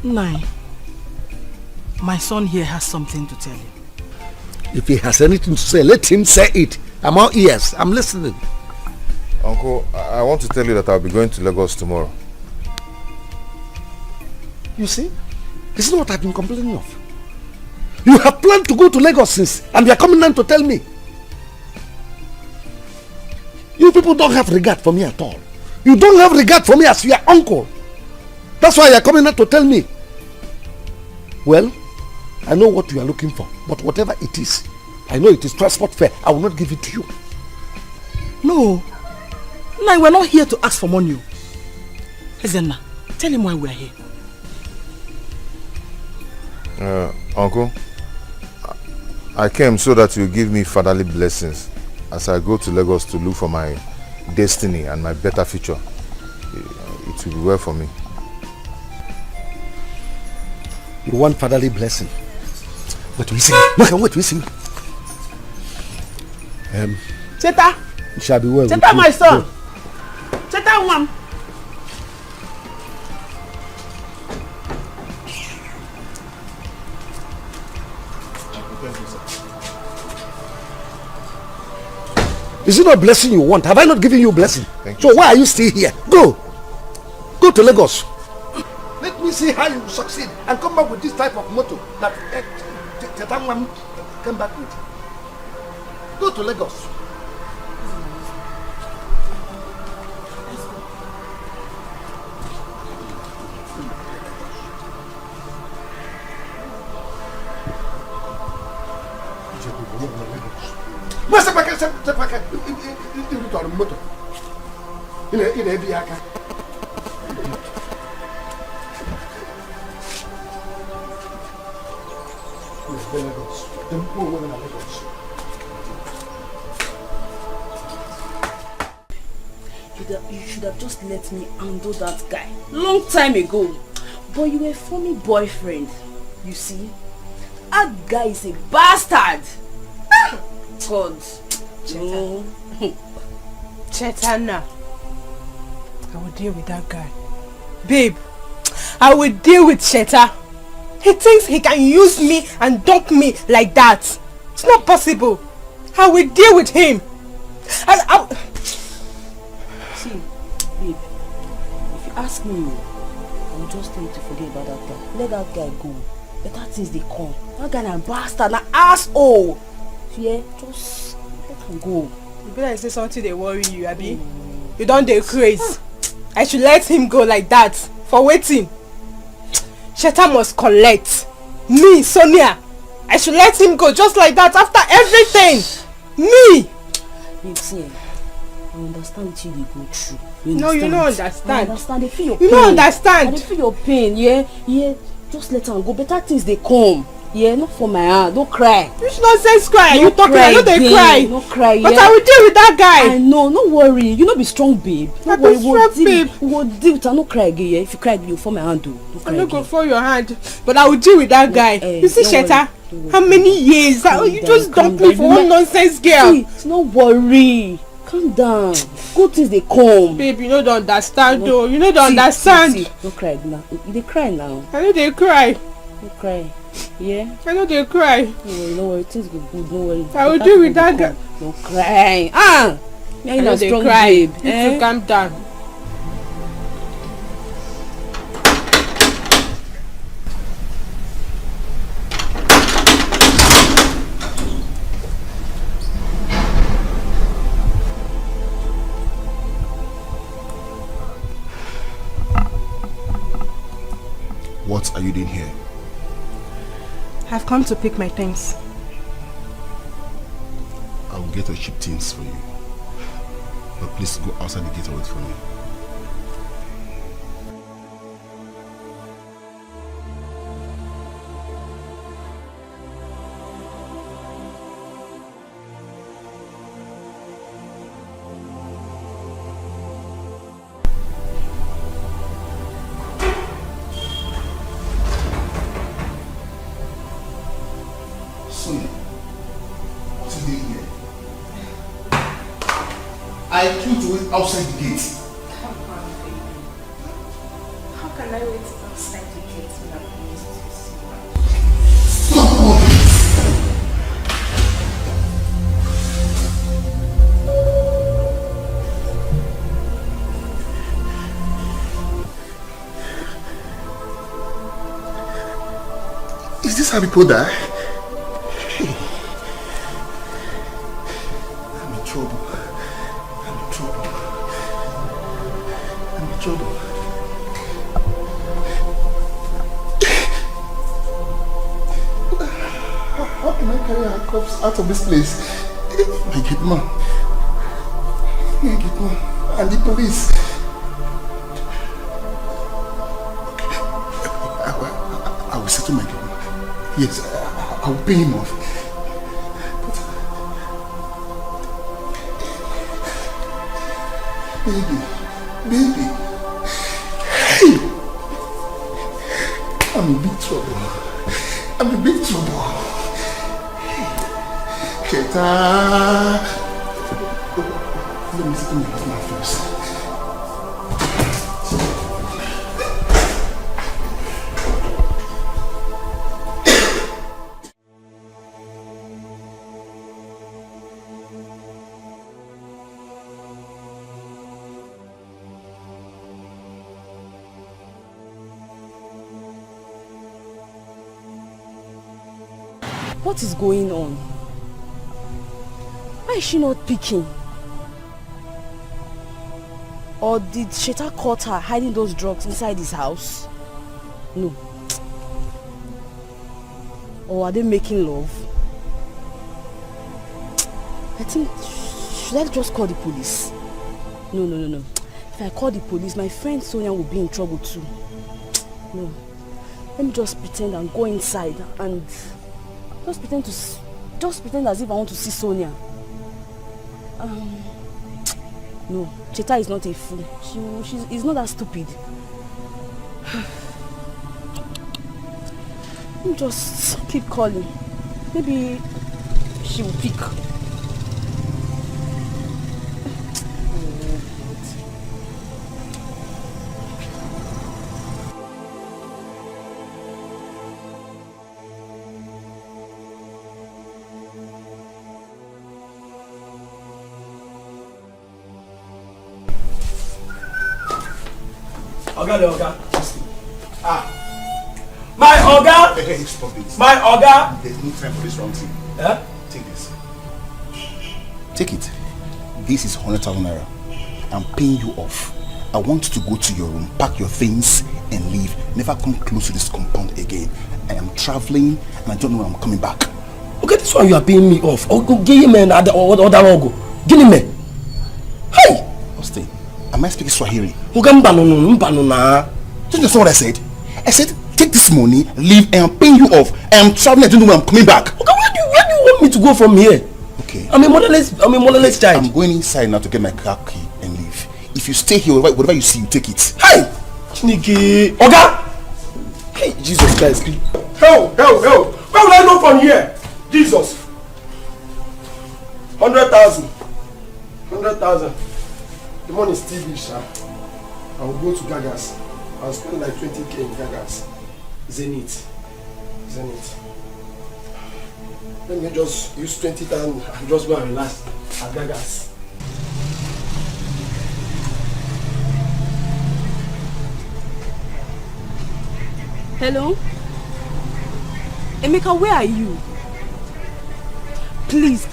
Nai, my son here has something to tell you. If he has anything to say, let him say it. I'm all ears. I'm listening. Uncle, I want to tell you that I'll be going to Lagos tomorrow. You see? This is what I've been complaining of. You have planned to go to Lagos since, and you are coming down to tell me. You people don't have regard for me at all. You don't have regard for me as your uncle. That's why you are coming down to tell me. Well, I know what you are looking for, but whatever it is, I know it is transport fare. I will not give it to you. No. No, we're not here to ask for money. Ezenna, tell him why we're here. Uncle, I came so that you give me fatherly blessings as I go to Lagos to look for my destiny and my better future, it will be well for me. You want fatherly blessing? Wait, we see. Wait, we see. Cheta. It shall be well. Cheta, my son. Cheta, one. Is it not blessing you want? Have I not given you a blessing? Thank you. So why are you still here? Go to Lagos. Let me see how you succeed and come back with this type of motto that Tetangwam came back with. Go to Lagos. You should have just let me handle that guy long time ago. But you were a funny boyfriend. You see, that guy is a bastard. God. No. Chetana. I will deal with that guy. Babe, I will deal with Cheta. He thinks he can use me and dump me like that. It's not possible. I will deal with him. See, babe, if you ask me, I will just tell you to forget about that guy. Let that guy go. Better things they come. That guy is a bastard, an asshole. Yeah, just let him go. You better say something they worry you, Abi. You don't dey crazy. I should let him go like that. For waiting. Cheta must collect. Me, Sonia. I should let him go just like that after everything. Me. Babe, see, I understand what you go through. No, you don't understand. I understand. They feel your pain. You don't understand. They feel your pain. Yeah. Just let him go. Better things they come. Yeah, not for my hand. Don't cry. Which nonsense cry? You talking? I know they cry. Don't cry. Yeah. But I will deal with that guy. I know. No worry. You know, be strong, babe. I'm a strong babe. We will deal with. I no cry again. Yeah. If you cry, you fall my hand. I'm not gonna fall your hand. But I will deal with that guy. You see, Cheta? How many years? You just dumped me for one nonsense girl. See, no worry. Calm down. Good things they come. Babe, you know don't understand though. You know don't understand. See. Don't cry now. They cry now. I know they cry. Don't cry. Yeah. I know they cry. No worry, things go good. No worry. I will deal with that guy. Don't cry. Yeah, I know they cry. You need to calm down. What are you doing here? I've come to pick my things. I will get your cheap things for you. But please go outside the gate and wait for me. I told you to wait outside the gate. Come on, baby. How can I wait outside the gate when I'm used to see? Stop all this! Is this how people die? I'm in trouble. How can I carry our corpse out of this place? My gate man. And the police. I will settle my gate man. Yes, I will pay him off. Baby. Hey! I'm in big trouble. Cheta! Let me see my face. What is going on? Why is she not picking? Or did Sheta caught her hiding those drugs inside his house? No. Or are they making love? I think, should I just call the police? No. If I call the police, my friend Sonia will be in trouble too. No. Let me just pretend and go inside and just pretend as if I want to see Sonia. No, Cheta is not a fool. She's not that stupid. Let me just keep calling. Maybe she will pick. Oga. My Oga! Hey, stop this. My Oga! There's no time for this wrong thing. Eh? Take this. Take it. This is 100,000 naira. I'm paying you off. I want you to go to your room, pack your things, and leave. Never come close to this compound again. I am traveling, and I don't know when I'm coming back. Okay, this one you are paying me off. Oh, go give him another go. Give him me. Hey! Austin, am I speaking Swahili? Okay, no. That's not what I said. I said, take this money, leave, and I'm paying you off. I am traveling, I don't know when I'm coming back. Okay, where do you want me to go from here? Okay. I'm a motherless child. I'm going inside now to get my car key and leave. If you stay here, whatever you see, you take it. Hey! Chineke! Oga! Hey, Jesus Christ. Hell! Where will I go from here? Jesus! 100,000. The money is still big, sir. I will go to Gagas. I'll spend like 20k in Gagas. Zenith. Let me just use 20,000 and just go and relax at Gagas. Hello? Emeka, where are you? Please,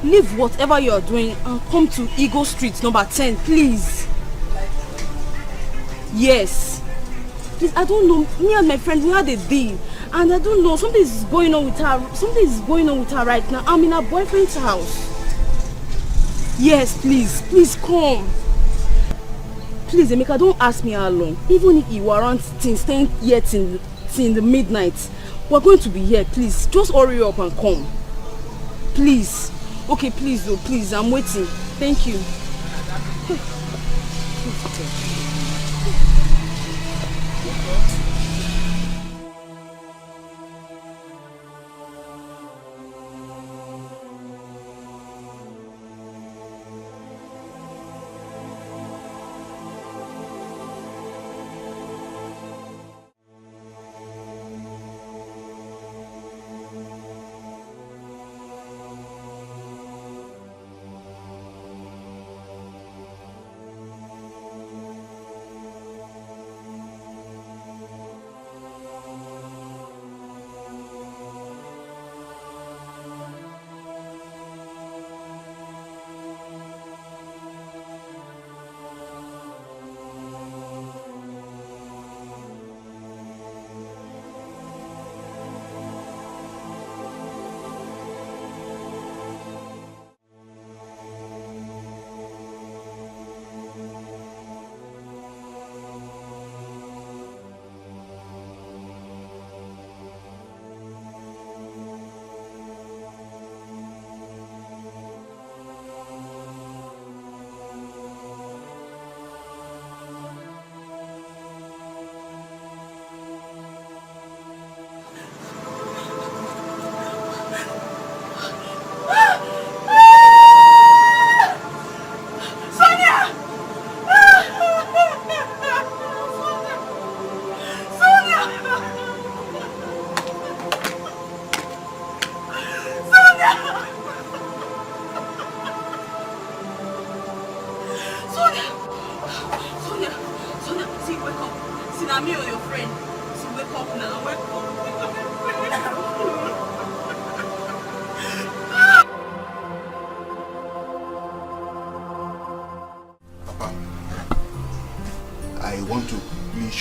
leave whatever you are doing and come to Eagle Street, number 10, please. Yes. Please, I don't know. Me and my friend, we had a deal. And I don't know, something is going on with her right now. I'm in her boyfriend's house. Yes, please come. Please, Emeka, don't ask me how long. Even if you aren't staying here till the midnight, we're going to be here. Please, just hurry up and come. Please. Okay, please, I'm waiting. Thank you.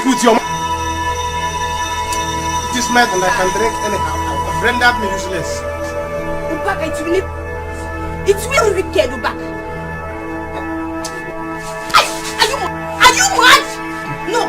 Speak with your mouth. It is night and I can drink anyhow. I've rendered me useless. Ubaka, it's really wicked, Ubaka. Are you mad? No.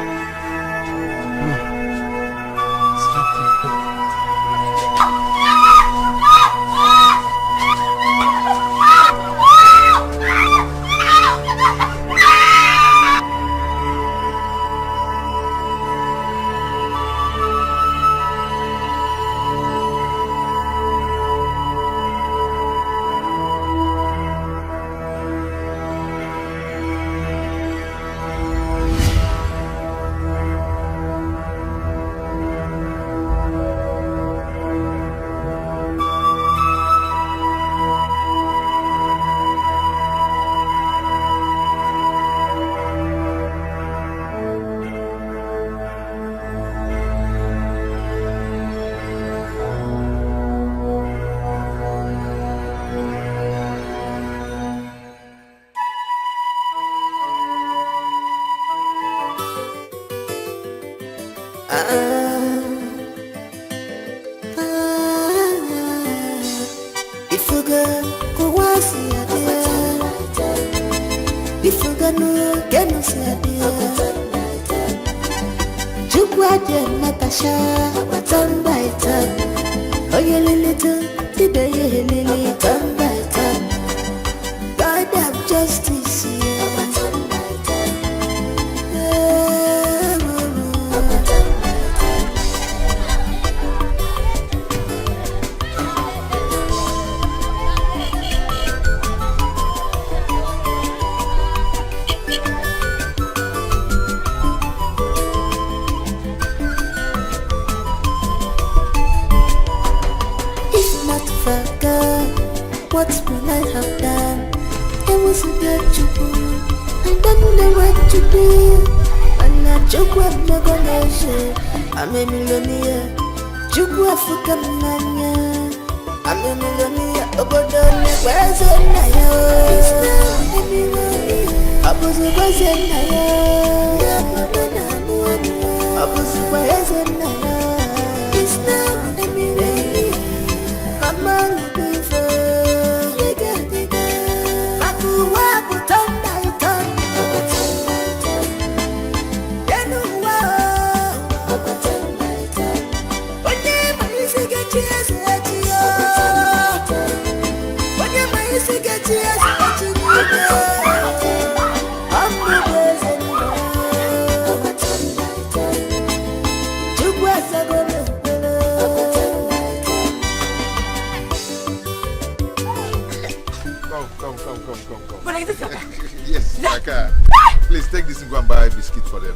Please take this and go and buy biscuit for them.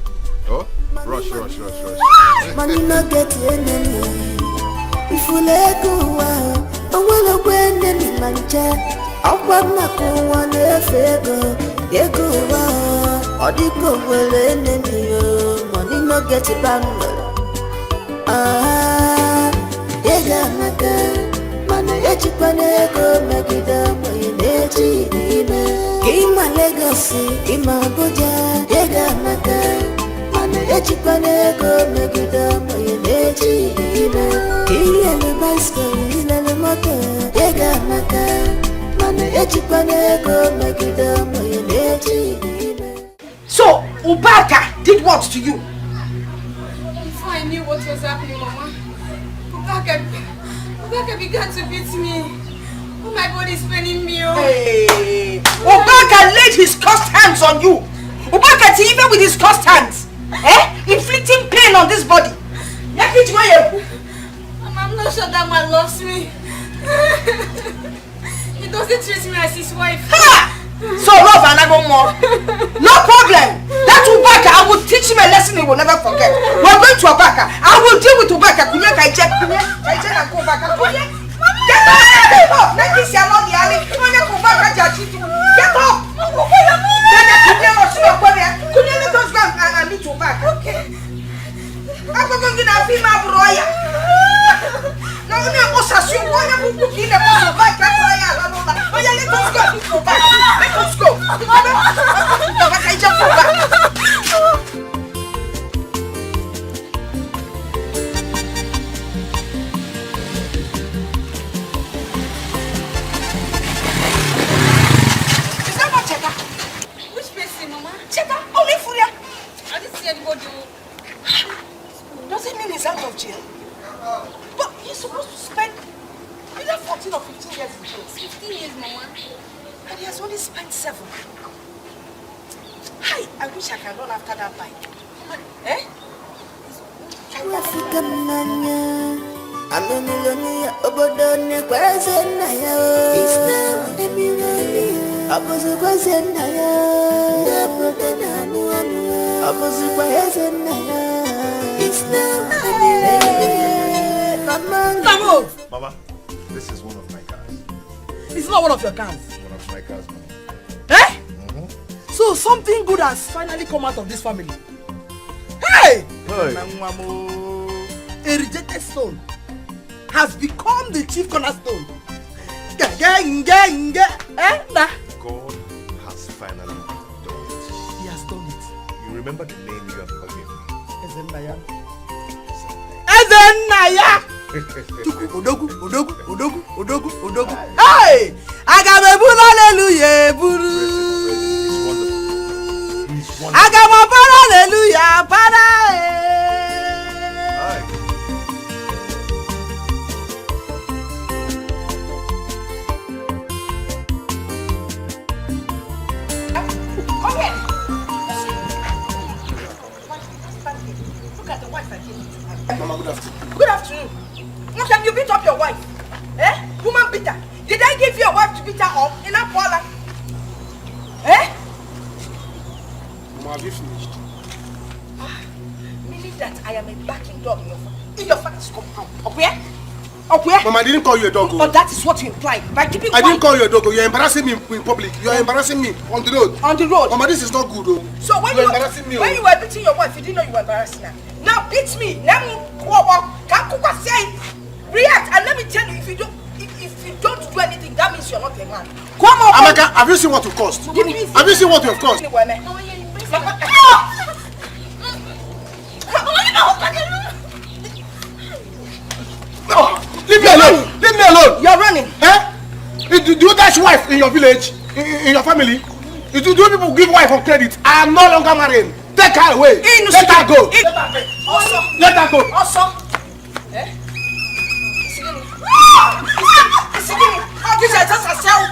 Oh, rush. Money not get enemy. If you let go, I will go enemy mancha. I want my go one favor. They go or they go well enemy. Money not get a bangle. Mana echipanego megida moyeneji ime. Kima legacy ima boja yega maka. Mana echipanego megida moyeneji ime. Kiya le bicycle ina le moto yega maka. Mana echipanego megida moyeneji ime. So Ubaka did what to you? Before I knew what was happening, Mama, Ubaka began to beat me. Oh, my body is paining me. Hey, Ubaka laid his cursed hands on you. Ubaka, even with his cursed hands, inflicting pain on this body. Mama, I'm not sure that man loves me. He doesn't treat me as his wife. Ha! So love and I go more. No problem. That Ubaka, I will teach him a lesson he will never forget. We're going to Ubaka. I will deal with Ubaka. Get up. Get up. Let me see along the alley. Get up. Let us go and meet Ubaka. Okay. I'm going to be my brother. Now we are going to assume one of you in the Ubaka. Let's go. Does it mean he's out of jail? But he's supposed to spend either 14 or 15 years in jail. 15 years, Mama. And he has only spent 7. Hi, I wish I can run after that bike. Eh? Mama, this is one of my cars. It's not one of your cars. One of my cars, Mama. Eh? So something good has finally come out of this family. Hey! A rejected stone has become the chief cornerstone. God has finally done it. He has done it. You remember the name you have called me? Ezenaya. Ezenaya! Odogu. Hey! Agamebulu hallelujah, buru. Agamabara hallelujah, para. Come here. Look at the wife I gave you. Mama, good afternoon. Good afternoon. What have you beat up your wife? Eh? Woman beater. Did I give you a wife to beat her up in a parlor? Eh? Mama, have you finished? Meaning that I am a backing dog in your father's compound. Okay? Mama, I didn't call you a dog. But that is what you imply by keeping I didn't quiet. call you a dog. You're embarrassing me in public. You're embarrassing me on the road. On the road? Mama, this is not good. So when you're embarrassing me. When you were beating your wife, you didn't know you were embarrassing her. Now beat me. React and let me tell you, if you don't do anything, that means you're not a man. Come on. Amaka, have you seen what you cost? Have you seen what you have cost? No, leave me alone. Leave me alone. You're running. Eh? Do you dash wife in your village? In your family? Do people give wife on credit? I am no longer married. Take her away. Let her go. Let her go. Also. Eh? This is just a cell.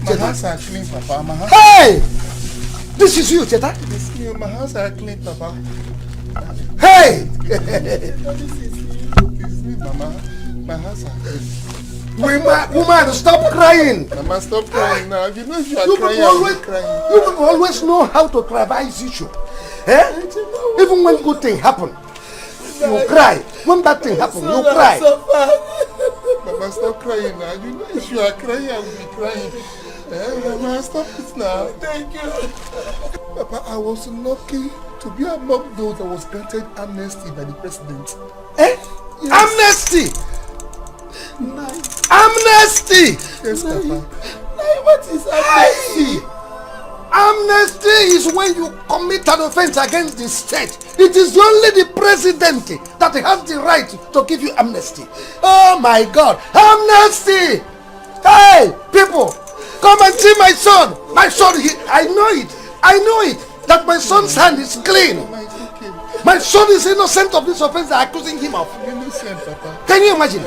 My hands are clean, Papa. My hands. Hey! This is you, Cheta. It's me. My hands are clean, Papa. Hey! It's me, Mama. My hands are clean. Woman, stop crying. Mama, stop crying now. You know if you are crying, always, crying. You people always know how to trivialize issue. Eh? Even when good thing happen, you cry. When bad thing happen, you cry. Mama, stop crying now. You know if you are crying, I will be crying. Mama, stop it now. Thank you. Papa, I was lucky to be among those that was granted amnesty by the president. Eh? Yes. Amnesty! Nice. Amnesty! Yes, Papa. What is amnesty? Amnesty is when you commit an offense against the state. It is only the president that has the right to give you amnesty. Oh my God! Amnesty! Hey, people, come and see my son. My son, I know it. I know it. That my son's hand is clean. My son is innocent of this offense they are accusing him of. Innocent, Papa. Can you imagine?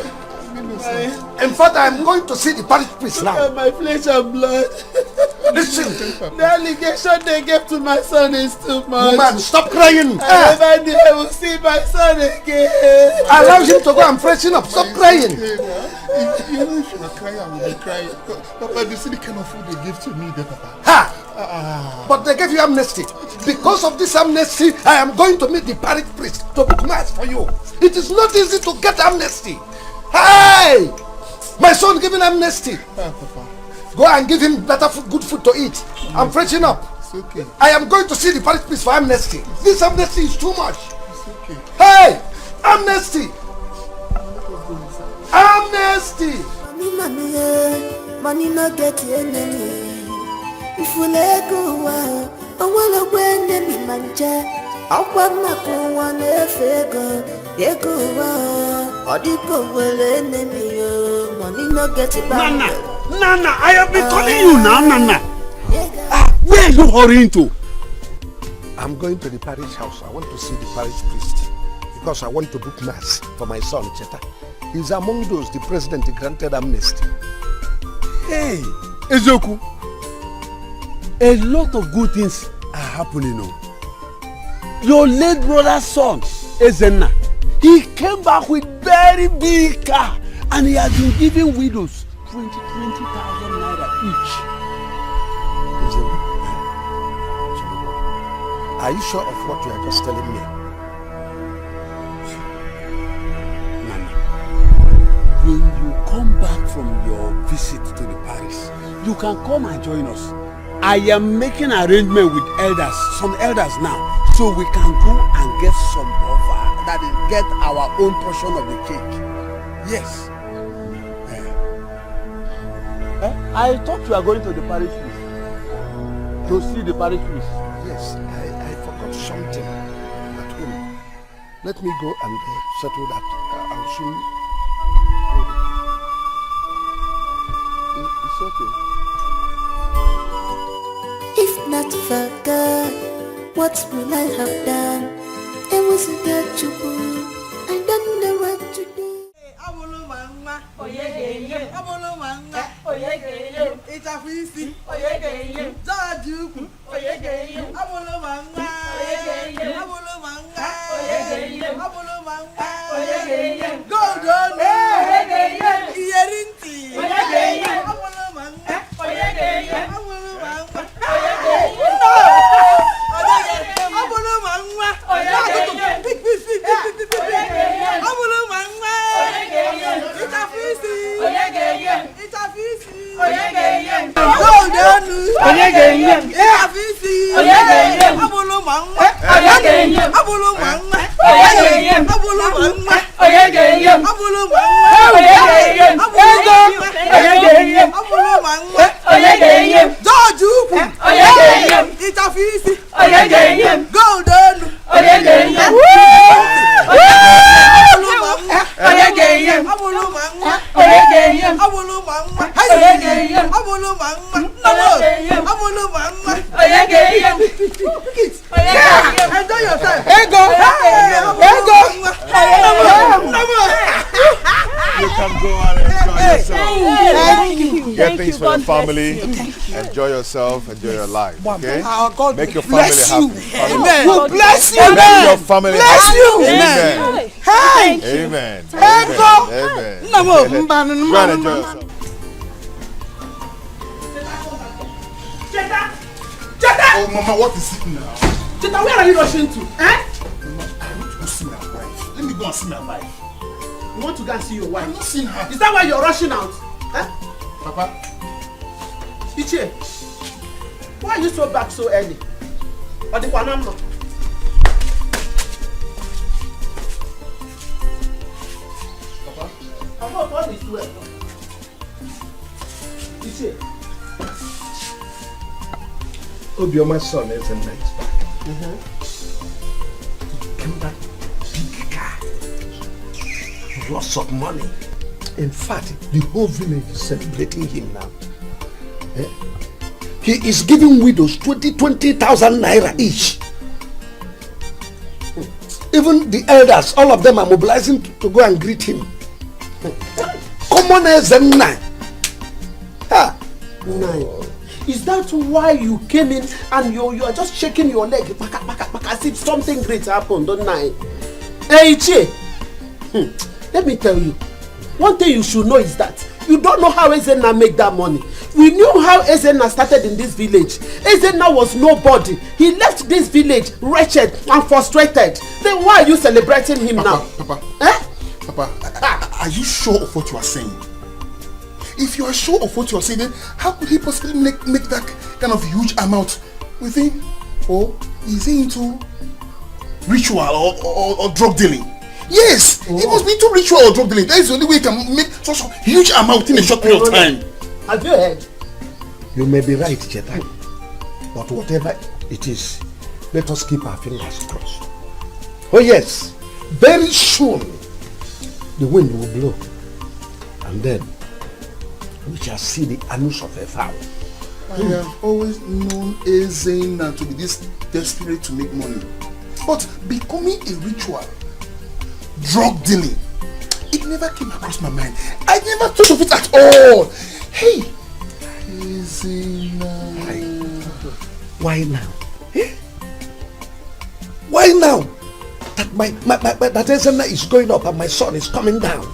In fact, I am going to see the parish priest now. My flesh and blood. Listen. The allegation they gave to my son is too much. Woman, stop crying. I never knew I will see my son again. Allow him to go and freshen up. Stop crying. You know if you are crying, I will be crying. Papa, you see the kind of food they give to me there, Papa. Ha! But they gave you amnesty. Because of this amnesty, I am going to meet the parish priest to book mass for you. It is not easy to get amnesty. Hey! My son given amnesty. Papa. Go and give him better food, good food to eat. I'm freshening up. It's okay. I am going to see the parish priest for amnesty. This amnesty is too much. It's okay. Hey! Amnesty! Amnesty! Money not get enemy. If we let go, I wanna win enemy manja. I wanna go one go. Odiko will enemy. Money not get it back. Nana, I have been calling you now, Nana. Where are you hurrying to? I'm going to the parish house. I want to see the parish priest because I want to book mass for my son, Cheta. He's among those the president granted amnesty. Hey, Ezoku, a lot of good things are happening now. Your late brother's son, Ezenna, he came back with very big car and he has been giving widows 20,000 naira each. Are you sure of what you are just telling me? Nana, when you come back from your visit to the parish, you can come and join us. I am making arrangement with elders, some elders now, so we can go and get some of that is get our own portion of the cake. Yes. I thought you are going to the parish priest. To see the parish priest. Yes, I forgot something at home. Let me go and settle that. I'll soon. It's okay. If not for God, what will I have done? It wasn't that you. I don't know what to do. Family, enjoy yourself, enjoy your life. Okay? Make your family bless you. happy. Amen. God bless you. Make your family bless happy. you. Amen. Hey. Amen. Amen. Go and enjoy yourself. Oh, Mama, what is it now? Cheta, where are you rushing to? Mama, I want to go see my wife. Let me go and see my wife. You want to go and see your wife? I'm not seeing her. Is that why you're rushing out? Papa. Ichie, why are you so back so early? Or the one I'm not? Papa, I thought all is well. Ichie. Obioma's son is a nice back. He came back big car. Lots of money. In fact, the whole village is celebrating him now. He is giving widows 20,000 naira each. Even the elders, all of them are mobilizing to go and greet him. Common as a nine. Is that why you came in and you are just shaking your leg as if something great happened, don't I? Hey, Ichie, let me tell you, one thing you should know is that you don't know how Ezenna make that money. We knew how Ezenna started in this village. Ezenna was nobody. He left this village wretched and frustrated. Then why are you celebrating him now? Papa, are you sure of what you are saying? If you are sure of what you are saying, then how could he possibly make that kind of huge amount with him? Or is he into ritual or drug dealing? Yes, he must be into ritual or drug dealing. That is the only way he can make such a huge amount in a short period of time. Have you heard? You may be right, Chetan. But whatever it is, let us keep our fingers crossed. Oh yes, very soon the wind will blow. And then we shall see the anus of a fowl. I have always known Ezena to be this desperate to make money. But becoming a ritual, drug dealing, it never came across my mind. I never thought of it at all. Hey, Ezena. Why now? Why now? That Ezena is going up and my son is coming down.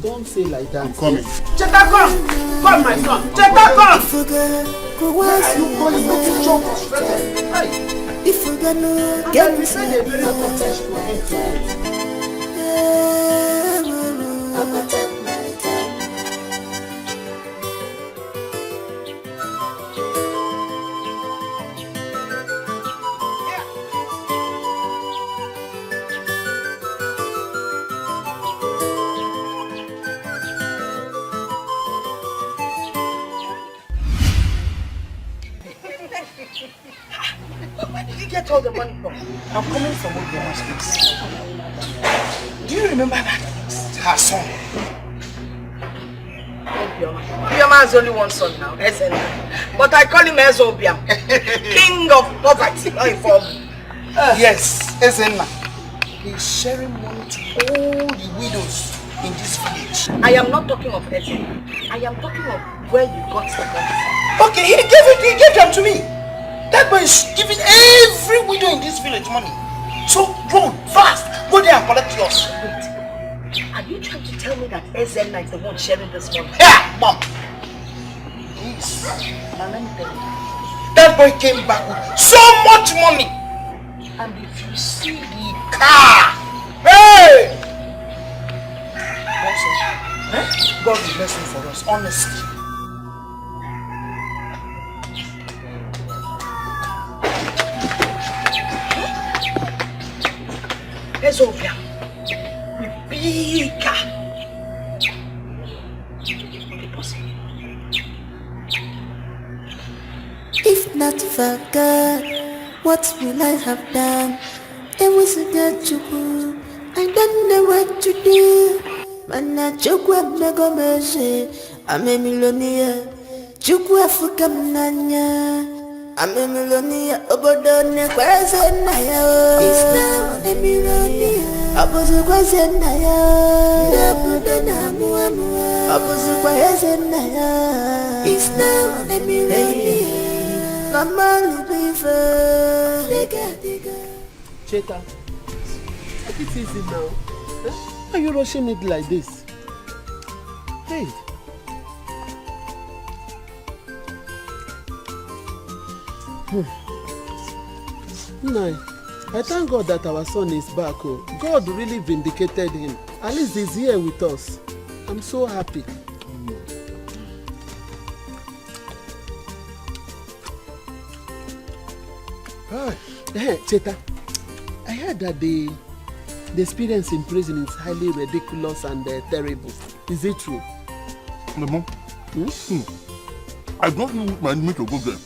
Don't say like that. I'm coming. Cheta, come! Come, my son! Cheta, come! Why are you calling me to jump straight? If you gonna get me Where did you get all the money from? I'm coming from Obiama's place. Do you remember that? Her son. Obiama has only one son now, Ezena. But I call him Ezobiam. King of poverty. Yes, Ezena. He's sharing money to all the widows in this village. I am not talking of Ezena. I am talking of where you got the money. Okay, he gave them to me. That boy is giving every widow in this village money. So run fast, go there and collect yours. Wait, are you trying to tell me that Ezena is the one sharing this money? Yeah, mom. Yes. Now let me tell you. That boy came back with so much money. And if you see the car, hey! Also, God will bless him for us, honestly. Ezobia, big car. If not for God, what will I have done? It was a good chuku. I don't know what to do. Mana chukwa mego meje. I'm a millionaire. Chukwa fuka mnanya. I'm a millionaire. Obodone kweze na yo. It's now a millionaire. Abuzu kweze na yo. Nabudo na muamua. Abuzu kweze na yo. It's now a millionaire. Cheta, take it easy now. Why are you rushing it like this? Hey. No, I thank God that our son is back. Oh. God really vindicated him. At least he's here with us. I'm so happy. Hey, Cheta, I heard that the experience in prison is highly ridiculous and terrible. Is it true? Mama, I don't know what my need to go there.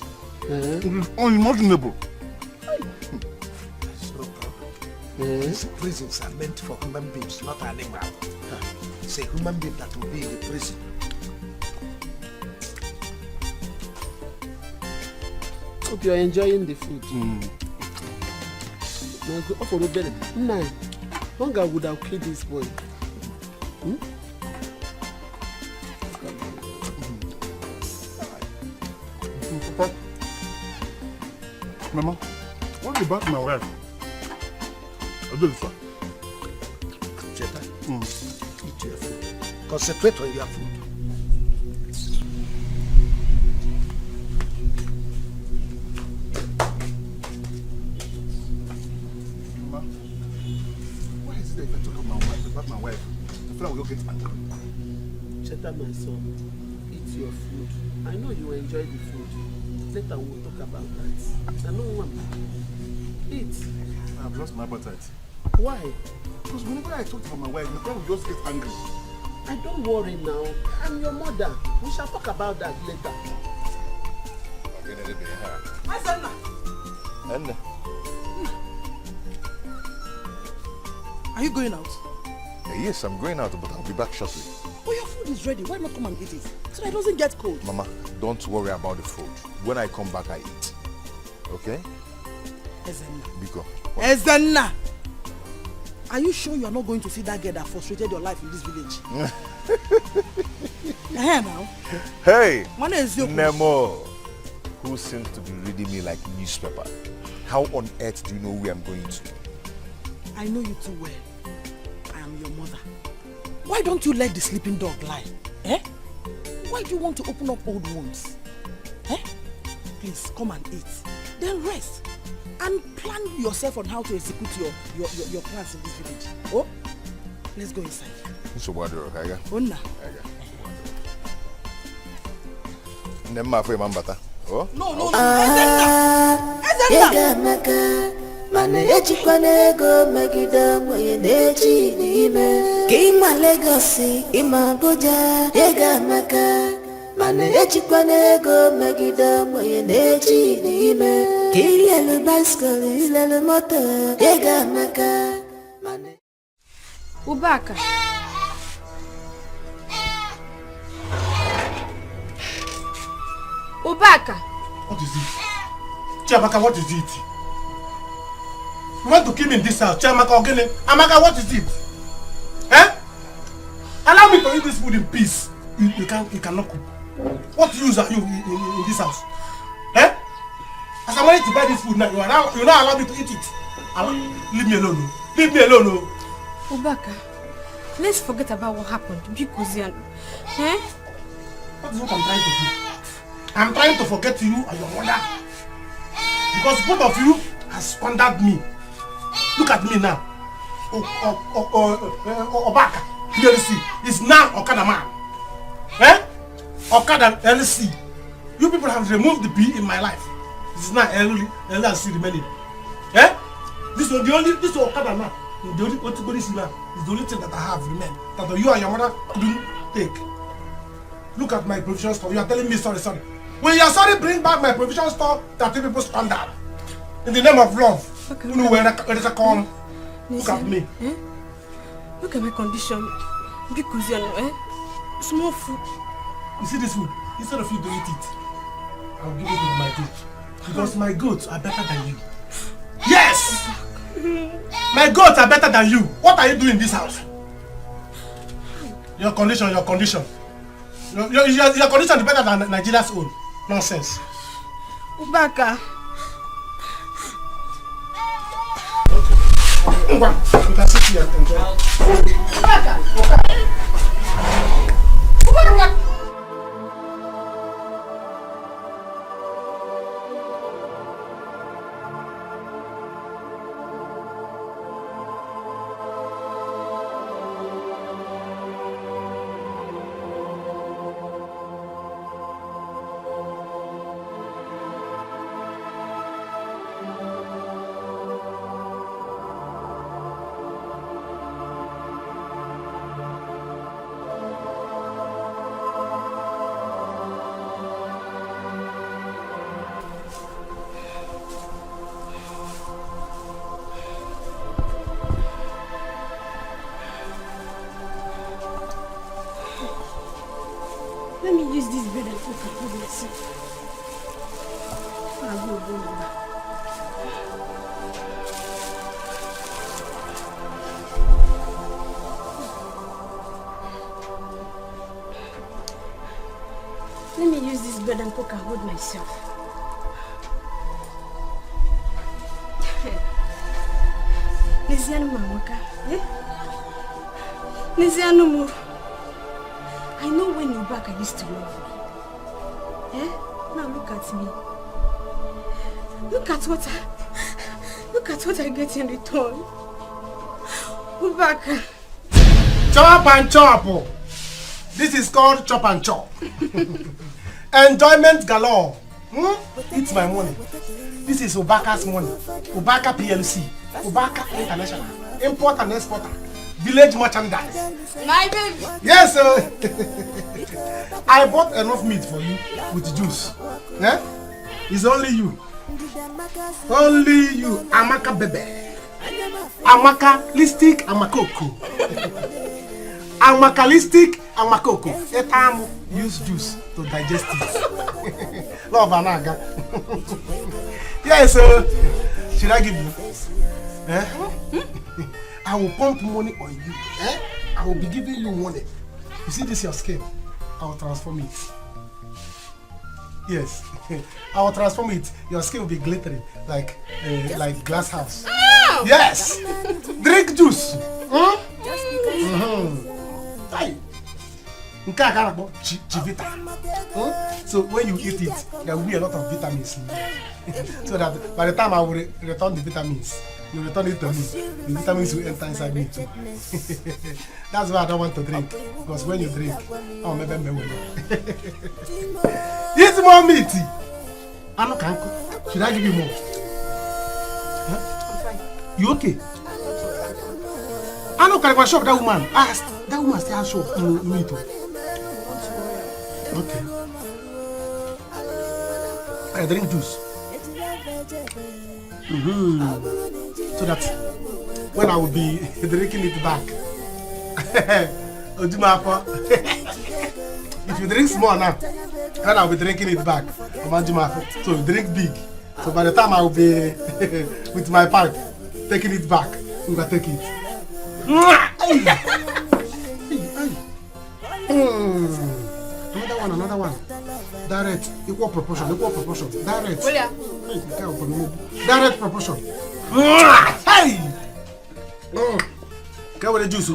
It is unimaginable. That's no problem. These prisons are meant for human beings, not animals. It's a human being that will be in the prison. Hope you are enjoying the food. Now go off for the belly. Nah, hunger would have killed this boy. Papa, Mama, what about my wife? I do this one. Cheta, eat your food. Concentrate on your food. Why is it that if I talk about my wife, I feel like we'll get angry. Cheta, my son, eat your food. I know you enjoy the food. Later we'll talk about that. I know one. Eat. I've lost my appetite. Why? Because whenever I talk to my wife, my friend will just get angry. I don't worry now. I'm your mother. We shall talk about that later. Are you going out? Yes, I'm going out, but I'll be back shortly. Oh, your food is ready. Why not come and eat it? So that it doesn't get cold. Mama, don't worry about the food. When I come back, I eat. Okay? Ezenna. Biko. Ezenna! Are you sure you are not going to see that girl that frustrated your life in this village? Now. Hey! Nemo, who seems to be reading me like newspaper. How on earth do you know where I'm going to? I know you too well. I am your mother. Why don't you let the sleeping dog lie? Eh? Why do you want to open up old wounds? Eh? Please, come and eat. Then rest. And plan yourself on how to execute your plans in this village. Oh, let's go inside. Onna. Oh? No. Mana ejikwana ego megide mwenye na-eji n'ime ka ịma Legosi ịma Abuja ego maka mana ejikwana ego megide mwenye na-eji n'ime ka ilelu bicycle ilelu moto ego maka mana Ubaka. Ubaka. What is it? Chiamaka, what is it? You want to kill me in this house, Chiamaka Ogene? Amaka, what is it? Eh? Allow me to eat this food in peace. You cannot cook. What use are you in this house? Eh? As I'm ready to buy this food now, you not allow me to eat it. Leave me alone. Leave me alone. Ubaka, let's forget about what happened because eh? That is what I'm trying to do. I'm trying to forget you and your mother. Because both of you have squandered me. Look at me now. Obaka, LC, is now Okada man. Eh? Okada LC. You people have removed the B in my life. This is now LC remaining. Eh? This is Okada now. The only what you is now is the only thing that I have remained. That you and your mother couldn't take. Look at my provision store. You are telling me sorry. When you are sorry, bring back my provision store that people squandered. In the name of love. Okay, you know where it's a come. Look at me. Eh? Look at my condition. Because small food. You see this food? Instead of you to eat it, I'll give it to my goats. Because my goats are better than you. Yes! My goats are better than you. What are you doing in this house? Your condition. Your condition is better than Nigeria's own. Nonsense. Ubaka. You can sit here and enjoy. Ubaka. Let me use this bread and cook and put myself. Let me use this bread and cook and hold myself. Lisiano Mamaka. Lisiano Mo. I know when you're back, I used to love you. Eh? Now look at me. Look at what I get in return. Ubaka. Chop and chop. This is called chop and chop. Enjoyment galore. It's my money. This is Obaka's money. Obaka PLC. Obaka International. Import and exporter. Village merchandise. My baby. Yes, sir. I bought enough meat for you with juice. Eh? It's only you. Only you. Amaka bebe. Amaka listic amakoko. Amakalistic amakoko. Etamu use juice to digest it. Love anaga. Yes, sir. Should I give you? Eh? I will pump money on you. Eh? I will be giving you money. You see this your skin? I will transform it. Yes. I will transform it. Your skin will be glittering like glass house. Oh! Yes. Drink juice. So when you eat it, there will be a lot of vitamins in it. So that by the time I will return the vitamins, you return it to me. The vitamins will enter inside me too. That's why I don't want to drink. Because when you drink, oh, maybe me will. Eat more meat. I no can cook. Should I give you more? Huh? I'm fine. You okay? I no can shop that woman. That woman still has shop meat. Okay. I drink juice. So that when I will be drinking it back, if you drink small now, when I will be drinking it back, so drink big. So by the time I will be with my pipe, taking it back, we will take it. Another one. Direct, equal proportion. Direct. Direct proportion. Hey! Get with the juice.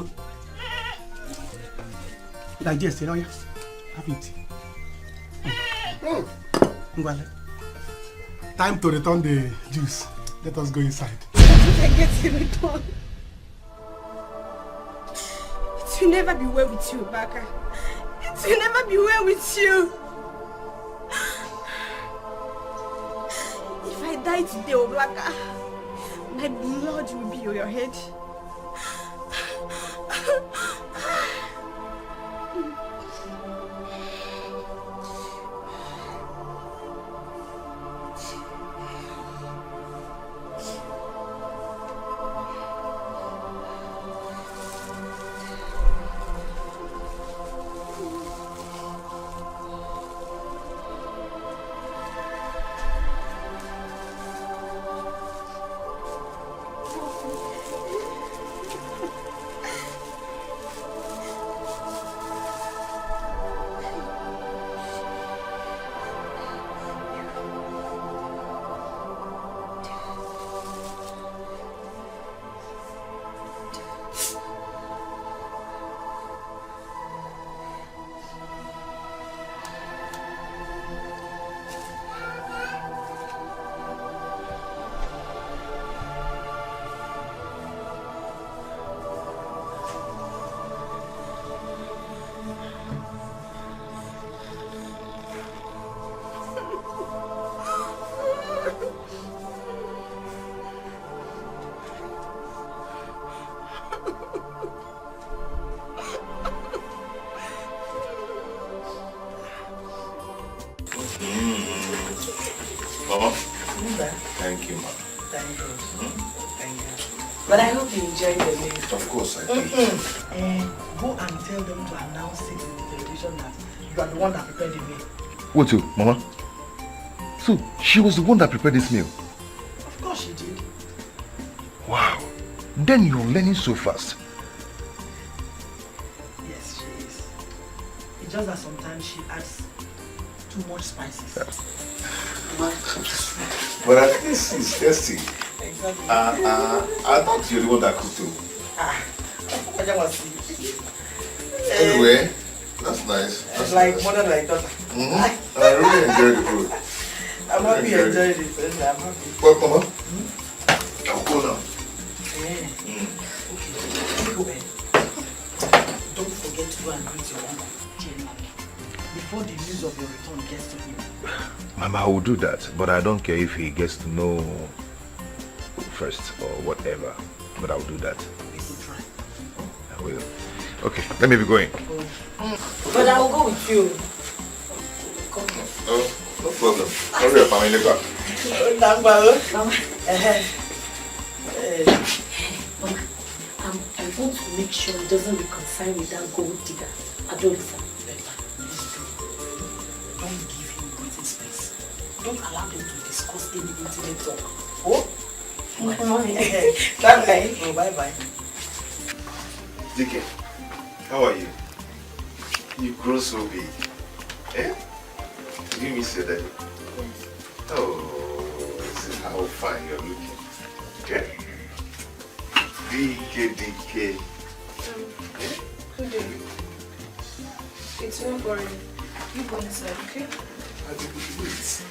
Digest, you know, have it. Time to return the juice. Let us go inside. I get to return. It will never be well with you, Baka. It will never be well with you. If I die today, Oblaka, my blood will be on your head. Mama? Thank you, Mama. Thank you. Thank you. But I hope you enjoyed the meal. Of course I did. Go and tell them to announce it in the television that you are the one that prepared the meal. What you, Mama? So, she was the one that prepared this meal? Of course she did. Wow. Then you're learning so fast. Yes, she is. It's just that sometimes she adds too much spices. Yeah. But at least it's tasty. Exactly. I thought you're the one that cooked too. I just want to see. Anyway, that's nice. That's like nice. mother, like daughter. I really enjoyed the food. I'm happy you enjoyed it. I'm happy. But Mama, I'll go now. Okay. Go ahead. Don't forget to go and greet your uncle. before the news of your return gets to him. Mama, I will do that, but I don't care if he gets to know first or whatever. But I will do that. You will try. I will. Okay, let me be going. But I will go with you. Oh, no problem. Hurry up, I'm in the car. I want to make sure he doesn't reconcile with that gold digger, Adolisa. Don't give him breathing space. Don't allow them to discuss any intimate talk. Oh? Bye-bye. Oh, bye-bye. Dikeh, how are you? You grow so big. Eh? Did you miss your daddy? Yes. Oh, this is how fine you're looking. Okay? Dikeh. Good day. It's not boring. You go inside, okay? Wait.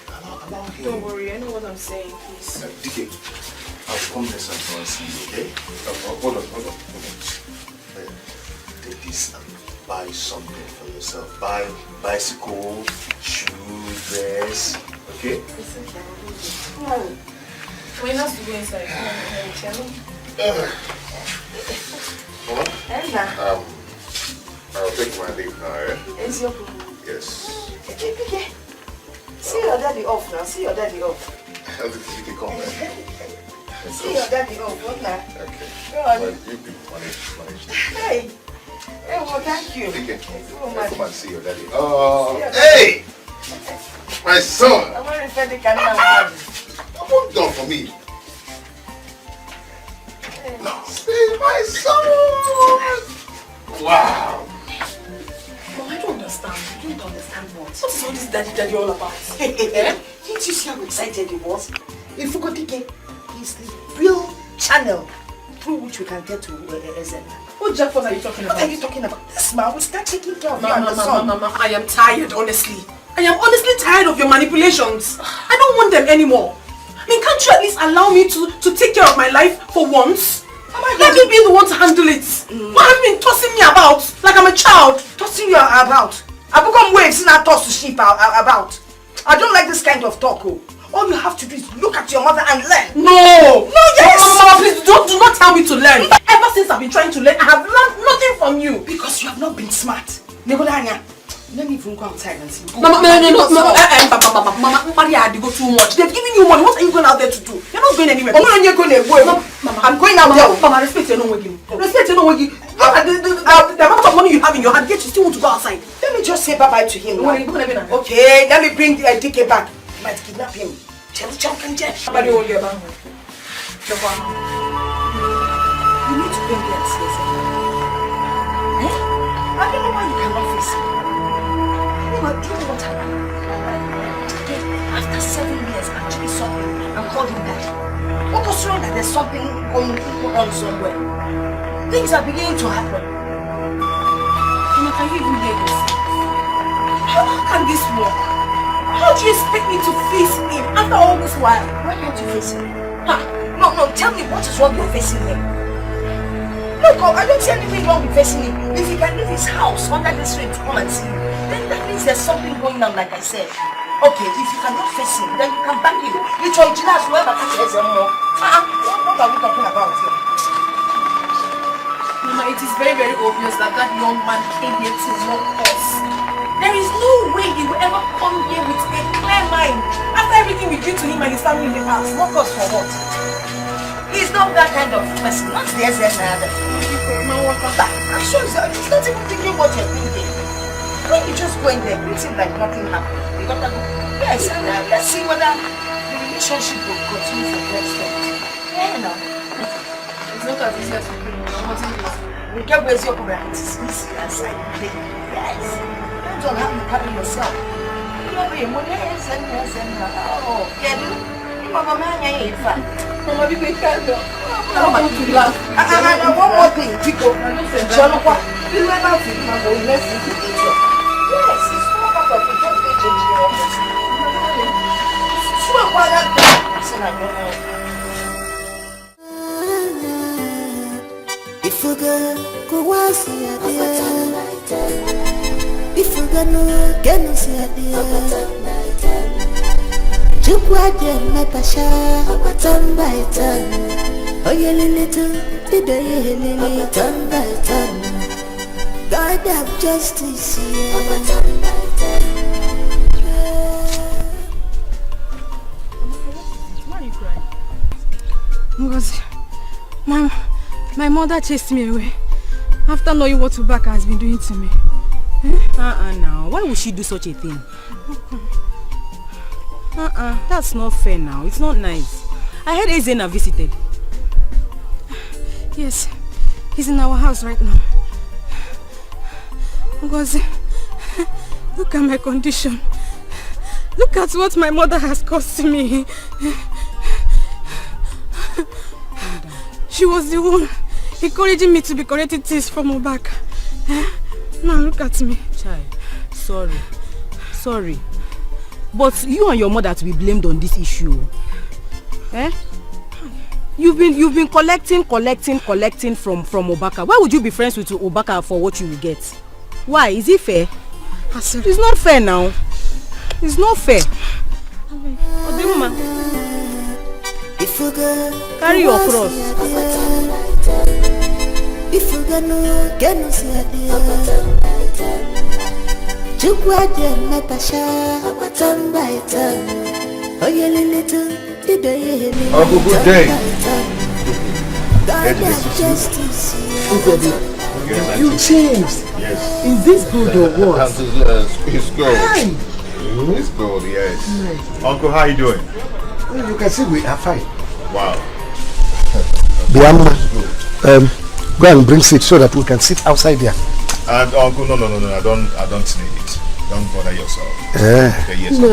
Allow him. Don't worry, I know what I'm saying, please. Dikeh, I'll come next time and see you, okay? Hold on. Take this and buy something for yourself. Buy bicycle, shoes, dress, okay? It's okay, I'll do it. We have to go inside. Mama? I'll take my leave now, eh? It's your problem. Yes. Okay. See your daddy off now. See your daddy off. How did you come, eh? See your daddy off. What now? Okay. Go on. Well, you people manage. Hey, well, thank you. Come and see your daddy. Oh, hey! My son! I'm going to refer the camera. What done for me? No. See my son! Wow! Mom, I don't understand. You don't understand what? What is all this daddy all about? Didn't you see how excited he was? If you go Dikeh, he's the real channel through which we can get to Ezen. What jackpot are you talking about? What are you talking about? This man will start taking care of you and the son. Mama, I am tired, honestly. I am honestly tired of your manipulations. I don't want them anymore. I mean, can't you at least allow me to take care of my life for once? Let me be the one to handle it. Why have you been tossing me about like I'm a child? Tossing you about? I become waves and I toss the sheep about. I don't like this kind of talk. All you have to do is look at your mother and learn. No! No, yes! Mama, please do not tell me to learn. Ever since I've been trying to learn, I have learned nothing from you. Because you have not been smart. Negodanya, let me even go outside and see. Mama, Mama, Maria, they go too much. They've given you money. What are you going out there to do? You're not going anywhere. Mama, I'm going out there. Mama, respect your no way. Respect your no way. The amount of money you have in your hand, yet you still want to go outside. Let me just say bye-bye to him now. Okay, let me bring Dikeh back. You might kidnap him. You need to bring the answers. I don't know why you cannot face me. Anyway, do you know what happened? After 7 years, I actually saw him and called him daddy. What was wrong that there's something going on somewhere? Things are beginning to happen. Mama, can you even hear this? How can this work? How do you expect me to face him after all this while? Why can't you face him? No, tell me what is wrong with facing him? Look, I don't see anything wrong with facing him. If he can leave his house under this rain to come and see you, then that means there's something going on, like I said. Okay, if you cannot face him, then you can back him. You try to last whoever catches him more. What are we talking about here? Mama, it is very, very obvious that young man came here to mock us. There is no way he will ever come here with a clear mind after everything we did to him and his family in the past. Mock us for what? He's not that kind of person. Not the SN either. I'm sure he's not even thinking what you're thinking. When you just go in there, it seems like nothing happened. You got to go. Yes, and let's see whether the relationship will continue for the next step. Yeah, no. It's not as easy as you think. We can't raise your problem. It's easy as I think. Yes. Depends on how you carry yourself. You know, oh, yeah, Mama, Mama, be quick, I one more thing, people. Remember to let's see the picture. Yes, it's not part of the change the office. Sure, why that? If you go, go once a day. If you gonna get no see idea. Chukwa de metasha, turn by turn. Oh yeah, little, did I lily turn by turn. God have justice, turn by turn. Why are you crying? Because my mother chased me away after knowing what Ubaka has been doing to me. Now, why would she do such a thing? That's not fair now. It's not nice. I heard Ezena visited. Yes, he's in our house right now. Because look at my condition. Look at what my mother has caused to me. She was the one encouraging me to be collecting things from Ubaka. Now look at me. Child, sorry. But you and your mother to be blamed on this issue. You've been collecting from Ubaka. Why would you be friends with Ubaka for what you will get? Why? Is it fair? It's not fair now. It's not fair. Odimma, carry your cross. If you gonna get no see Chukwa de metasha, turn by turn. Oh yeah, little, did I Uncle, good day. God have justice. You changed. Yes. Is this good or what? It's good. Hi. It's good, yes. Nice. Uncle, how you doing? Well, you can see we are fine. Wow. Biamma, go and bring seat so that we can sit outside there. And Uncle, no, I don't need it. Don't bother yourself. Okay, yes. No.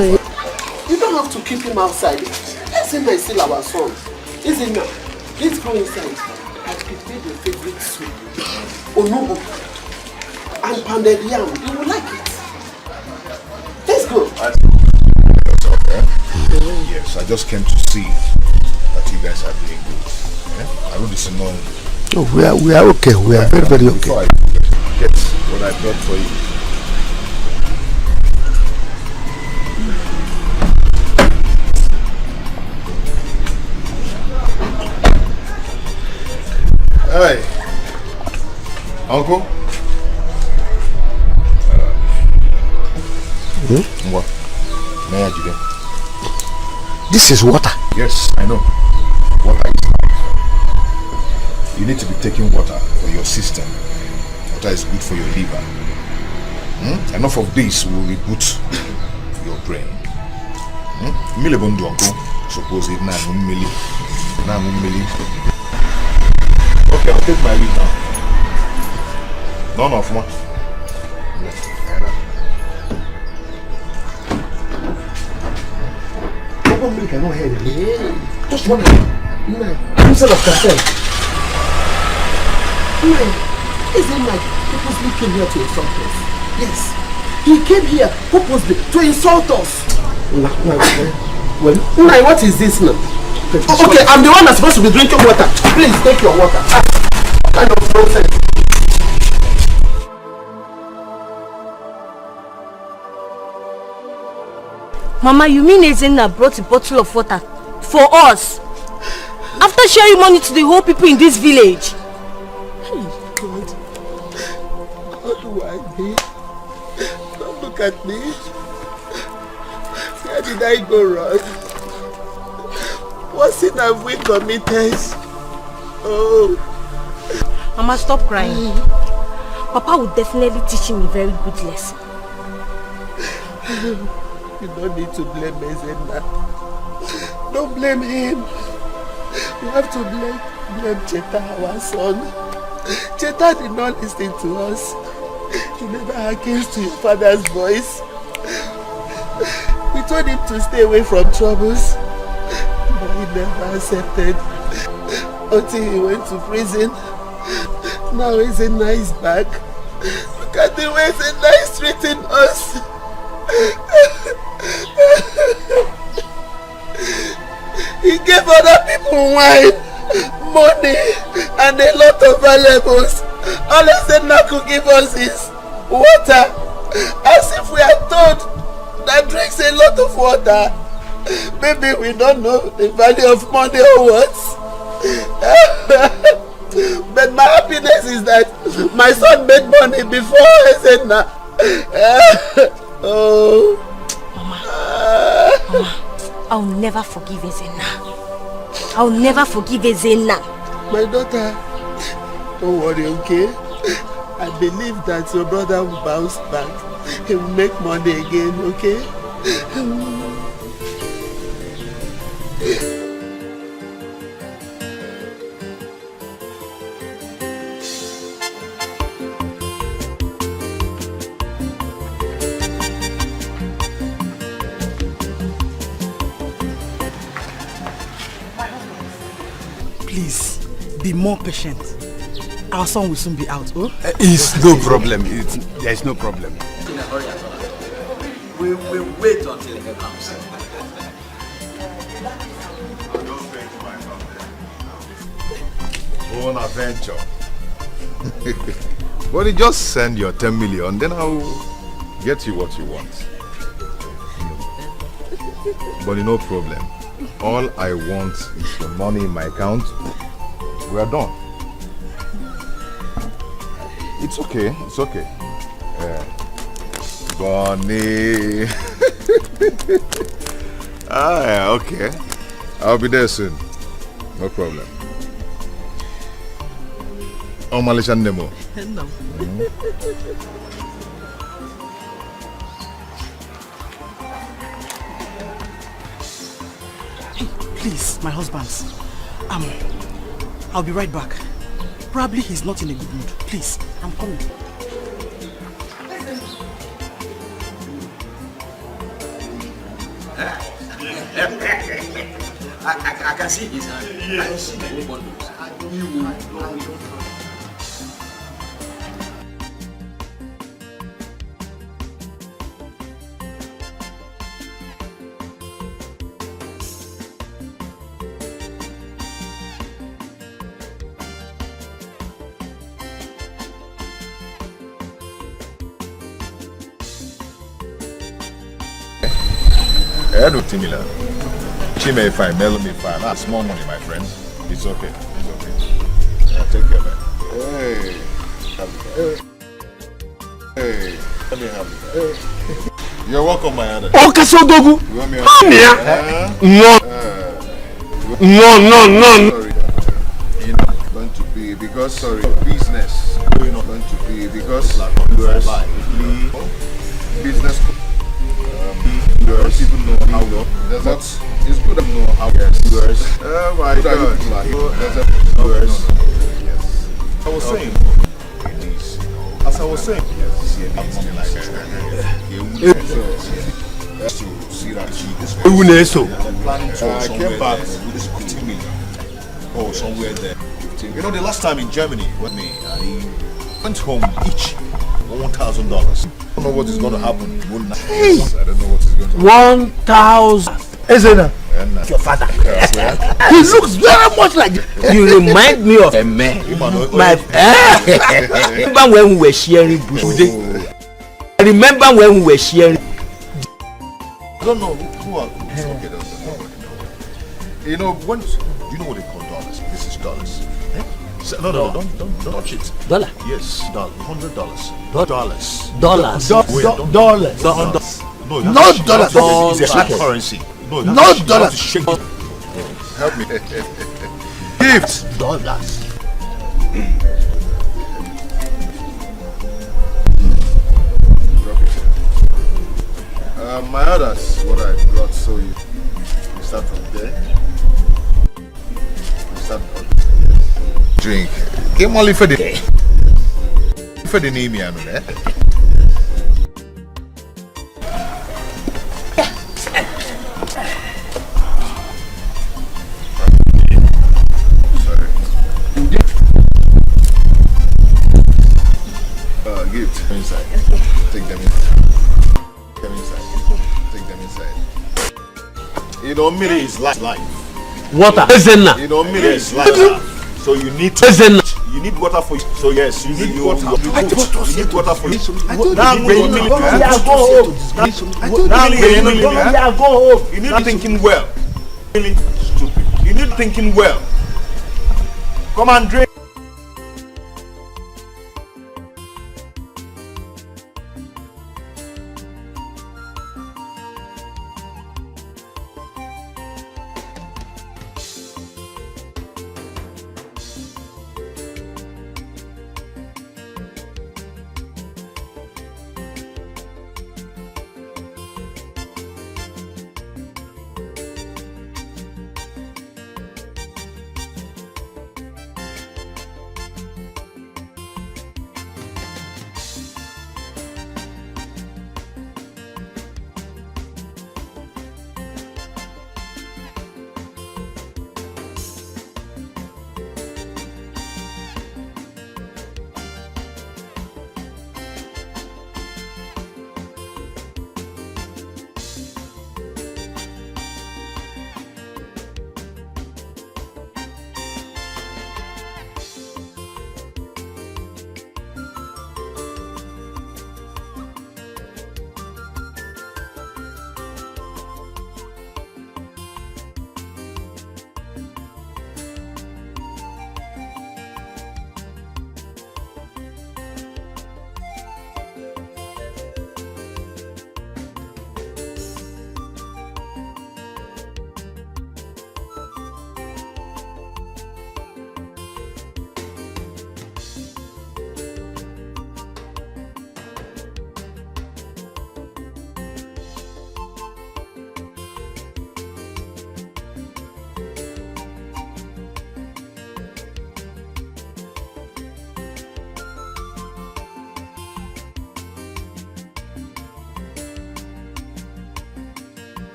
You don't have to keep him outside. Ezena is still our son. Ezena, let's go inside. I prepared your favorite soup. Onubu and pounded yam. You will like it. Let's go. Yes, I just came to see that you guys are doing good. I know this is no. Oh, we are okay. We are very, very okay. Get what I brought for you. Hey, Uncle. What? This is water. Yes, I know. Water is life. You need to be taking water for your system. Water is good for your liver. Enough of this will reboot your brain. Suppose it now. Okay, I'll take my leave now. None of one. Just one. Instead of consent. Ezena purposely came here to insult us. Yes. He came here purposely to insult us. Well, what is this now? Okay, I'm the one that's supposed to be drinking water. Please take your water. What kind of nonsense? Mama, you mean Ezena brought a bottle of water for us? After sharing money to the whole people in this village? Hey, God. What do I need? Don't look at me. Where did I go wrong? What sin have we committed? Oh. Mama, stop crying. Papa will definitely teach him a very good lesson. You don't need to blame Ezena. Don't blame him. You have to blame Cheta, our son. Cheta did not listen to us. He never hearkened to his father's voice. We told him to stay away from troubles, but he never accepted until he went to prison. Now Ezena is back. Look at the way Ezena is treating us. He gave other people wine, money, and a lot of valuables. All Ezena could give us is water. As if we are told that drinks a lot of water. Maybe we don't know the value of money or what. But my happiness is that my son made money before Ezena. Oh. Mama, I'll never forgive Ezena. I'll never forgive Ezena. My daughter, don't worry, okay? I believe that your brother will bounce back. He will make money again, okay? Please, be more patient. Our son will soon be out, oh? It's no problem. There is no problem. We will wait until he comes. Own adventure. But you just send your 10 million, then I'll get you what you want. But no problem. All I want is the money in my account. We are done. It's okay. It's okay. Bonnie. Yeah, okay. I'll be there soon. No problem. Oh, Malaysian Nemo. No. Hey, please, my husband. I'll be right back. Probably he's not in a good mood. Please, I'm coming. I can see his hand. I can see the woman. Edo Timila. Chime fine, Melo me fine. That's small money, my friend. It's okay. It's okay. I'll take care of it. Hey. Let me have it. Hey. You're welcome, my other. Okay, so Dogu. You want me No. Sorry. You know, going to be because business. Going on going to be because business. You don't even know how long. But it's good to know how. Yes. Oh my God. Yes. I was saying. As I was saying. Yes. To see that she is planning to I came back with this 15 million. Oh, somewhere there. You know, the last time in Germany with me, I went home each $1,000. I don't know what is going to happen. Hey. I don't know what is going to happen. 1,000. Ezena. Your father. He looks very much like you. Remind me of a man. Remember when we were sharing bush? I remember when we were sharing. I don't know who are. Okay, you know, do you know what they call dollars? This is dollars. Eh? No, don't touch it. Dollar? Yes, $100. Dollars. Dollars. Dollars. No, not dollars. It's a hard currency. No, not dollars. Help me. Gifts. Dollars. My others, what I brought, so you start from there. You start from there. Drink. Came only for the name, you know, Gift. Inside. Take them inside. Take them inside. Take them inside. You know, Miri is life. Water. You know, Miri is life. So you need to need water for you. So yes, you need water. You need water for you. I told you, you need thinking well. Really stupid. You need thinking well. Come and drink.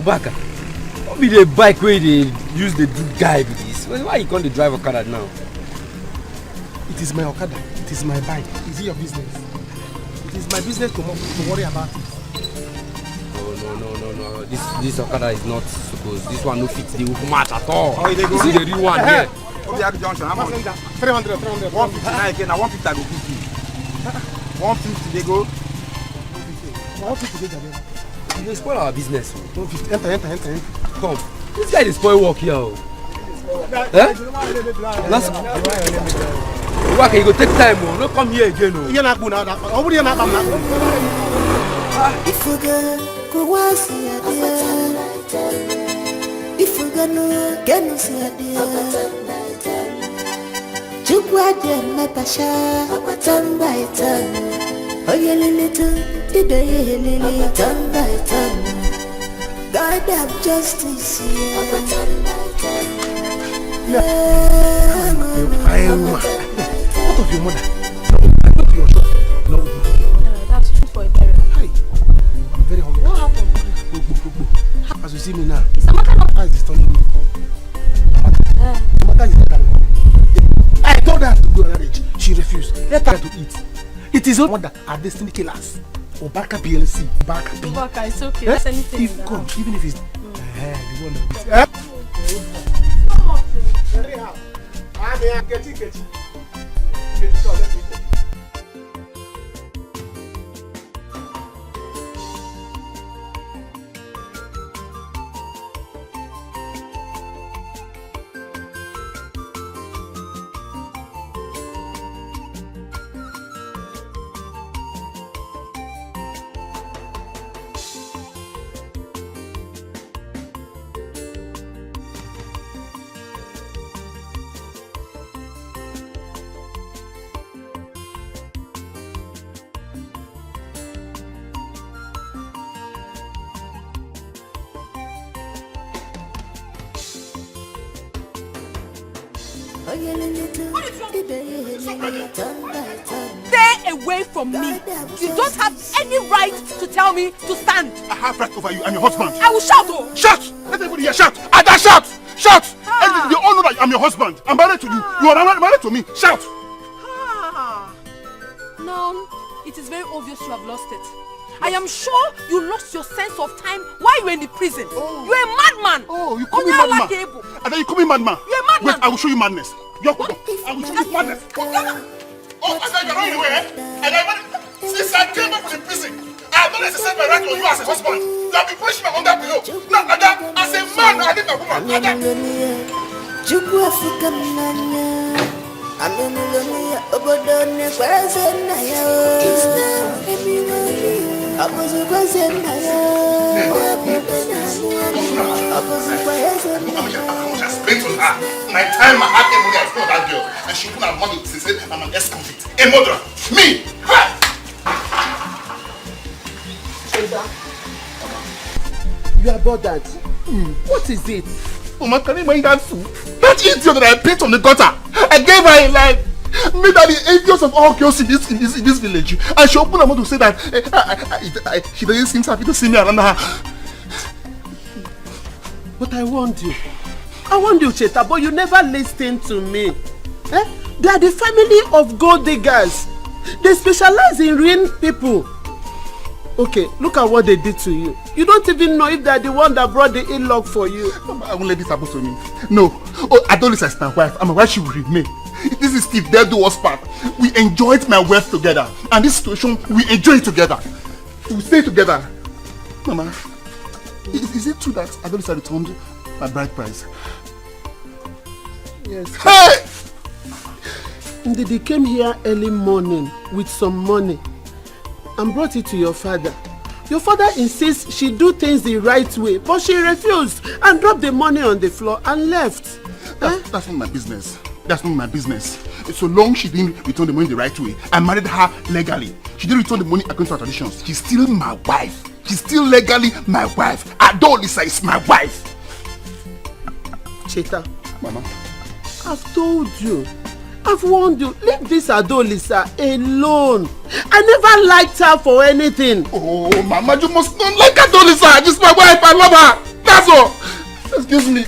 Ubaka, what be the bike where they use the do guy with this? Why you can't drive Okada now? It is my Okada. It is my bike. Is it your business? It is my business to worry about it. No. This Okada is not supposed. This one no fits the match at all. Oh, they go. This is the real one here. Obiak Junction, how much? 300. 159 again. Now 150 I go give you. 150 they go. 150 they go. You dey spoil our business. 150. Enter. Come. This guy dey spoil work here. Eh? Ubaka, you go take time. No come here again. You're not good now. You're not come now. If you go once if you go no get see a dear. Chukwa de Natasha, turn by turn. Oh yeah, little, did I lily turn by turn. God have justice here. What of your mother? Go to your shop. No. That's food for a burial. Hi. I'm very hungry. What happened? As you see me now, it's a matter of eyes is turning me. I told her to go on marriage. She refused. Let her to eat. It is not that our destiny killers. Obaka PLC. Ubaka, it's okay. That's anything. If come, even if it's the one that I'm here, get it. So let me go. Stay away from me. You don't have any right to tell me to stand. I have right over you. I'm your husband. I will shout. Oh. Shout! Let everybody hear. Shout! Ada, shout! Shout! They all know that I'm your husband. I'm married to you. You are married to me. Shout! Now, it is very obvious you have lost it. I am sure you lost your sense of time while you were in the prison. Oh. You're a madman. Oh, you call me madman. And then you call me madman. You're a madman. Wait, I will show you madness. I will show you madness. Oh, I thought you're not anywhere. And since I came back from the prison, I have not exercised my right on you as a husband. You have been pushing my under below. Now, Ada, as a man, I need my woman. Ada. My time, my heart, every day I spent on that girl, and she put her money to say I'm an ex-convict, a murderer. Me! You are bothered. What is it? Mama, can you mind that fool? That idiot that I picked on the gutter. I gave her a life. Made her the idiots of all girls in this village. And she opened her mouth to say that she doesn't seem happy to see me around her. But I warned you. I warned you, Cheta, but you never listened to me. They are the family of gold diggers. They specialize in ruining people. Okay, look at what they did to you. You don't even know if they are the one that brought the in-law for you. I won't let this happen to me. No. Oh, I don't listen as my wife. I'm a wife, she will remain. This is Steve, they'll do us part. We enjoyed my wealth together. And this situation, we enjoy it together. We stay together. Mama, is it true that Adolisa returned my bride price? Yes. Hey! Indeed, they came here early morning with some money and brought it to your father. Your father insists she do things the right way, but she refused and dropped the money on the floor and left. That's not my business. That's not my business. So long she didn't return the money the right way, I married her legally. She didn't return the money according to our traditions. She's still my wife. She's still legally my wife. Adolisa is my wife. Cheta, Mama, I've told you. I've warned you. Leave this Adolisa alone. I never liked her for anything. Oh, Mama, you must not like Adolisa. She's my wife. I love her. That's all. Excuse me.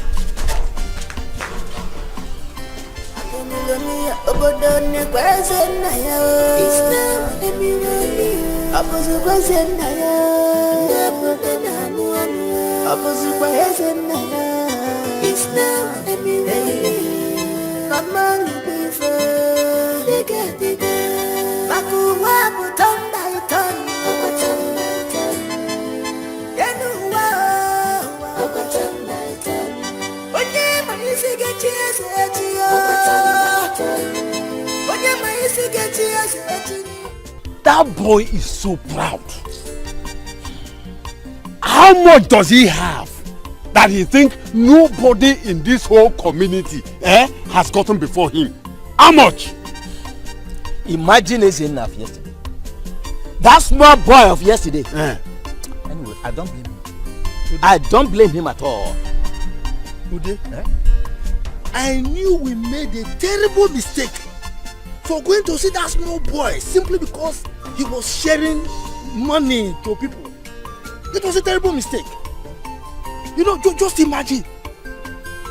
That boy is so proud. How much does he have that he think nobody in this whole community has gotten before him? How much? Imagine it's enough yesterday. That small boy of yesterday. Anyway, I don't blame him. I don't blame him at all. Ude, I knew we made a terrible mistake for going to see that small boy simply because he was sharing money to people. It was a terrible mistake. You know, just imagine.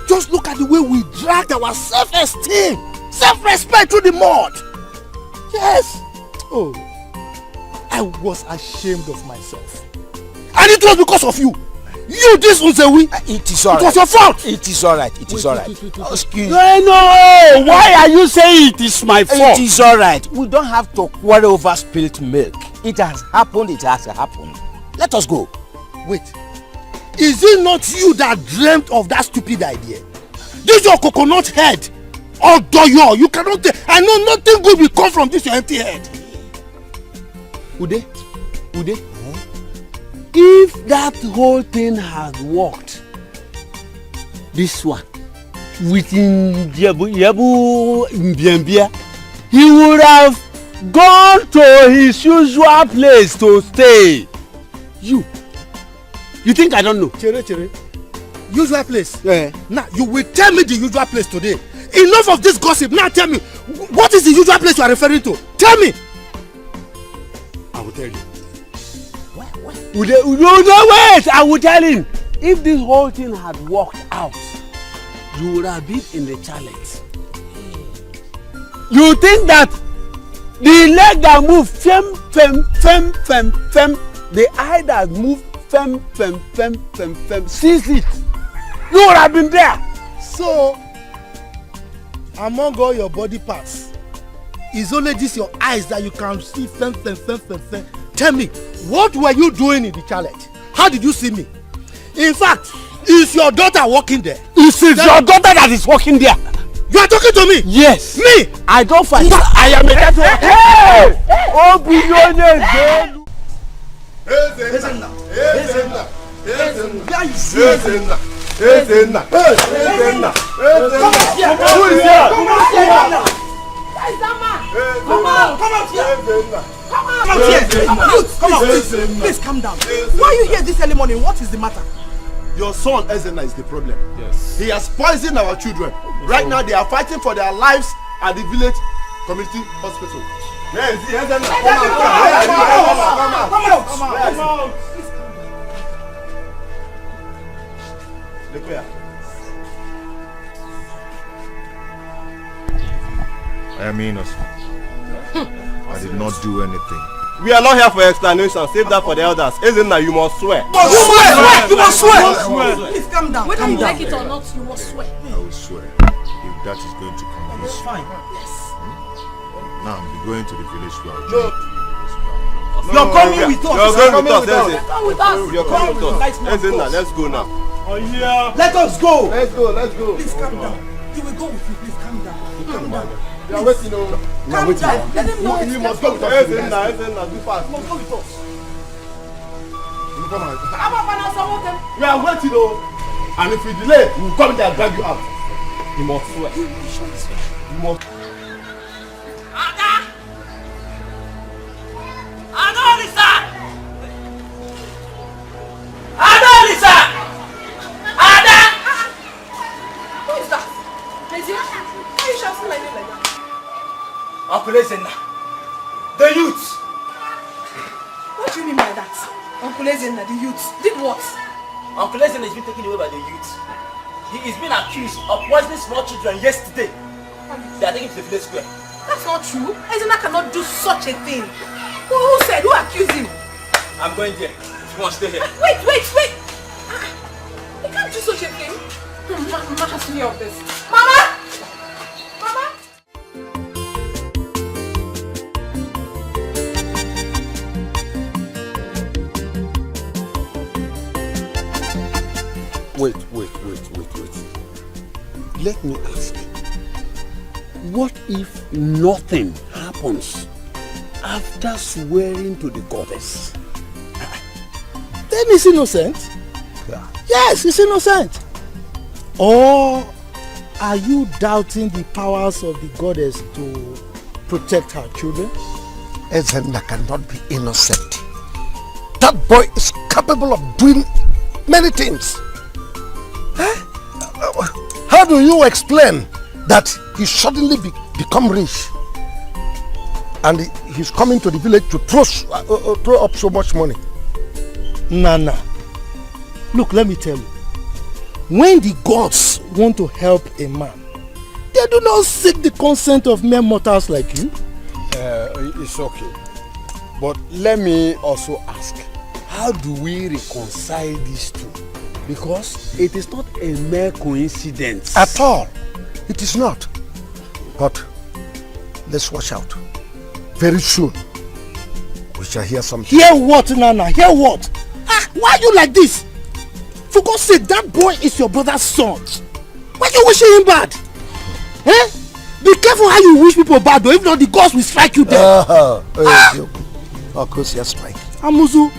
Just look at the way we dragged our self-esteem, self-respect through the mud. Yes. Oh, I was ashamed of myself. And it was because of you. You, this Unzewi. It is alright. It was your fault. It is alright. It is alright. Excuse me. No. Why are you saying it is my fault? It is alright. We don't have to quarrel over spilt milk. It has happened. It has happened. Let us go. Wait. Is it not you that dreamt of that stupid idea? This your coconut head. Oh, Doyo, you cannot. I know nothing good will come from this your empty head. Ude. If that whole thing had worked, this one, with Yebu Mbiambia, he would have gone to his usual place to stay. You think I don't know? Chere. Usual place? Yeah. Now, you will tell me the usual place today. Enough of this gossip. Now tell me, what is the usual place you are referring to? Tell me. I will tell you. No, wait! I will tell him. If this whole thing had worked out, you would have been in the challenge. You think that the leg that move fem, the eye that move fem, sees it. You would have been there. So, among all your body parts, it's only this your eyes that you can see fem. Tell me, what were you doing in the challenge? How did you see me? In fact, is your daughter working there? It is your daughter that is working there. You are talking to me? Yes. Me? I don't fight. I am a daughter. Hey! Oh, billionaire. Please calm down. Why are you here this early morning? What is the matter? Your son Ezenna is the problem. Yes. He has poisoned our children. Right now they are fighting for their lives at the village community hospital. Yes, Ezenna. Come out. Look here. I am innocent. I did not do anything. We are not here for explanation. Save that for the elders. Ezenna, you must swear. You must swear. Please calm down. Whether you like it or not, you must swear. I will swear. If that is going to convince you. Fine. Yes. Now I'm going to the village square. You're coming with us. You're going with us. Come with us. You're coming with us. Ezenna, let's go now. Oh yeah. Let us go. Let's go. Please calm down. You will go with you. Please calm down. Calm down. You are waiting on. Calm down. Let him know. You must go with us. Ezenna, do fast. You must go with us. Come on. We are waiting on. And if we delay, we will come there and drag you out. You must swear. You must. Who is that? Naija? Why are you shouting like that? Uncle Ezenna, the youth. What do you mean by that? Uncle Ezenna, the youth. Did what? Uncle Ezenna has been taken away by the youth. He is being accused of poisoning small children yesterday. They are taken to the village square. That's not true. Ezenna cannot do such a thing. Who said? Who accused him? I'm going there. You must stay here. Wait. You can't do such a thing. Mama has to hear of this. Mama! Wait. Let me ask. What if nothing happens after swearing to the goddess? Then he's innocent. Yeah. Yes, he's innocent. Or are you doubting the powers of the goddess to protect her children? Ezenna cannot be innocent. That boy is capable of doing many things. How do you explain that he suddenly become rich and he's coming to the village to throw up so much money? Nana, look, let me tell you. When the gods want to help a man, they do not seek the consent of mere mortals like you. It's okay. But let me also ask, how do we reconcile these two? Because it is not a mere coincidence. At all. It is not. But let's watch out. Very soon, we shall hear something. Hear what, Nana? Hear what? Why are you like this? For God's sake, that boy is your brother's son. Why are you wishing him bad? Be careful how you wish people bad, though. If not, the gods will strike you dead. Of course, yes, strike. Amuzu.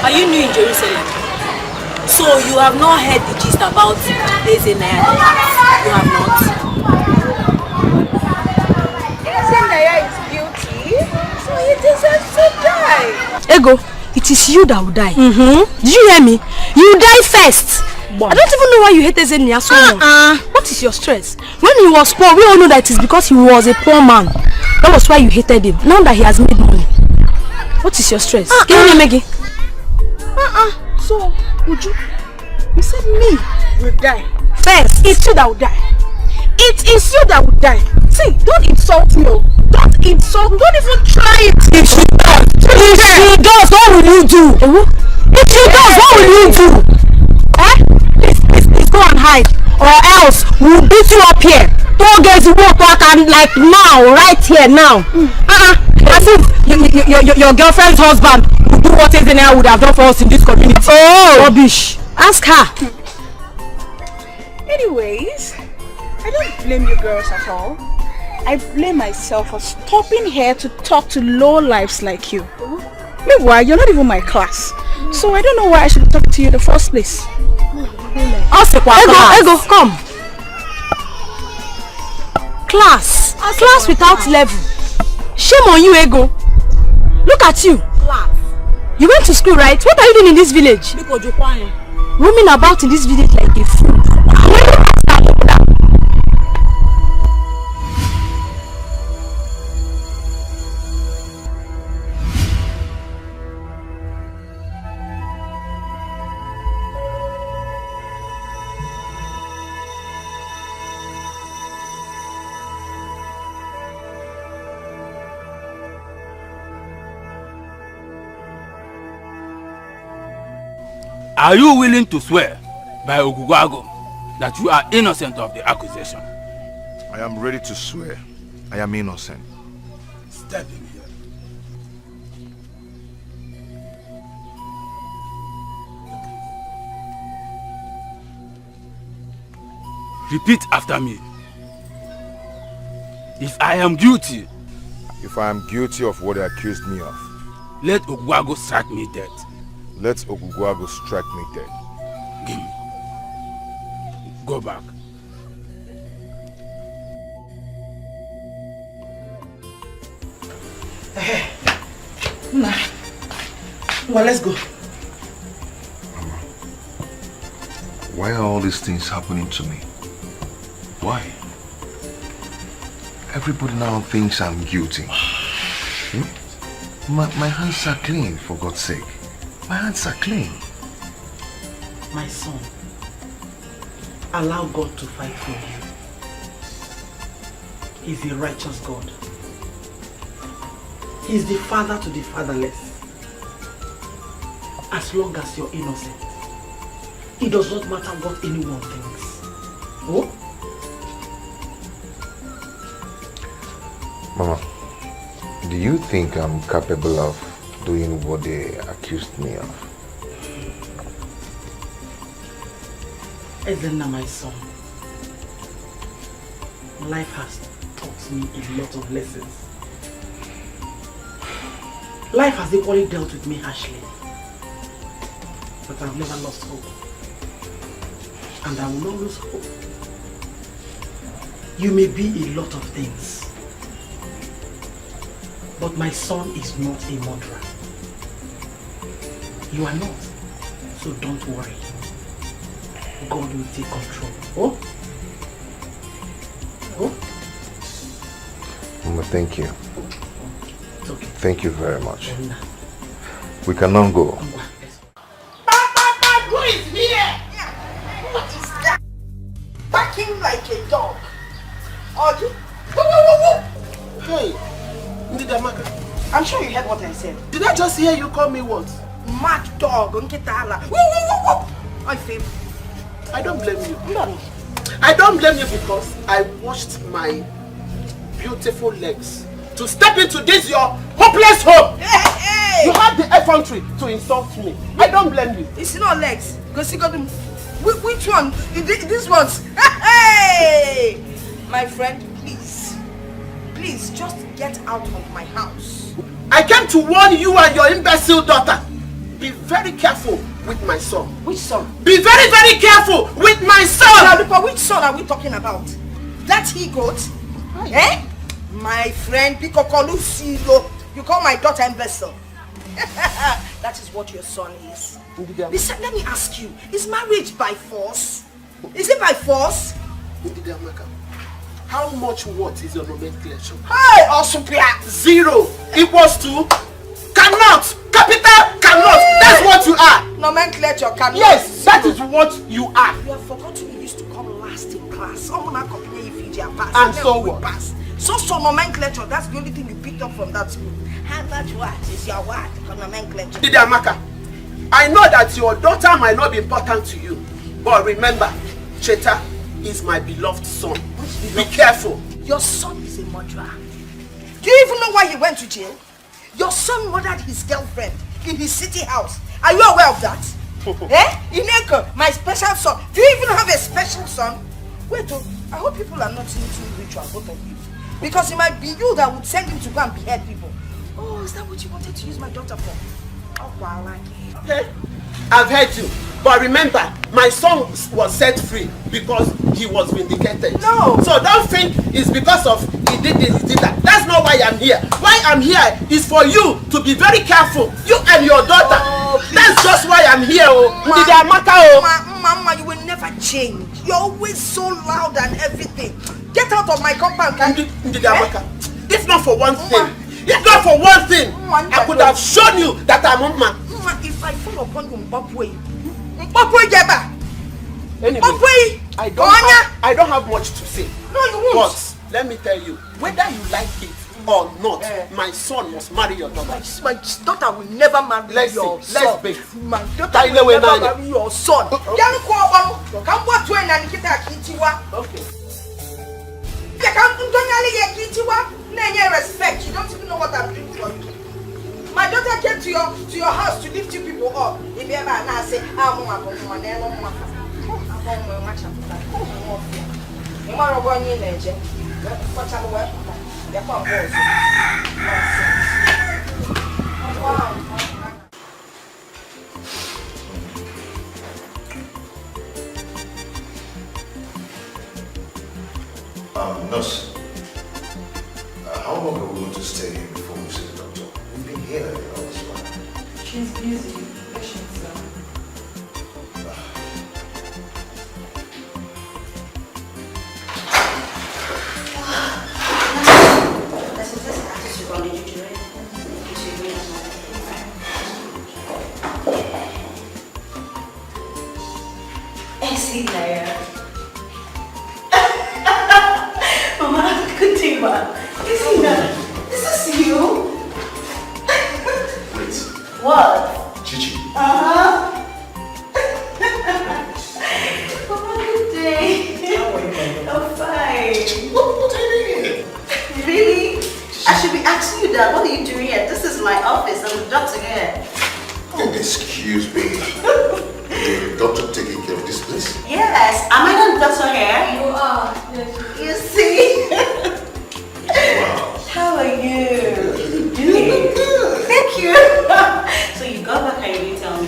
Are you new in Jerusalem? you have not heard the gist about Eze Naya. You have not. Eze Naya is guilty, so he deserves to die. Ego, it is you that will die. Did you hear me? You die first. I don't even know why you hate Eze Naya so much. What is your stress? When he was poor, we all know that it is because he was a poor man. That was why you hated him. Now that he has made money. What is your stress? Can you make it? So, Uju, you said me will die. First. It's you that will die. It is you that will die. See, don't insult me. Don't insult me. Don't even try it. If she does, what will you do? If she does, what will you do? Please go and hide. Or else we'll beat you up here. Don't get to work and like now, right here now. As if your girlfriend's husband would do what Eze Naya would have done for us in this community. Oh, rubbish. Ask her. Anyways, I don't blame you girls at all. I blame myself for stopping here to talk to low lives like you. Meanwhile, you're not even my class. So I don't know why I should talk to you in the first place. Ego, come. Class without level. Shame on you, Ego. Look at you. You went to school, right? What are you doing in this village? Roaming about in this village like a fool. Are you willing to swear by Ogugwago that you are innocent of the accusation? I am ready to swear. I am innocent. Step in here. Repeat after me. If I am guilty. If I am guilty of what they accused me of. Let Ogugwago strike me dead. Let Ogugwago strike me dead. Go back. Well, let's go. Why are all these things happening to me? Why? Everybody now thinks I'm guilty. My hands are clean, for God's sake. My hands are clean. My son, allow God to fight for you. He's a righteous God. He's the father to the fatherless. As long as you're innocent, it does not matter what anyone thinks. Oh? Mama, do you think I'm capable of doing what they accused me of? Ezenna, my son, life has taught me a lot of lessons. Life has equally dealt with me harshly, but I've never lost hope, and I will not lose hope. You may be a lot of things, but my son is not a murderer. You are not, so don't worry. God will take control. Oh? Oh? Mama, thank you. It's okay. Thank you very much. We can now go. Who is here? What is that? Barking like a dog. Audrey? Hey, Ndidamaka. I'm sure you heard what I said. Did I just hear you call me what? Mad dog. I don't blame you. No. I don't blame you because I washed my beautiful legs to step into this your hopeless home. Hey! You had the effrontery to insult me. I don't blame you. It's not legs. Because you got them. Which one? This one's. Hey! My friend, please. Please, just get out of my house. I came to warn you and your imbecile daughter. Be very careful with my son. Which son? Be very, very careful with my son! Now, which son are we talking about? That he-goat? Eh? My friend Pikokolu Silo. You call my daughter imbecile. That is what your son is. Listen, let me ask you. Is marriage by force? Is it by force? How much what is your nomenclature? Hey, Osupia! 0 equals to cannot. Capital cannot. That's what you are. Nomenclature cannot. Yes, that is what you are. You have forgotten you used to come last in class. And so what? So nomenclature, that's the only thing you picked up from that school. How much what is your word for nomenclature? Didi Amaka, I know that your daughter might not be important to you, but remember, Cheta is my beloved son. Be careful. Your son is a murderer. Do you even know why he went to jail? Your son murdered his girlfriend in his city house. Are you aware of that? Ini Edo, my special son. Do you even have a special son? Wait, I hope people are not into ritual, both of you. Because it might be you that would send him to go and behead people. Oh, is that what you wanted to use my daughter for? Oh, wow, I like it. Okay, I've heard you. But remember, my son was set free because he was vindicated. No! So don't think it's because of he did this, he did that. That's not why I'm here. Why I'm here is for you to be very careful. You and your daughter. Oh, that's just why I'm here. Mama, you will never change. You're always so loud and everything. Get out of my compound, can you? If not for one thing, I could have shown you that I'm a man. If I fall upon you, Anyway, I don't have much to say. No, you won't. But let me tell you, whether you like it or not, my son must marry your daughter. My daughter will never marry your son. Let's bait. My daughter will never marry your son. Okay. Respect. You don't even know what I'm doing for you. My daughter came to your house to lift you people up. If you ever now say, I'm Nurse, how long are we going to stay here before we see the doctor? We've been here all this while. She's busy. Patience, Mama, good thing, ma. This is you. Wait. What? Chichi. Mama, good day. How are you, I'm fine. What are you doing here? Really? I should be asking you that. What are you doing here? This is my office. I'm the doctor here. Excuse me. The doctor taking care of this place? Yes. Am I not the doctor here? You are. You see? Wow. How are you? You look good. Thank you. So you got back and you didn't tell me.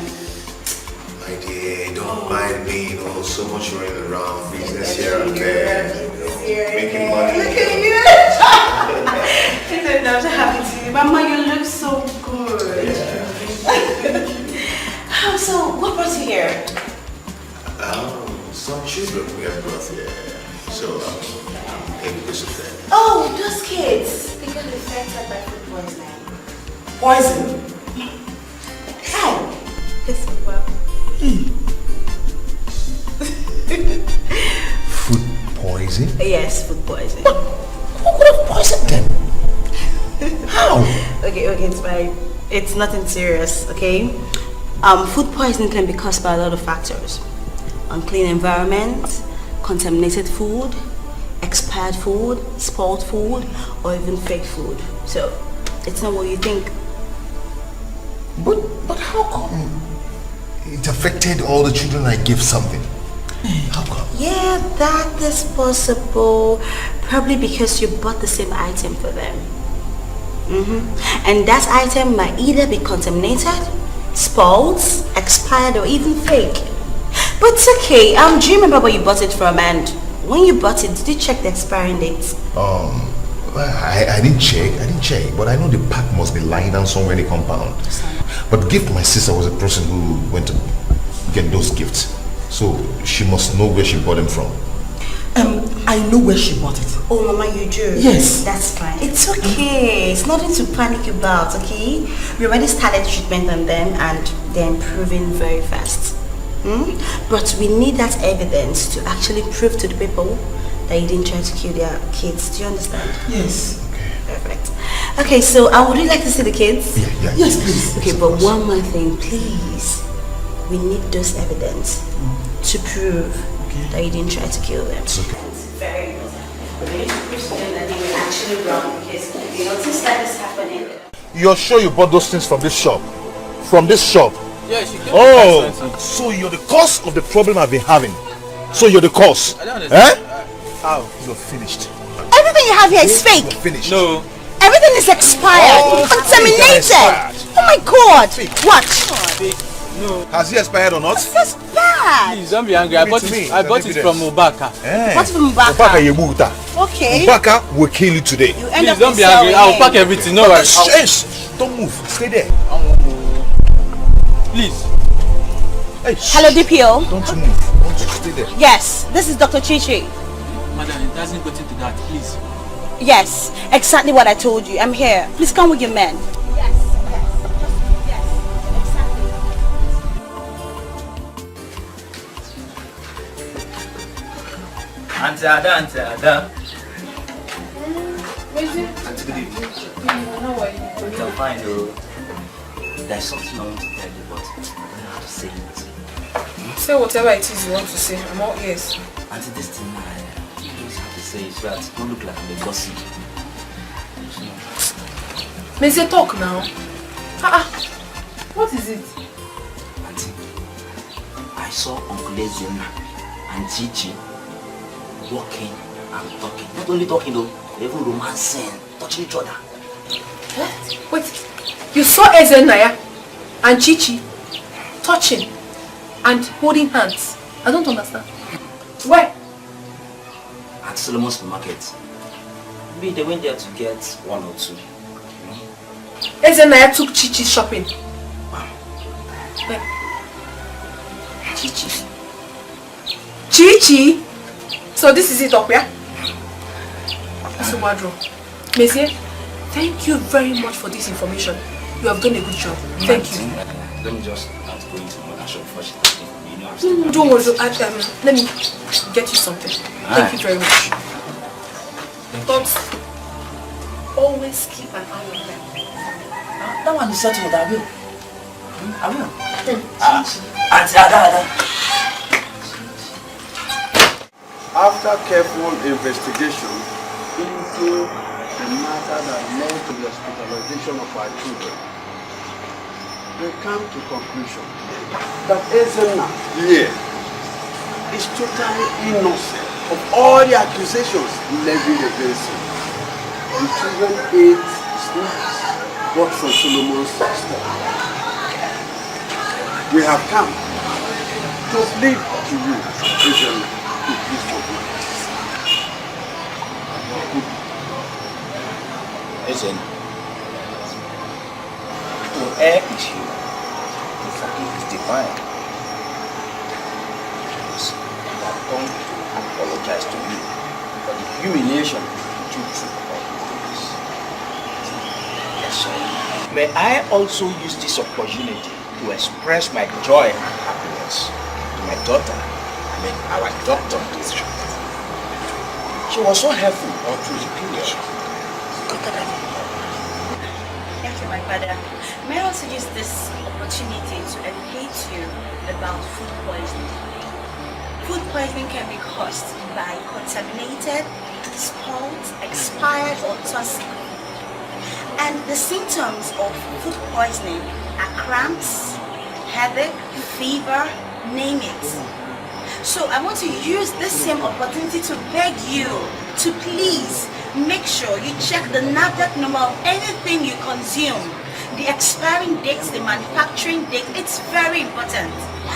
My dear, don't mind me, so much running around, business here and there, making money. Look at you. I'm so happy to see you. Mama, you look so good. Yeah. So, what brought you here? Some children we have brought here. So, maybe this is that. Oh, those kids. They got affected by food poisoning. Poison? How? Listen, well. Food poison? Yes, food poisoning. Who could have poisoned them? How? Okay, it's fine. It's nothing serious, okay? Food poisoning can be caused by a lot of factors. Unclean environment, contaminated food, expired food, spoiled food, or even fake food. So, it's not what you think. But how come it affected all the children I gave something? How come? Yeah, that is possible. Probably because you bought the same item for them. And that item might either be contaminated, spoiled, expired, or even fake. But it's okay. Do you remember where you bought it from? And when you bought it, did you check the expiring date? I didn't check, but I know the pack must be lying down somewhere in the compound. But gift my sister was a person who went to get those gifts, so she must know where she bought them from. I know where she bought it. Oh, Mama, you do? Yes. That's fine. It's okay. It's nothing to panic about, okay? We already started treatment on them and they're improving very fast. But we need that evidence to actually prove to the people that you didn't try to kill their kids. Do you understand? Yes. Okay. Perfect. Okay, so would you like to see the kids? Yeah. Yes, please. Okay, but one more thing, please. We need those evidence to prove that you didn't try to kill them. It's okay. Very important. We need to prove that they were actually wrong because things like this happening. You're sure you bought those things from this shop? From this shop? Yeah, she came. Oh, so you're the cause of the problem I've been having. So you're the cause. I don't understand. You're finished. Everything you have here is fake. You're finished. No. Everything is expired. Contaminated. Oh my God. Watch. No. Has it expired or not? That's bad. Please don't be angry. I bought it from Obaka. What's from Obaka? Obaka Yebuta. Okay. Obaka will kill you today. You Please don't be angry. I'll pack everything. No worries. Don't move. Stay there. Please. Hey, Hello, DPO. Don't move. Don't stay there. Yes, this is Dr. Chichi. Madam, it doesn't go into that. Please. Yes, exactly what I told you. I'm here. Please come with your men. Yes, exactly. Auntie Ada. Auntie, good evening. How are you? I'm fine though. There's something I want to tell you, but I don't know how to say it. Say whatever it is you want to say. I'm all ears. Auntie, this thing I always have to say is that it don't look like I'm a gossip. May say talk now. What is it? Auntie, I saw Uncle Ezena and Chichi walking and talking. Not only talking though, even romancing, touching each other. What? Wait. You saw Ezenaya and Chichi touching and holding hands. I don't understand. Where? At Solomon's supermarket. Maybe they went there to get one or two. Ezenaya took Chichi shopping. Where? Chichi. Chichi? So this is it up, yeah? Mr. Wadro. Monsieur, thank you very much for this information. You have done a good job. Thank you. Let me just have to go into my shop before she takes me. You know, don't worry. Let me get you something. Thank you very much. But always keep an eye on them. That one is settled. I will. Auntie Ada. After careful investigation into the matter that led to the hospitalization of our children, we come to conclusion that Ezena here is totally innocent of all the accusations levied against him. The children ate snacks bought from Solomon's store. We have come to plead to you, Ezena, to please forgive us. Listen, to err is human, to forgive is divine. Yes, I have come to apologize to you for the humiliation you took upon this. Yes, sir. May I also use this opportunity to express my joy and happiness to my daughter, our doctor. She was so helpful all through the period. Thank you, my father. May I also use this opportunity to educate you about food poisoning. Food poisoning can be caused by contaminated, spoiled, expired, or toxic. And the symptoms of food poisoning are cramps, headache, fever, name it. So I want to use this same opportunity to beg you to please make sure you check the NAFDAC number of anything you consume. The expiring dates, the manufacturing date, it's very important.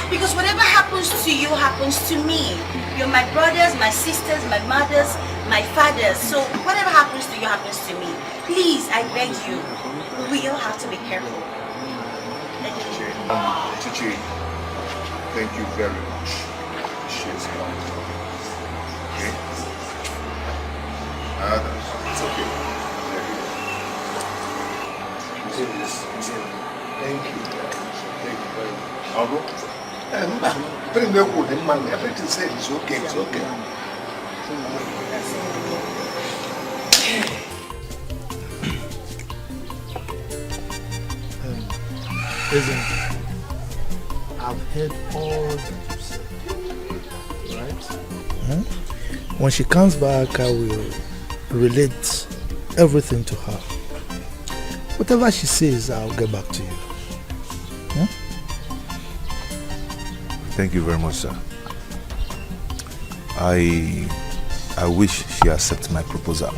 Because whatever happens to you happens to me. You're my brothers, my sisters, my mothers, my fathers. So whatever happens to you happens to me. Please, I beg you, we all have to be careful. Chichi, thank you very much. She's gone. Okay? It's okay. Thank you. Thank you very much. I'll go. Everything said it's okay. It's okay. Listen, I've heard all that you said, right? When she comes back, I will relate everything to her. Whatever she says, I'll get back to you. Thank you very much, sir. I wish she accepts my proposal.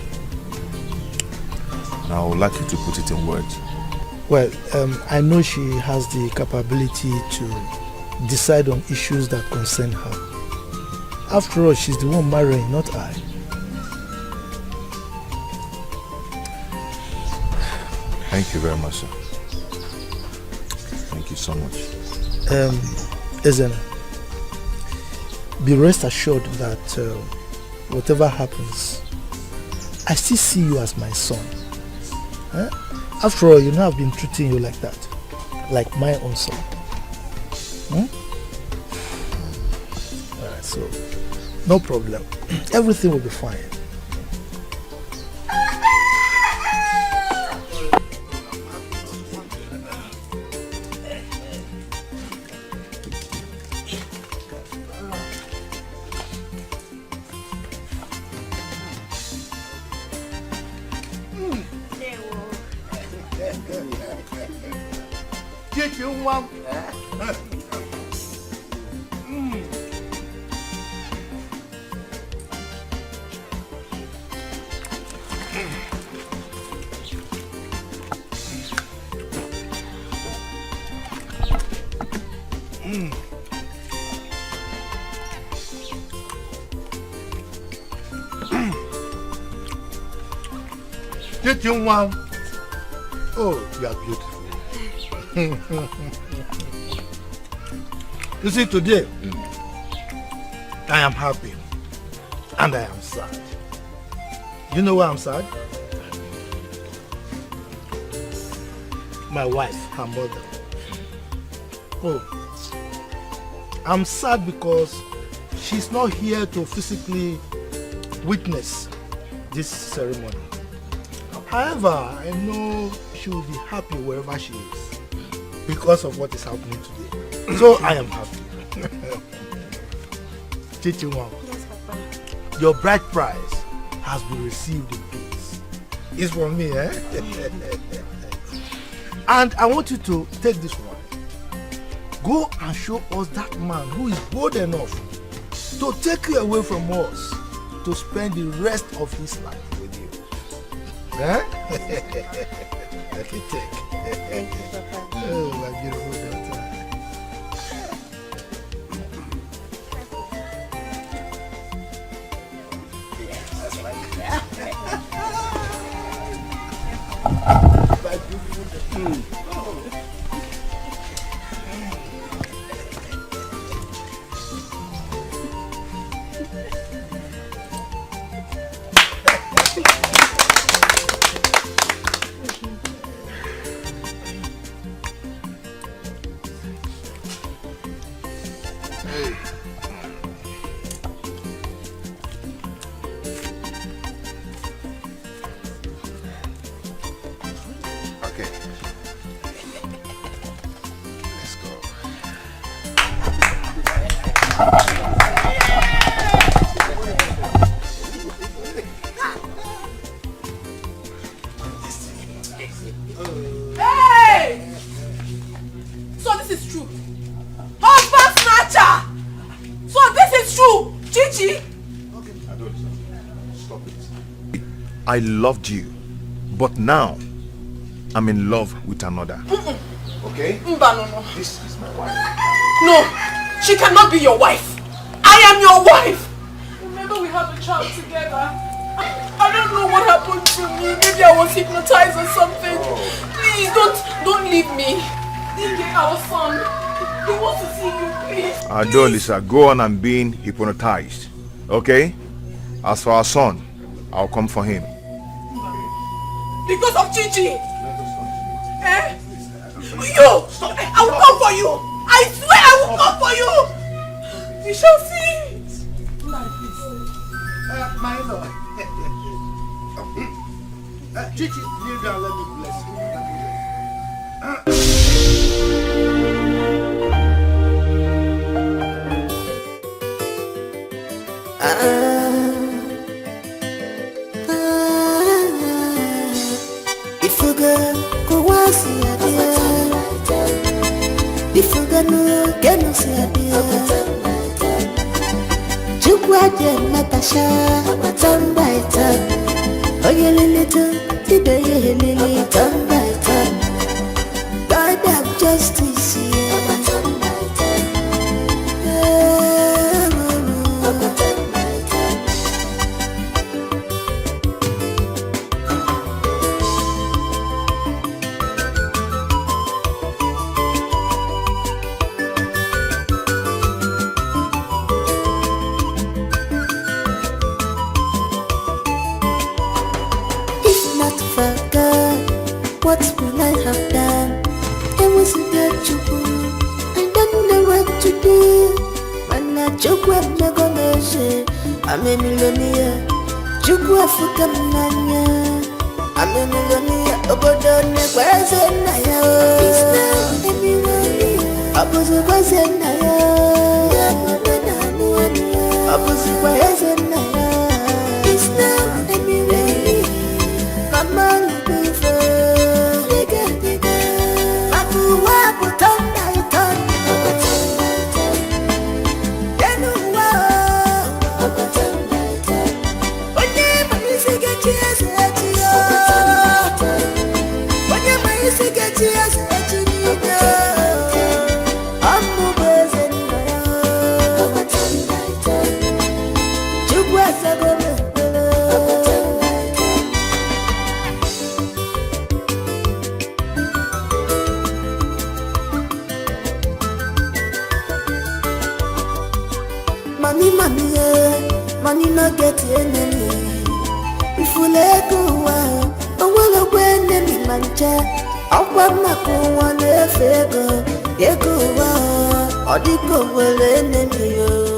And I would like you to put it in words. Well, I know she has the capability to decide on issues that concern her. After all, she's the one marrying, not I. Thank you very much, sir. Thank you so much. Ezena, be rest assured that whatever happens, I still see you as my son. After all, you know I've been treating you like that, like my own son. Alright, so no problem. Everything will be fine. Oh, you are beautiful. You see, today, I am happy and I am sad. You know why I'm sad? My wife, her mother. Oh, I'm sad because she's not here to physically witness this ceremony. However, I know she will be happy wherever she is because of what is happening today. So I am happy. Chichiwang, yes, Papa. Your bride prize has been received in peace. It's from me, eh? And I want you to take this one. Go and show us that man who is bold enough to take you away from us to spend the rest of his life with you. Huh? Let me take. Thank you, Papa. Oh, my beautiful daughter. Hey! So this is true. Husband snatcher! So this is true, Chichi? I don't, stop it. I loved you, but now I'm in love with another. Okay? No. This is my wife. No, she cannot be your wife. I am your wife. Remember we had a child together. I don't know what happened to me. Maybe I was hypnotized or something. Please don't leave me. Dikeh, our son. He wants to see you, please. Lisa, go on and being hypnotized. Okay? As for our son, I'll come for him. Because of Chichi. Eh? You! I will come for you! I swear I will come for you! You shall see! My lord. Chichi, kneel down, let me bless you. If you go see a dear, if you go no get no see a dear. Jukwaje Natasha, turn by turn. Oh you little, today you lily, turn by turn. God have justice here. What will I have done? I wasn't there to do. I don't know what to do. When I joke with my gomesh, I'm a millionaire. Joke with Fukamania. I'm a millionaire. Obodon, where's it now? It's now a millionaire. I was a person now. I was a person now. It's now a millionaire. Mama. Money not get enemy. If you let go, I will go enemy mancha. I'll put my one favor. You go, or the go will enemy.